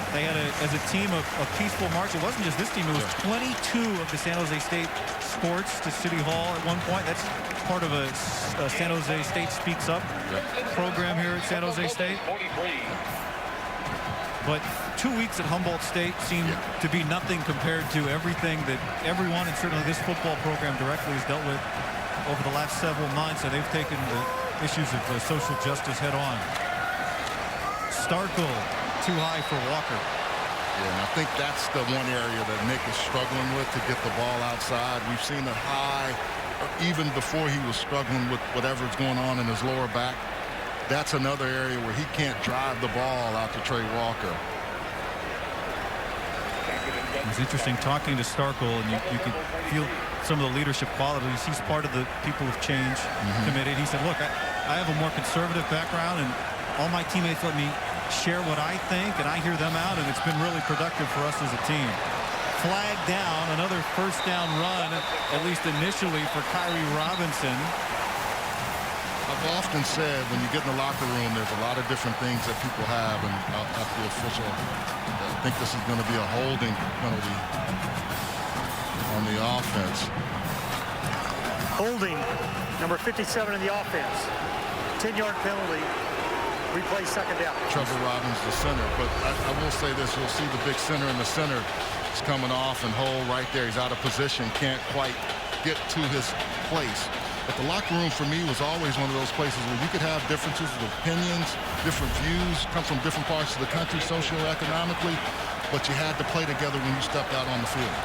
They had, as a team, a peaceful march. It wasn't just this team. It was 22 of the San Jose State sports to City Hall at one point. That's part of a San Jose State Speaks Up program here at San Jose State. But 2 weeks at Humboldt State seemed to be nothing compared to everything that everyone, and certainly this football program directly, has dealt with over the last several months. And they've taken the issues of social justice head on. Starkle too high for Walker. Yeah, and I think that's the one area that Nick is struggling with, to get the ball outside. We've seen it high, or even before he was struggling with whatever's going on in his lower back. that's another area where he can't drive the ball out to Trey Walker. It's interesting talking to Starkel, and you can feel some of the leadership qualities. He's part of the People of Change committee. He said, look, I have a more conservative background, and all my teammates let me share what I think, and I hear them out, and it's been really productive for us as a team. Flag down, another first down run, at least initially, for Kyrie Robinson. I've often said when you get in the locker room, there's a lot of different things that people have, and at the official, I think this is going to be a holding penalty on the offense. Holding, number 57 in the offense. 10-yard penalty. Replay second down. Trevor Robbins, the center, but I will say this: you'll see the big center in the center is coming off and hold right there. He's out of position, can't quite get to his place. But the locker room for me was always one of those places where you could have differences of opinions, different views, come from different parts of the country socioeconomically, but you had to play together when you stepped out on the field.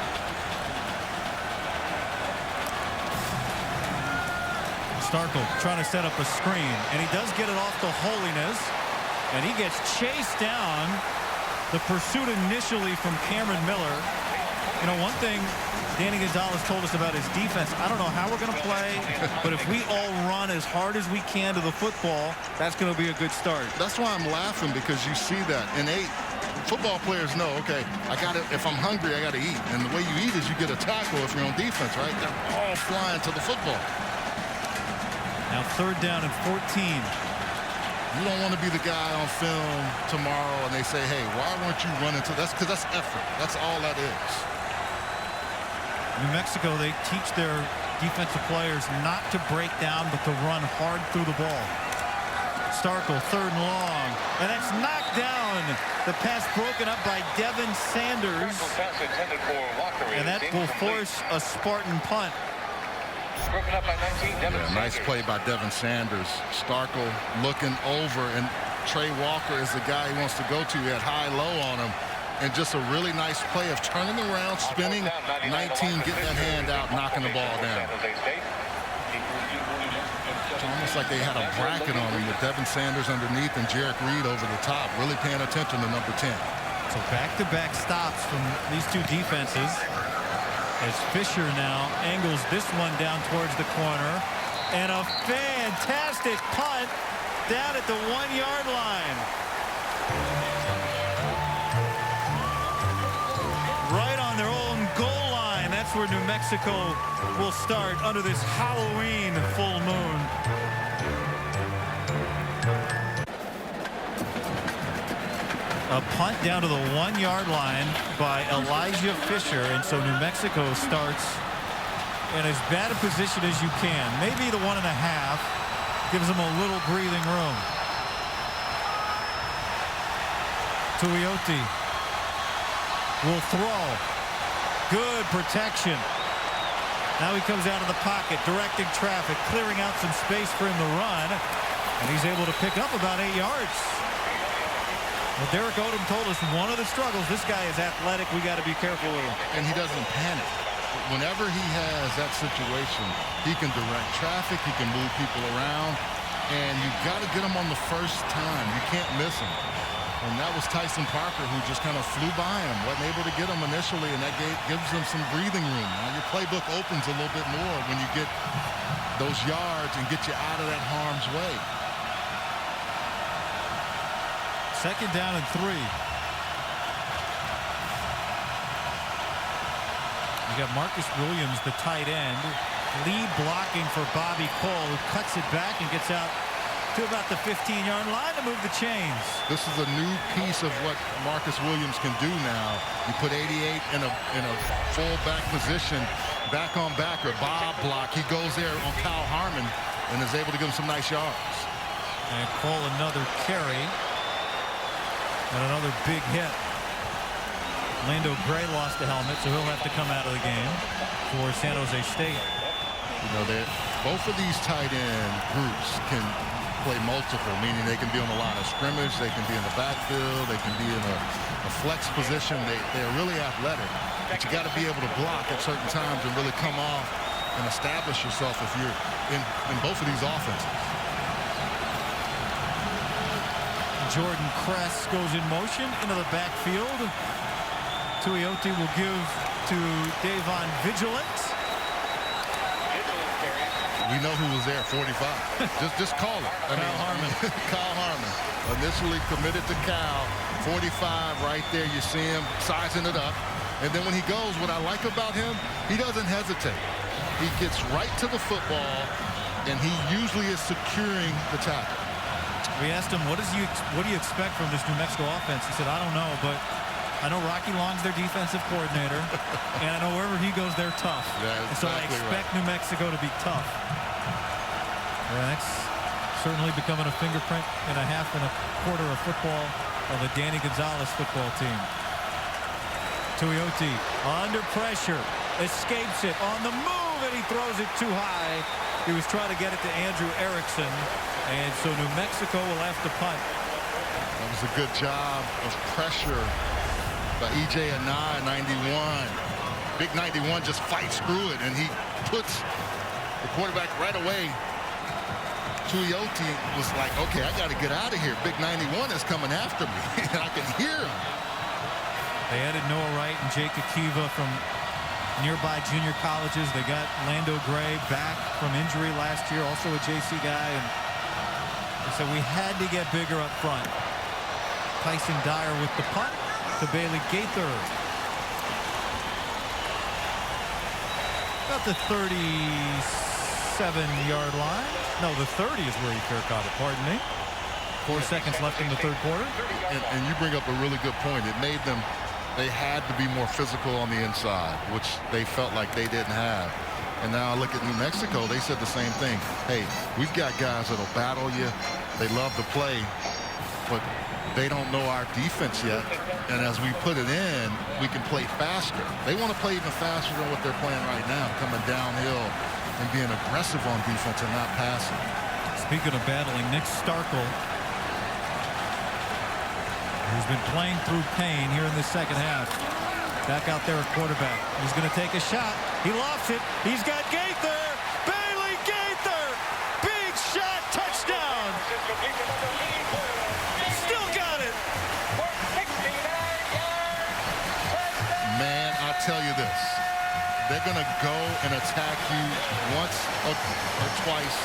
Starkel trying to set up a screen, and he does get it off to Holiness, and he gets chased down. The pursuit initially from Cameron Miller. You know, one thing Danny Gonzalez told us about his defense, I don't know how we're going to play, but if we all run as hard as we can to the football, that's going to be a good start. That's why I'm laughing, because you see that innate. Football players know, okay, if I'm hungry, I got to eat. And the way you eat is you get a tackle if you're on defense, right? They're all flying to the football. Now third down and 14. You don't want to be the guy on film tomorrow and they say, hey, why weren't you running to that's because that's effort. That's all that is. New Mexico, they teach their defensive players not to break down, but to run hard through the ball. Starkel, third and long, and that's knocked down. The pass broken up by Devin Sanders, and that will force a Spartan punt. Broken up by 19, Devin Sanders. Nice play by Devin Sanders. Starkel looking over, and Trey Walker is the guy he wants to go to. He had high-low on him. And just a really nice play of turning around, spinning, 19, getting that hand out, knocking the ball down. It's almost like they had a bracket on him with Devin Sanders underneath and Jarek Reed over the top, really paying attention to number 10. So back-to-back stops from these two defenses as Fisher now angles this one down towards the corner. And a fantastic punt down at the 1-yard line. Right on their own goal line. That's where New Mexico will start under this Halloween full moon. A punt down to the 1-yard line by Elijah Fisher. And so New Mexico starts in as bad a position as you can. Maybe the 1.5 gives them a little breathing room. Tuioti will throw. Good protection. Now he comes out of the pocket, directing traffic, clearing out some space for him to run. And he's able to pick up about 8 yards. Well, Derek Odom told us one of the struggles, this guy is athletic. We got to be careful with him. And he doesn't panic. Whenever he has that situation, he can direct traffic, he can move people around, and you got to get him on the first time. You can't miss him. And that was Tyson Parker, who just kind of flew by him, wasn't able to get him initially, and that gives him some breathing room. Now your playbook opens a little bit more when you get those yards and get you out of that harm's way. Second down and 3. You got Marcus Williams, the tight end, lead blocking for Bobby Cole, who cuts it back and gets out to about the 15-yard line to move the chains. This is a new piece of what Marcus Williams can do now. You put 88 in a full-back position, back on back or Bob block. He goes there on Kyle Harmon and is able to give him some nice yards. And Cole another carry. And another big hit. Lando Gray lost the helmet, so he'll have to come out of the game for San Jose State. You know, both of these tight end groups can play multiple, meaning they can be on the line of scrimmage, they can be in the backfield, they can be in a flex position. They're really athletic, but you got to be able to block at certain times and really come off and establish yourself if you're in both of these offenses. Jordan Kress goes in motion into the backfield. Tuioti will give to Davon Vigilant. We know who was there, 45. just call it. Kyle Harmon. Kyle Harmon. Initially committed to Cal. 45 right there. You see him sizing it up. And then when he goes, what I like about him, he doesn't hesitate. He gets right to the football, and he usually is securing the tackle. We asked him, what do you expect from this New Mexico offense? He said, I don't know, but I know Rocky Long's their defensive coordinator, and I know wherever he goes, they're tough. Yeah, and so I expect New Mexico to be tough. Yeah, that's certainly becoming a fingerprint and a half and a quarter of football on the Danny Gonzalez football team. Tuioti under pressure, escapes it on the move, and he throws it too high. He was trying to get it to Andrew Erickson, and so New Mexico will have to punt. That was a good job of pressure by E.J. Anai, 91. Big 91 just fights through it, and he puts the quarterback right away. Tuioti was like, okay, I got to get out of here. Big 91 is coming after me, and I can hear him. They added Noah Wright and Jake Akiva from nearby junior colleges. They got Lando Gray back from injury last year, also a JC guy. And so we had to get bigger up front. Tyson Dyer with the punt to Bailey Gaither. About the 37-yard line. No, the 30 is where he fair caught it, pardon me. 4 seconds left in the third quarter. And you bring up a really good point. It made them, they had to be more physical on the inside, which they felt like they didn't have. And now I look at New Mexico, they said the same thing. Hey, we've got guys that'll battle you. They love to play, but they don't know our defense yet. And as we put it in, we can play faster. They want to play even faster than what they're playing right now, coming downhill and being aggressive on defense and not passing. Speaking of battling, Nick Starkel, who's been playing through pain here in the second half. Back out there at quarterback. He's going to take a shot. He lofts it. He's got Gaither. Bailey Gaither. Big shot. Touchdown. Still got it. Man, I'll tell you this. They're going to go and attack you once or twice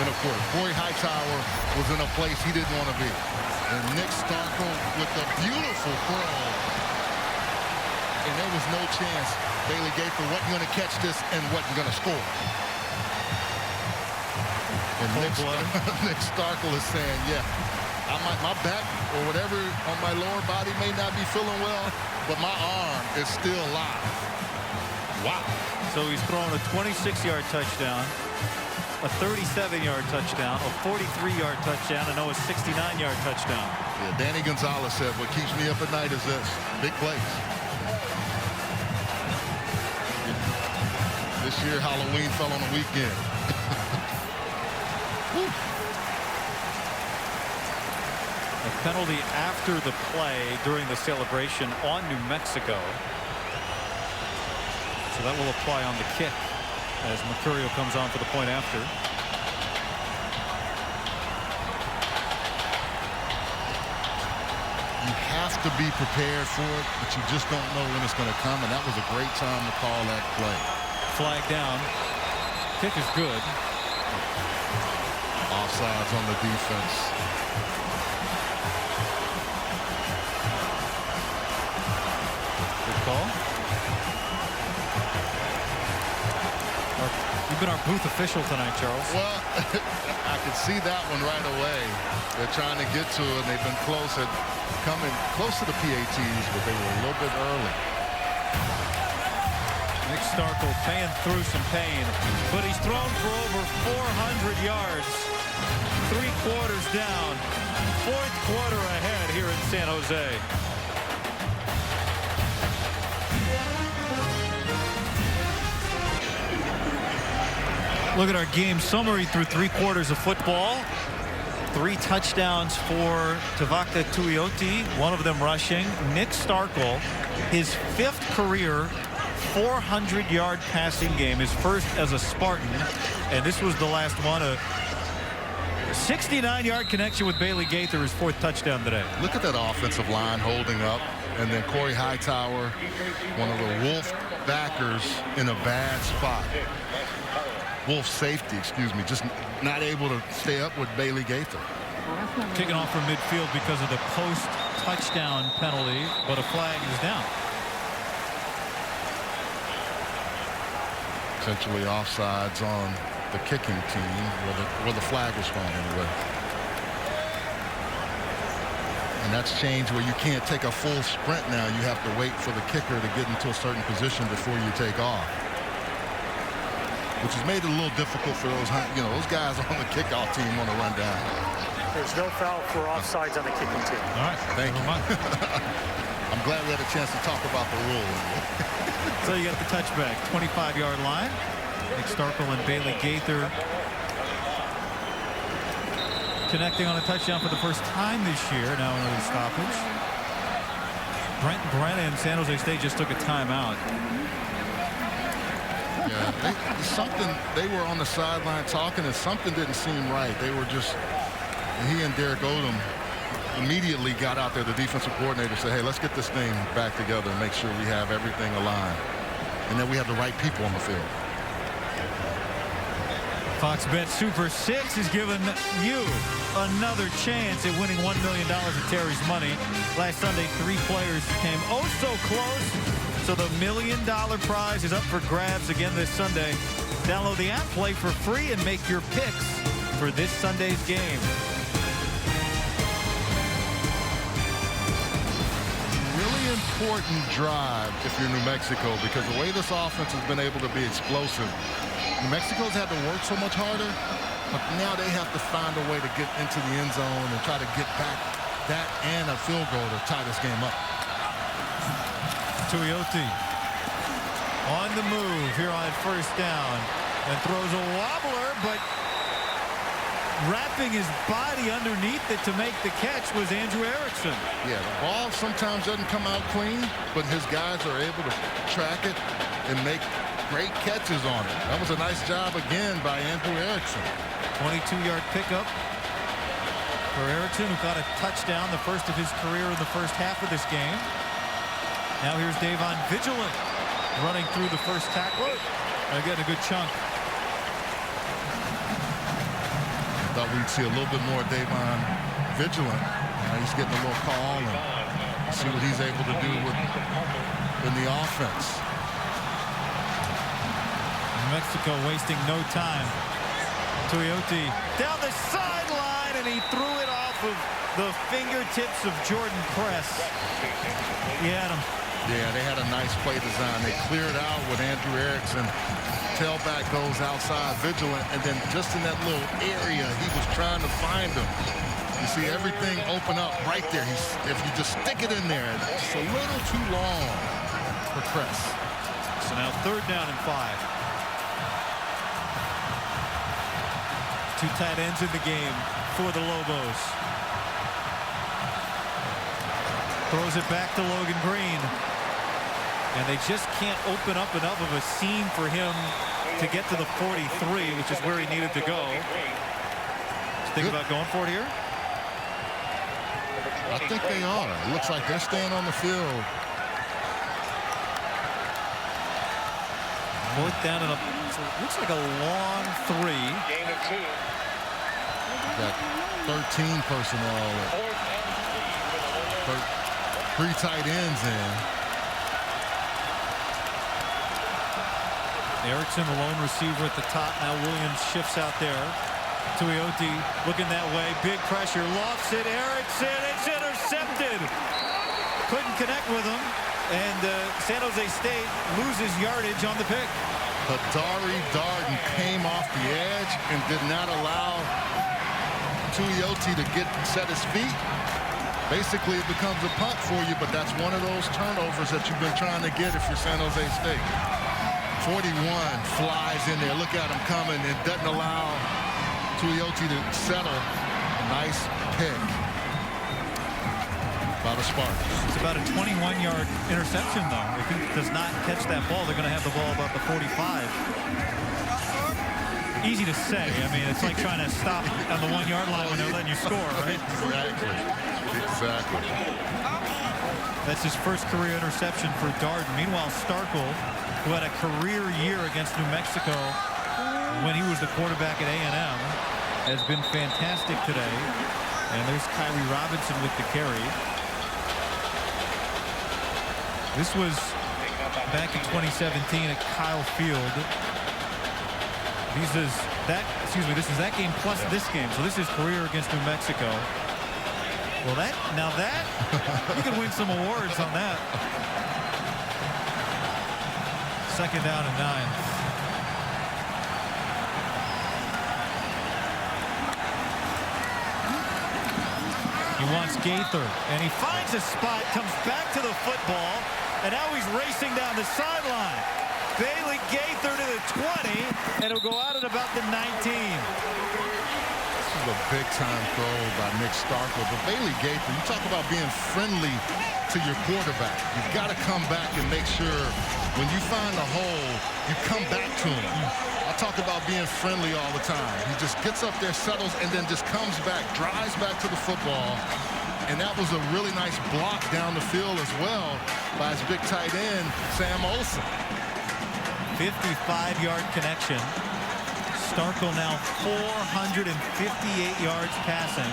in a quarter. Corey Hightower was in a place he didn't want to be. And Nick Starkel with the beautiful throw. And there was no chance Bailey Gaither wasn't going to catch this and wasn't going to score. And Nick Starkel is saying, yeah, my back or whatever on my lower body may not be feeling well, but my arm is still live. Wow. So he's thrown a 26-yard touchdown, a 37-yard touchdown, a 43-yard touchdown, and now a 69-yard touchdown. Yeah, Danny Gonzalez said, what keeps me up at night is this, big plays. This year, Halloween fell on a weekend. A penalty after the play during the celebration on New Mexico. So that will apply on the kick as Mercurio comes on for the point after. You have to be prepared for it, but you just don't know when it's going to come, and that was a great time to call that play. Flag down. Kick is good. Offsides on the defense. Good call. You've been our booth official tonight, Charles. Well, I could see that one right away. They're trying to get to it, and they've been close at coming close to the PATs, but they were a little bit early. Nick Starkel paying through some pain, but he's thrown for over 400 yards. 3 quarters down. 4th quarter ahead here in San Jose. Look at our game summary through 3 quarters of football. 3 touchdowns for Tavaka Tuioti, 1 of them rushing. Nick Starkel, his 5th career 400-yard passing game, his first as a Spartan, and this was the last one, a 69-yard connection with Bailey Gaither, his 4th touchdown today. Look at that offensive line holding up. And then Corey Hightower, one of the Wolf backers, in a bad spot. Wolf safety, excuse me, just not able to stay up with Bailey Gaither. Kicking off from midfield because of the post-touchdown penalty, but a flag is down. Essentially offsides on the kicking team, where the flag was thrown anyway. And that's changed where you can't take a full sprint now. You have to wait for the kicker to get into a certain position before you take off, which has made it a little difficult for those, those guys on the kickoff team on the run down. There's no foul for offsides on the kicking team. All right, thank you. I'm glad we had a chance to talk about the rules. So you got the touchback, 25-yard line. Nick Starkle and Bailey Gaither connecting on a touchdown for the first time this year. Now another stoppage. Brent Brennan, San Jose State just took a timeout. Yeah, they were on the sideline talking, and something didn't seem right. They were just, he and Derek Odom immediately got out there. The defensive coordinator said, hey, let's get this thing back together and make sure we have everything aligned, and that we have the right people on the field. Fox Bet Super 6 has given you another chance at winning $1 million of Terry's money. Last Sunday, 3 players came oh so close. So the $1 million prize is up for grabs again this Sunday. Download the app, play for free, and make your picks for this Sunday's game. Really important drive if you're New Mexico, because the way this offense has been able to be explosive, New Mexico's had to work so much harder, but now they have to find a way to get into the end zone and try to get back that and a field goal to tie this game up. Tuioti on the move here on first down and throws a wobbler, but wrapping his body underneath it to make the catch was Andrew Erickson. Yeah, the ball sometimes doesn't come out clean, but his guys are able to track it and make great catches on it. That was a nice job again by Andrew Erickson. 22-yard pickup for Erickson, who got a touchdown, the first of his career in the first half of this game. Now here's Davon Vigilant running through the first tackler and getting a good chunk. Thought we'd see a little bit more Davon Vigilant. He's getting a little call and see what he's able to do in the offense. Mexico wasting no time. Tuioti down the sideline, and he threw it off of the fingertips of Jordan Press. He had him. Yeah, they had a nice play design. They cleared out with Andrew Erickson. Tailback goes outside, Vigilant, and then just in that little area, he was trying to find him. You see everything open up right there. If you just stick it in there, it's a little too long for Press. So now 3rd down and 5. 2 tight ends in the game for the Lobos. Throws it back to Logan Green. And they just can't open up enough of a seam for him to get to the 43, which is where he needed to go. Think about going for it here? I think they are. It looks like they're staying on the field. 4th down and looks like a long 3. Gain of 2. Got 13 personnel. 3 tight ends in. Erickson, the lone receiver at the top. Now Williams shifts out there. Tuioti looking that way. Big pressure. Lofts it. Erickson. It's intercepted. Couldn't connect with him. And San Jose State loses yardage on the pick. Hadari Darden came off the edge and did not allow Tuioti to set his feet. Basically, it becomes a punt for you, but that's one of those turnovers that you've been trying to get if you're San Jose State. 41 flies in there. Look at him coming. It doesn't allow Tuioti to settle. Nice pick by the Spartans. It's about a 21-yard interception, though. If he does not catch that ball, they're going to have the ball about the 45. easy to say. I mean, it's like trying to stop on the 1 yard line when they're letting you score, right? Exactly. That's his first career interception for Darden. Meanwhile, Starkle, who had a career year against New Mexico when he was the quarterback at A&M, has been fantastic today. And there's Kyrie Robinson with the carry. This was back in 2017 at Kyle Field. This is that game plus this game. So this is career against New Mexico. Well, that you can win some awards on that. 2nd down and 9. He wants Gaither, and he finds a spot, comes back to the football, and now he's racing down the sideline. Bailey Gaither to the 20, and it'll go out at about the 19. This is a big-time throw by Nick Starkle. But Bailey Gaither, you talk about being friendly to your quarterback. You've got to come back and make sure when you find a hole, you come back to him. I talk about being friendly all the time. He just gets up there, settles, and then just comes back, drives back to the football. And that was a really nice block down the field as well by his big tight end, Sam Olsen. 55-yard connection. Starkle now 458 yards passing.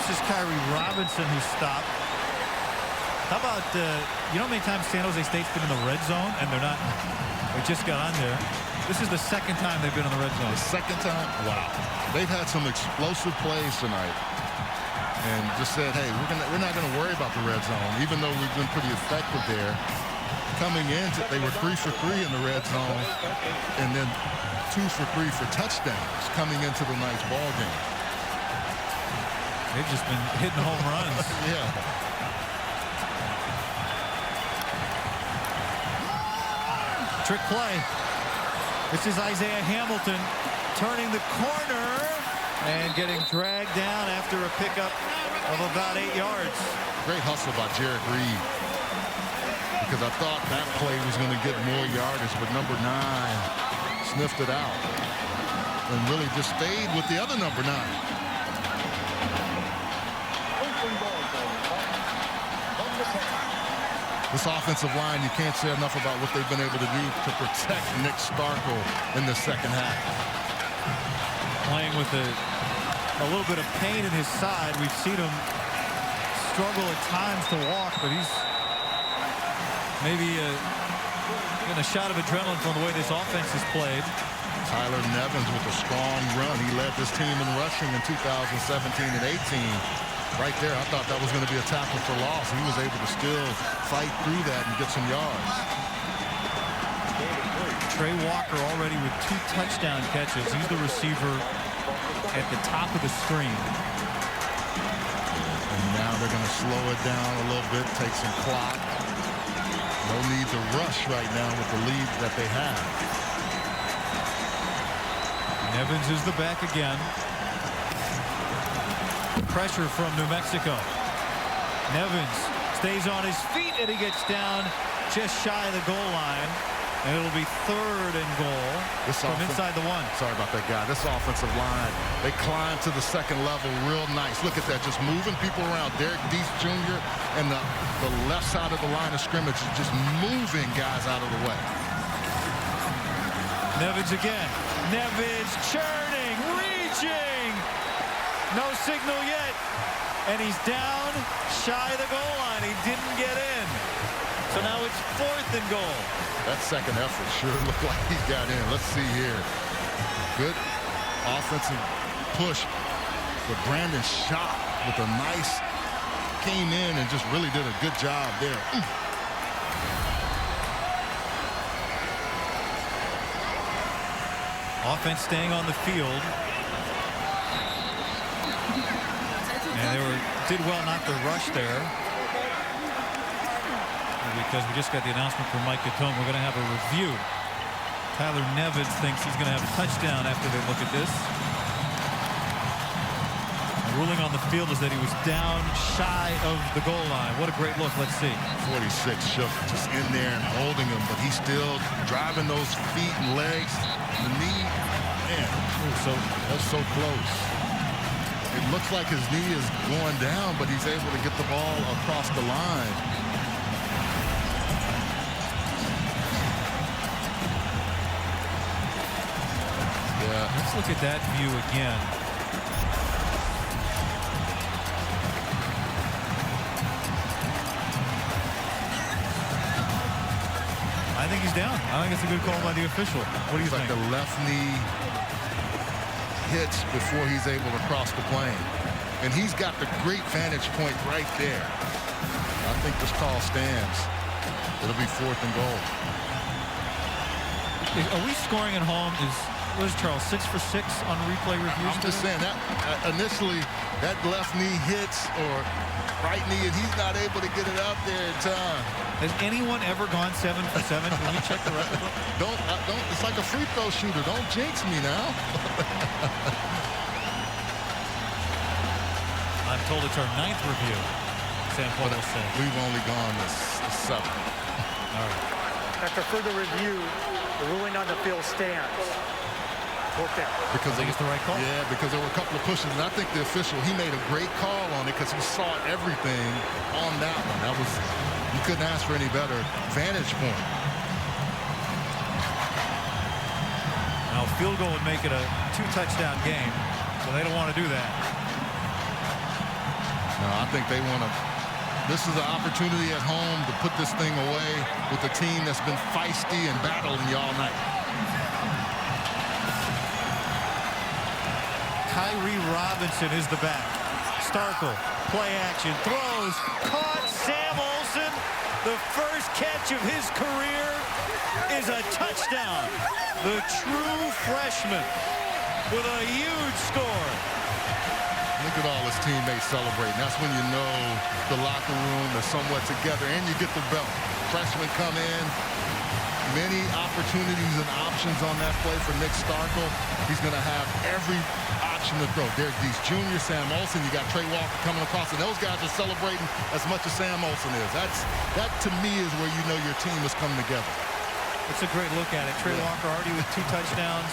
This is Kyrie Robinson who stopped. How about, you know how many times San Jose State's been in the red zone and they're not, they just got on there. This is the 2nd time they've been in the red zone. The 2nd time? Wow. They've had some explosive plays tonight. And just said, hey, we're not going to worry about the red zone, even though we've been pretty effective there. Coming in, they were 3 for 3 in the red zone, and then 2 for 3 for touchdowns coming into the night's ball game. They've just been hitting home runs. Yeah. Trick play. This is Isaiah Hamilton turning the corner and getting dragged down after a pickup of about 8 yards. Great hustle by Jared Reed, because I thought that play was going to get more yardage, but number 9 sniffed it out and really just stayed with the other number 9. This offensive line, you can't say enough about what they've been able to do to protect Nick Starkle in the 2nd half. Playing with a little bit of pain in his side. We've seen him struggle at times to walk, but he's maybe getting a shot of adrenaline from the way this offense is played. Tyler Nevins with a strong run. He led this team in rushing in 2017 and 18. Right there, I thought that was going to be a tackle for loss. He was able to still fight through that and get some yards. Trey Walker already with 2 touchdown catches. He's the receiver at the top of the screen. And now they're going to slow it down a little bit, take some clock. No need to rush right now with the lead that they have. Nevins is the back again. Pressure from New Mexico. Nevins stays on his feet, and he gets down just shy of the goal line. And it'll be 3rd and goal from inside the 1. Sorry about that, guy. This offensive line, they climb to the 2nd level real nice. Look at that, just moving people around. Derek Deese Jr. and the left side of the line of scrimmage is just moving guys out of the way. Nevins again. Nevins churning, reaching. No signal yet. And he's down shy of the goal line. He didn't get in. So now it's 4th and goal. That 2nd effort sure looked like he got in. Let's see here. Good offensive push. But Brandon shot with a nice, came in and just really did a good job there. Offense staying on the field. And they did well not to rush there. Because we just got the announcement from Mike Gatone. We're going to have a review. Tyler Nevins thinks he's going to have a touchdown after they look at this. And Ruling on the field is that he was down shy of the goal line. What a great look. Let's see. 46 shook just in there and holding him, but he's still driving those feet and legs. The knee, man, that's so close. It looks like his knee is going down, but he's able to get the ball across the line. Yeah. Let's look at that view again. I think he's down. I think it's a good call by the official. What do you think? Like the left knee hits before he's able to cross the plane. And he's got the great vantage point right there. I think this call stands. It'll be 4th and goal. Are we scoring at home? What is Charles, 6 for 6 on replay reviews? I'm just saying that initially that left knee hits or right knee and he's not able to get it out there in time. Has anyone ever gone 7 for 7? Can we check the record book? Don't. It's like a free throw shooter. Don't jinx me now. I'm told it's our 9th review. Sam Paul will say. We've only gone this 7. All right. After further review, the ruling on the field stands. Worked out. Because I think it's the right call. Yeah, because there were a couple of pushes, and I think the official, he made a great call on it because he saw everything on that one. That was, you couldn't ask for any better vantage point. Now, field goal would make it a 2-touchdown game, so they don't want to do that. No, I think they want to. This is an opportunity at home to put this thing away with a team that's been feisty and battling you all night. Kyrie Robinson is the back. Starkle, play action, throws, caught. Sam Olsen, the first catch of his career is a touchdown. The true freshman with a huge score. Look at all his teammates celebrating. That's when you know the locker room is somewhat together, and you get the belt. Freshmen come in. Many opportunities and options on that play for Nick Starkle. He's going to have every option to throw. There's these juniors, Sam Olsen. You got Trey Walker coming across, and those guys are celebrating as much as Sam Olsen is. That to me is where you know your team has come together. It's a great look at it. Trey Walker already with 2 touchdowns.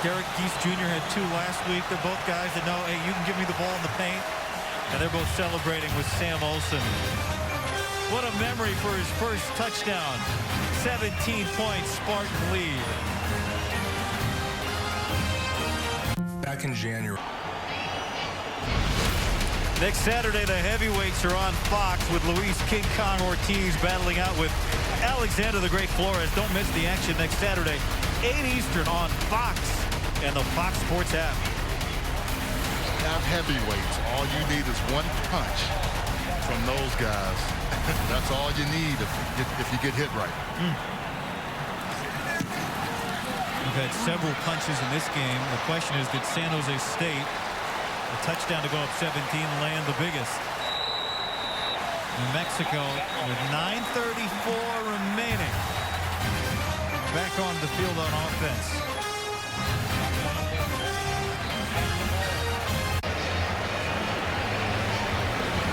Derek Geese Jr. had 2 last week. They're both guys that know, hey, you can give me the ball in the paint. And they're both celebrating with Sam Olsen. What a memory for his first touchdown. 17 points, Spartan lead. Back in January. Next Saturday, the heavyweights are on Fox with Luis King Kong Ortiz battling out with Alexander the Great Flores. Don't miss the action next Saturday, 8 Eastern on Fox and the Fox Sports app. Have heavyweights. All you need is one punch from those guys. That's all you need if you get hit right. We've had several punches in this game. The question is, did San Jose State, a touchdown to go up 17, land the biggest? New Mexico with 9:34 remaining. Back on the field on offense.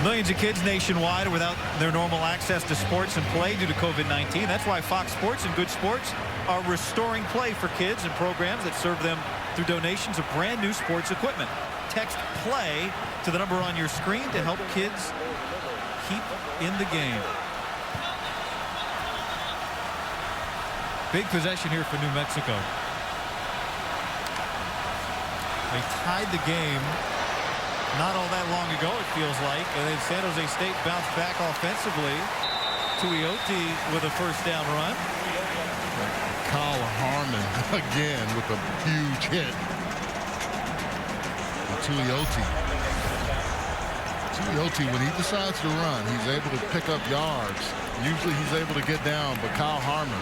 Millions of kids nationwide are without their normal access to sports and play due to COVID-19. That's why Fox Sports and Good Sports are restoring play for kids and programs that serve them through donations of brand new sports equipment. Text PLAY to the number on your screen to help kids keep in the game. Big possession here for New Mexico. They tied the game not all that long ago, it feels like. And then San Jose State bounced back offensively. Tuioti with a first down run. Kyle Harmon again with a huge hit. Tuioti, when he decides to run, he's able to pick up yards. Usually he's able to get down, but Kyle Harmon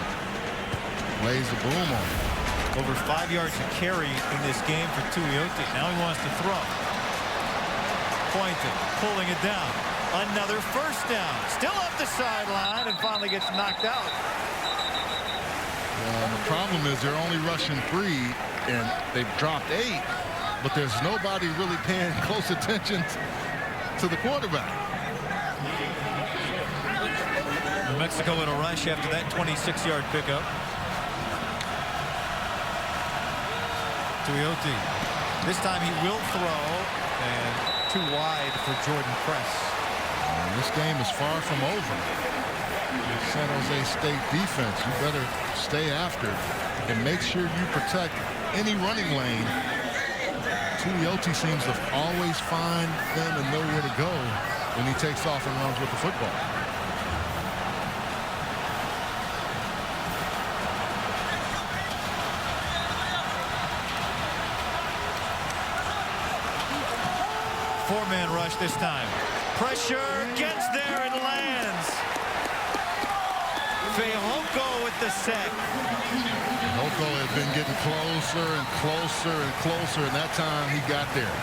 lays the boom on him. Over 5 yards to carry in this game for Tuioti. Now he wants to throw. Pointing, pulling it down. Another first down. Still up the sideline and finally gets knocked out. The problem is they're only rushing 3 and they've dropped 8. but there's nobody really paying close attention to the quarterback. New Mexico in a rush after that 26-yard pickup. Tuioti. This time he will throw, and too wide for Jordan Press. And this game is far from over. San Jose State defense, you better stay after and make sure you protect any running lane. Tuioti seems to always find them and know where to go when he takes off and runs with the football. Four-man rush this time. Pressure gets there and lands. Fehoko with the sack. Fehoko had been getting closer and closer and closer, and that time he got there.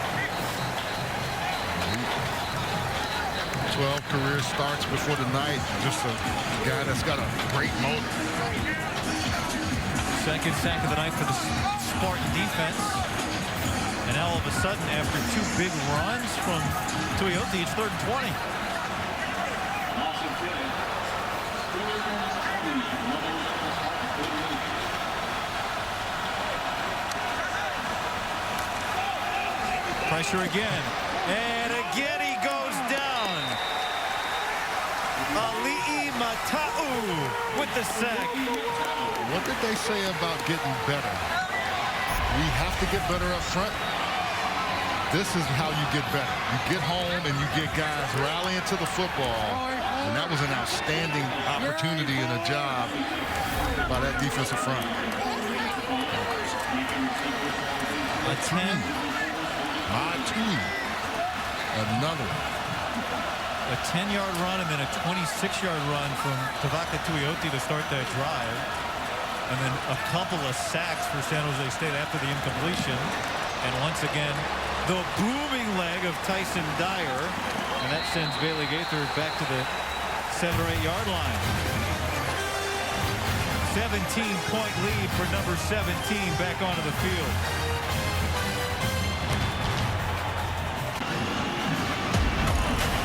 12 career starts before the night. Just a guy that's got a great motor. Second sack of the night for the Spartan defense. And all of a sudden, after two big runs from Tuioti, it's 3rd and 20. Pressure again. And again he goes down. Ali'i Mata'u with the sack. What did they say about getting better? We have to get better up front. This is how you get better. You get home and you get guys rallying to the football. And that was an outstanding opportunity and a job by that defensive front. A 10. Another. A 10-yard run and then a 26-yard run from Tavaka Tuioti to start that drive. And then a couple of sacks for San Jose State after the incompletion. And once again, the booming leg of Tyson Dyer. And that sends Bailey Gaither back to the 7 or 8 yard line. 17-point lead for number 17 back onto the field.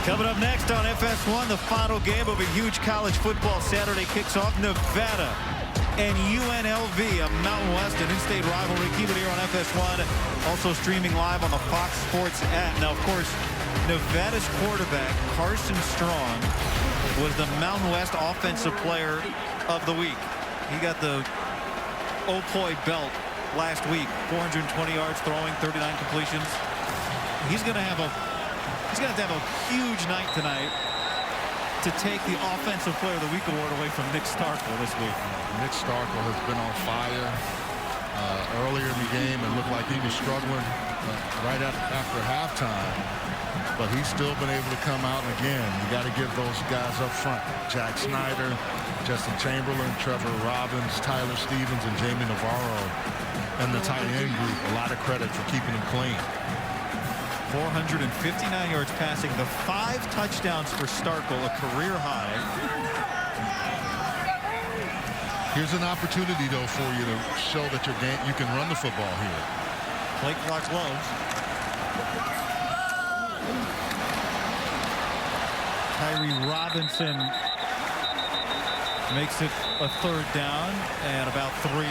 Coming up next on FS1, the final game of a huge college football Saturday kicks off. Nevada and UNLV, a Mountain West and in-state rivalry. Keep it here on FS1. Also streaming live on the Fox Sports app. Now, of course, Nevada's quarterback, Carson Strong, was the Mountain West Offensive Player of the Week. He got the Opoi belt last week. 420 yards throwing, 39 completions. He's going to have a huge night tonight to take the Offensive Player of the Week award away from Nick Starkel this week. Nick Starkel has been on fire earlier in the game and looked like he was struggling right after halftime. But he's still been able to come out, and again, you got to give those guys up front. Jack Snyder, Justin Chamberlain, Trevor Robbins, Tyler Stevens, and Jamie Navarro, and the tight end group, a lot of credit for keeping them clean. 459 yards passing, the 5 touchdowns for Starkel, a career high. Here's an opportunity, though, for you to show that you can run the football here. Play clock low. Tyree Robinson makes it a 3rd down and about 3.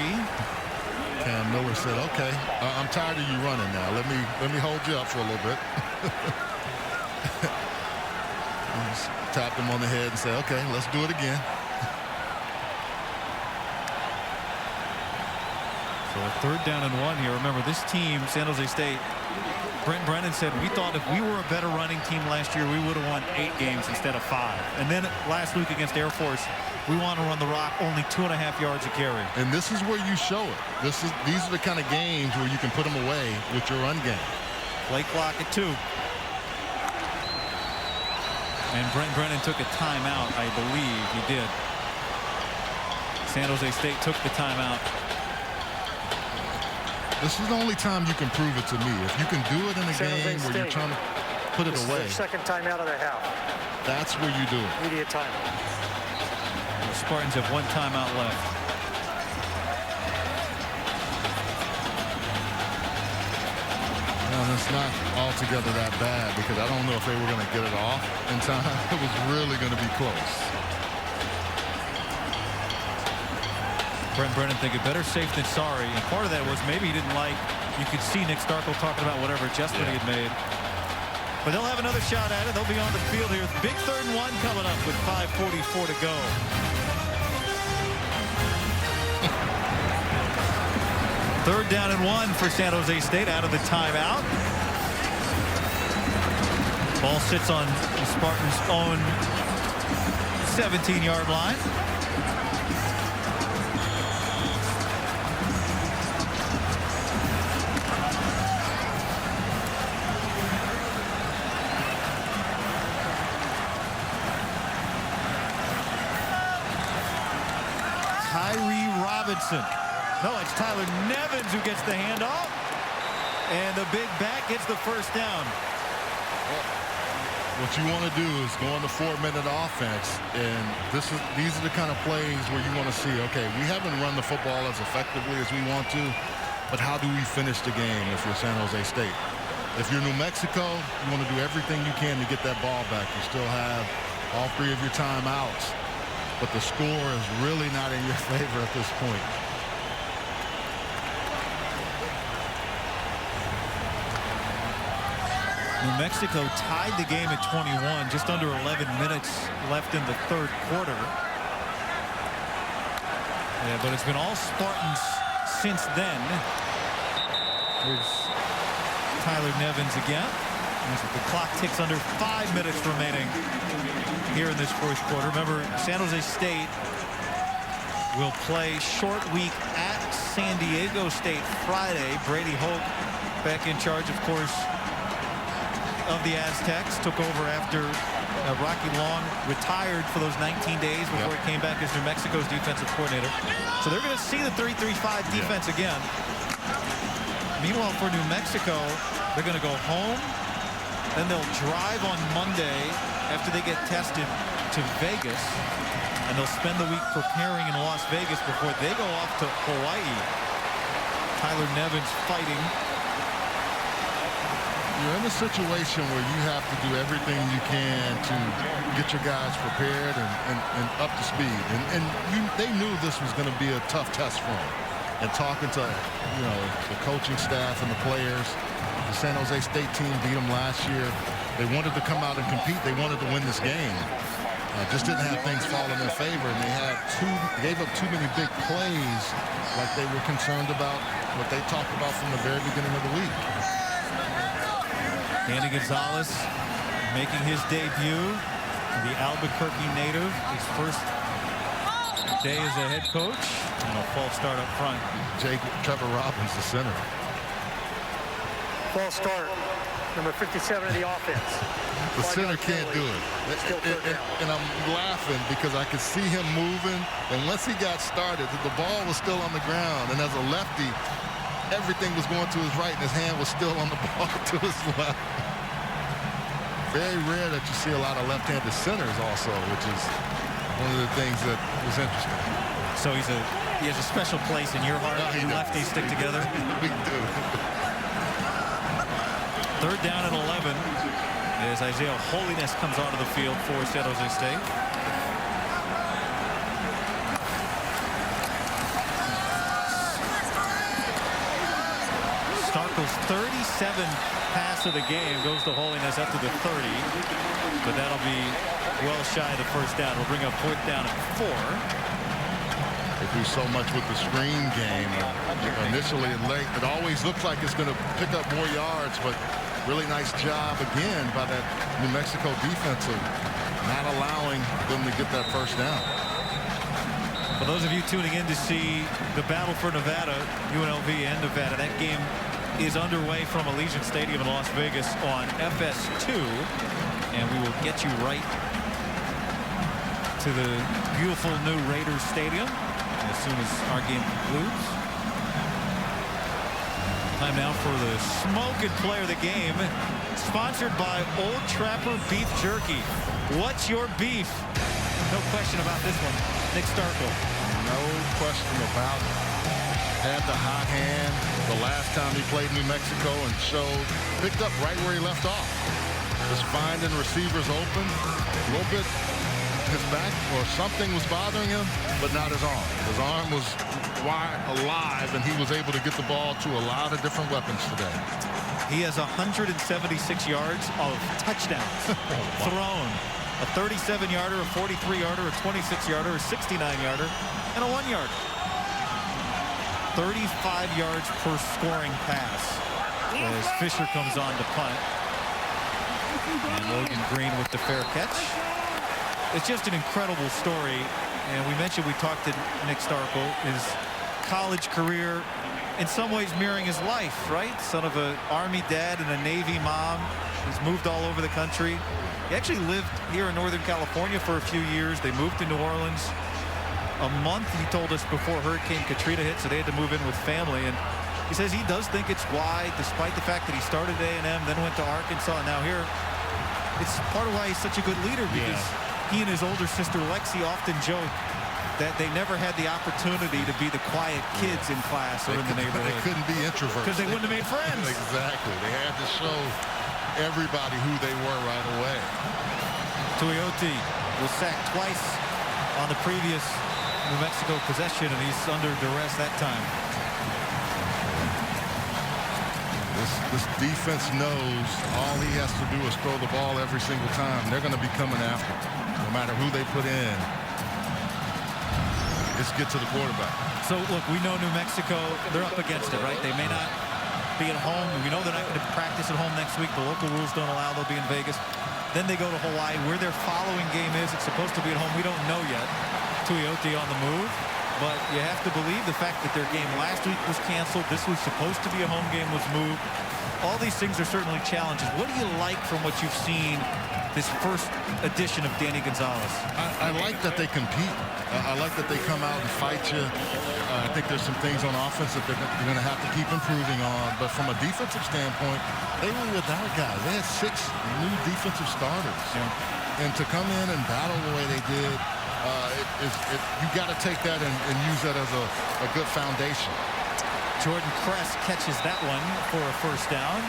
Cam Miller said, okay, I'm tired of you running now. Let me hold you up for a little bit. Just tapped him on the head and said, okay, let's do it again. So a 3rd down and 1 here. Remember, this team, San Jose State, Brent Brennan said, we thought if we were a better running team last year, we would have won 8 games instead of 5. And then last week against Air Force, we want to run the rock only 2.5 yards a carry. And this is where you show it. These are the kind of games where you can put them away with your run game. Play clock at 2. And Brent Brennan took a timeout, I believe he did. San Jose State took the timeout. This is the only time you can prove it to me. If you can do it in a game where you're trying to put it away. This is their 2nd timeout of the half. That's where you do it. Immediate timeout. The Spartans have 1 timeout left. not altogether that bad because I don't know if they were going to get it off in time. It was really going to be close. Brent Brennan thinking better safe than sorry. And part of that was maybe he didn't like, you could see Nick Starkel talking about whatever adjustment he had made. But they'll have another shot at it. They'll be on the field here. Big 3rd and 1 coming up with 5:44 to go. Third down and 1 for San Jose State out of the timeout. Ball sits on the Spartans' own 17-yard line. No, it's Tyler Nevins who gets the handoff. And the big back gets the first down. What you want to do is go on the 4-minute offense. And these are the kind of plays where you want to see, okay, we haven't run the football as effectively as we want to, but how do we finish the game if you're San Jose State? If you're New Mexico, you want to do everything you can to get that ball back. You still have all 3 of your timeouts. But the score is really not in your favor at this point. New Mexico tied the game at 21, just under 11 minutes left in the 3rd quarter. Yeah, but it's been all Spartans since then. Here's Tyler Nevins again. The clock ticks under 5 minutes remaining here in this 1st quarter. Remember, San Jose State will play short week at San Diego State Friday. Brady Hoke back in charge, of course, of the Aztecs. Took over after Rocky Long retired for those 19 days before he came back as New Mexico's defensive coordinator. So they're going to see the 3-3-5 defense again. Meanwhile, for New Mexico, they're going to go home. Then they'll drive on Monday after they get tested to Vegas. And they'll spend the week preparing in Las Vegas before they go off to Hawaii. Tyler Nevins fighting. You're in a situation where you have to do everything you can to get your guys prepared and up to speed. And they knew this was going to be a tough test for them. And talking to, the coaching staff and the players, the San Jose State team beat them last year. They wanted to come out and compete. They wanted to win this game. Just didn't have things fall in their favor, and they gave up too many big plays, like they were concerned about what they talked about from the very beginning of the week. Andy Gonzalez making his debut, the Albuquerque native, his first day as a head coach, and a false start up front. Trevor Robbins, the center. False start, number 57 of the offense. The center can't do it. And I'm laughing because I could see him moving, and once he got started, the ball was still on the ground, and as a lefty, everything was going to his right, and his hand was still on the ball to his left. Very rare that you see a lot of left-handed centers also, which is one of the things that was interesting. So he has a special place in your heart. You lefties stick together. We do. Third down and 11 as Isaiah Holiness comes onto the field for San Jose State. Starkel's 37th pass of the game goes to Holiness up to the 30, but that'll be well shy of the first down. We'll bring up 4th down at 4. They do so much with the screen game. Initially and late, it always looks like it's going to pick up more yards, but really nice job again by that New Mexico defense of not allowing them to get that first down. For those of you tuning in to see the battle for Nevada, UNLV and Nevada, that game is underway from Allegiant Stadium in Las Vegas on FS2, and we will get you right to the beautiful new Raiders Stadium as soon as our game concludes. Time now for the smoking player of the game, sponsored by Old Trapper Beef Jerky. What's your beef? No question about this one. Nick Starkel. No question about it. Had the hot hand the last time he played New Mexico and picked up right where he left off. Just finding receivers open. A little bit his back or something was bothering him, but not his arm. His arm was wide alive, and he was able to get the ball to a lot of different weapons today. He has 176 yards of touchdowns thrown. A 37-yarder, a 43-yarder, a 26-yarder, a 69-yarder, and a 1-yarder. 35 yards per scoring pass as Fisher comes on to punt. And Logan Green with the fair catch. It's just an incredible story. And we mentioned we talked to Nick Starkel, his college career in some ways mirroring his life, right? Son of an Army dad and a Navy mom. He's moved all over the country. He actually lived here in Northern California for a few years. They moved to New Orleans. A month, he told us, before Hurricane Katrina hit, so they had to move in with family. And he says he does think it's why, despite the fact that he started at A&M, then went to Arkansas, and now here, it's part of why he's such a good leader, because he and his older sister Lexi often joke that they never had the opportunity to be the quiet kids in class or in the neighborhood. They couldn't be introverts. Because they wouldn't have made friends. Exactly. They had to show everybody who they were right away. Tuioti was sacked twice on the previous New Mexico possession, and he's under duress that time. This defense knows all he has to do is throw the ball every single time. They're going to be coming after him, no matter who they put in. Let's get to the quarterback. So, look, we know New Mexico, they're up against it, right? They may not be at home. We know they're not going to practice at home next week. The local rules don't allow. They'll be in Vegas. Then they go to Hawaii, where their following game is. It's supposed to be at home. We don't know yet. Tuioti on the move. But you have to believe the fact that their game last week was canceled. This was supposed to be a home game, was moved. All these things are certainly challenges. What do you like from what you've seen this first edition of Danny Gonzalez? I like that they compete. I like that they come out and fight you. I think there's some things on offense that they're going to have to keep improving on. But from a defensive standpoint, they were without guys. They had 6 new defensive starters. And to come in and battle the way they did, you got to take that and use that as a good foundation. Jordan Kress catches that one for a first down.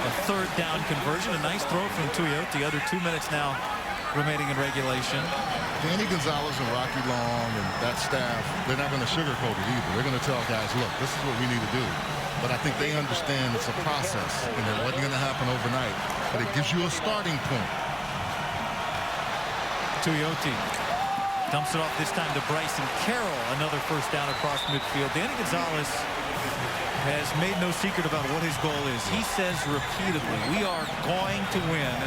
A third down conversion. A nice throw from Tuioti. Under 2 minutes now remaining in regulation. Danny Gonzalez and Rocky Long and that staff, they're not going to sugarcoat it either. They're going to tell guys, look, this is what we need to do. But I think they understand it's a process, and it wasn't going to happen overnight. But it gives you a starting point. Tuioti dumps it off this time to Bryson Carroll. Another first down across midfield. Danny Gonzalez has made no secret about what his goal is. He says repeatedly, we are going to win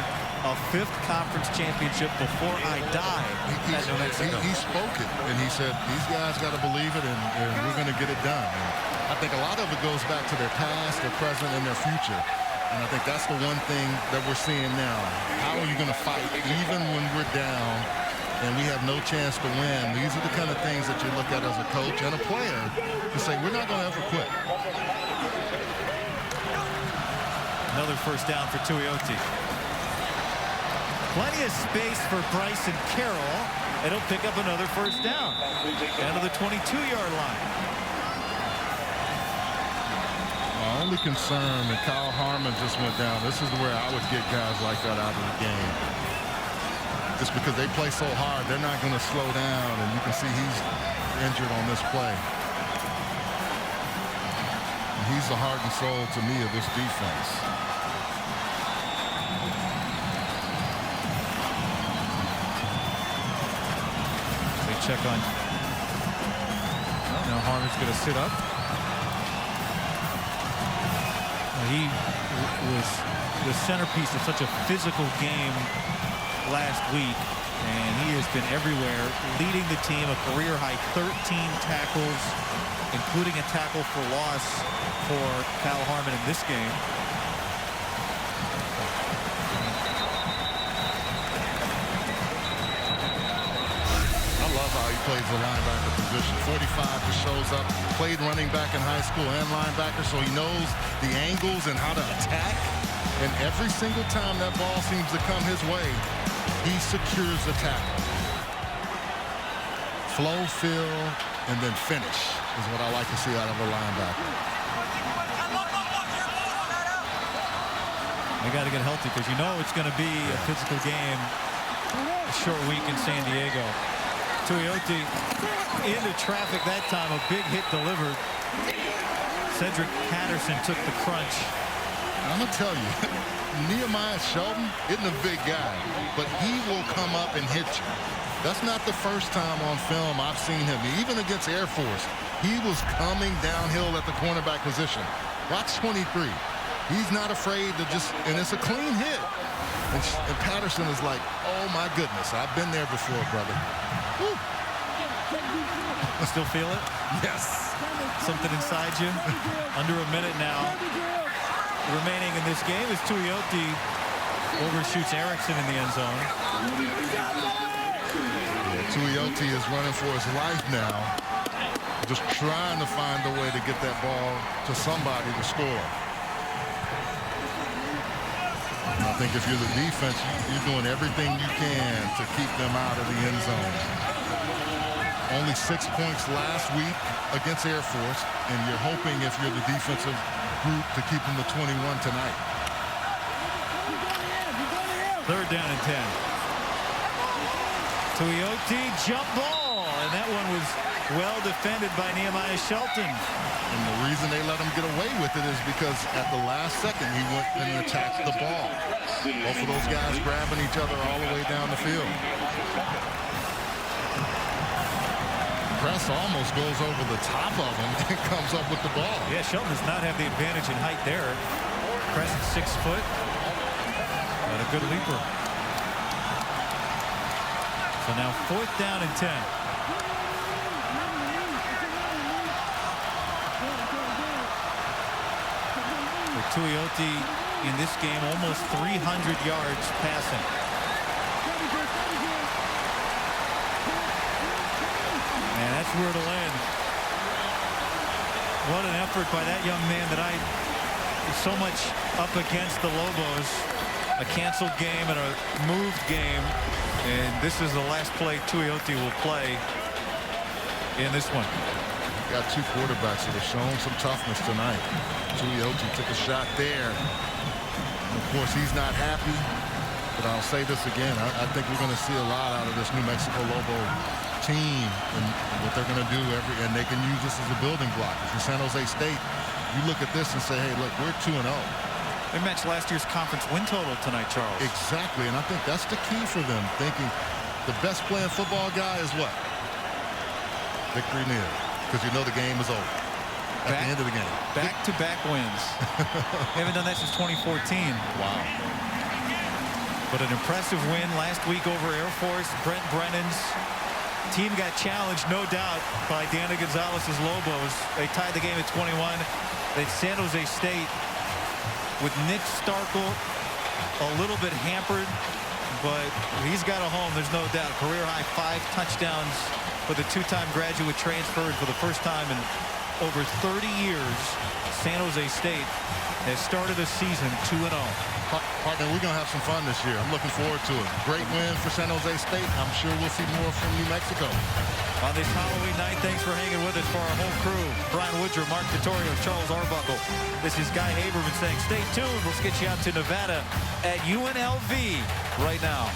a 5th conference championship before I die at New Mexico. He spoke it, and he said, these guys got to believe it, and we're going to get it done. And I think a lot of it goes back to their past, their present, and their future. And I think that's the one thing that we're seeing now. How are you going to fight even when we're down and we have no chance to win? These are the kind of things that you look at as a coach and a player to say, we're not going to ever quit. Another first down for Tuioti. Plenty of space for Bryson Carroll, and he'll pick up another first down. Down to the 22-yard line. My only concern, and Kyle Harmon just went down, this is where I would get guys like that out of the game. Just because they play so hard, they're not going to slow down, and you can see he's injured on this play. And he's the heart and soul to me of this defense. They check on. Now Harmon's going to sit up. He was the centerpiece of such a physical game last week, and he has been everywhere, leading the team, a career-high 13 tackles, including a tackle for loss for Kyle Harmon in this game. I love how he plays the linebacker position. 45 just shows up, played running back in high school and linebacker, so he knows the angles and how to attack. And every single time that ball seems to come his way, he secures the tackle. Flow, fill, and then finish is what I like to see out of a linebacker. They got to get healthy because you know it's going to be a physical game. A short week in San Diego. Tuioti into traffic that time. A big hit delivered. Cedric Patterson took the crunch. I'm going to tell you, Nehemiah Shelton isn't a big guy, but he will come up and hit you. That's not the first time on film I've seen him. Even against Air Force, he was coming downhill at the cornerback position. Watch 23. He's not afraid to just, and it's a clean hit. And Patterson is like, oh my goodness, I've been there before, brother. Woo. You still feel it? Yes. Something inside you? Under a minute now. Remaining in this game is Tuioti overshoots Erickson in the end zone. Yeah, Tuioti is running for his life now. Just trying to find a way to get that ball to somebody to score. I think if you're the defense, you're doing everything you can to keep them out of the end zone. Only 6 points last week against Air Force, and you're hoping if you're the defensive group to keep them to 21 tonight. 3rd down and 10. Tuioti jump ball, and that one was well defended by Nehemiah Shelton. And the reason they let him get away with it is because at the last second he went and attacked the ball. Both of those guys grabbing each other all the way down the field. Press almost goes over the top of him and comes up with the ball. Yeah, Shelton does not have the advantage in height there. Press 6 foot. And a good leaper. So now 4th down and 10. Tuioti in this game almost 300 yards passing. And that's where it'll end. What an effort by that young man that I so much up against the Lobos. A canceled game and a moved game. And this is the last play Tuioti will play in this one. Got 2 quarterbacks that have shown some toughness tonight. Tuioti took a shot there. And of course, he's not happy. But I'll say this again. I think we're going to see a lot out of this New Mexico Lobo team and what they're going to do and they can use this as a building block. If you're San Jose State, you look at this and say, hey, look, we're 2-0. They matched last year's conference win total tonight, Charles. Exactly, and I think that's the key for them, thinking the best playing football guy is what? Victory near. Because you know the game is over at the end of the game. Back-to-back wins. They haven't done that since 2014. Wow. But an impressive win last week over Air Force. Brent Brennan's team got challenged, no doubt, by Dana Gonzalez's Lobos. They tied the game at 21. Then San Jose State with Nick Starkel a little bit hampered, but he's got a home, there's no doubt. Career high 5 touchdowns for the 2-time graduate transferred for the first time in over 30 years. San Jose State has started a season 2-0. Partner, we're going to have some fun this year. I'm looking forward to it. Great win for San Jose State. I'm sure we'll see more from New Mexico. On this Halloween night, thanks for hanging with us for our whole crew. Brian Woodruff, Mark Vittorio, Charles Arbuckle. This is Guy Haberman saying stay tuned. Let's get you out to Nevada at UNLV right now.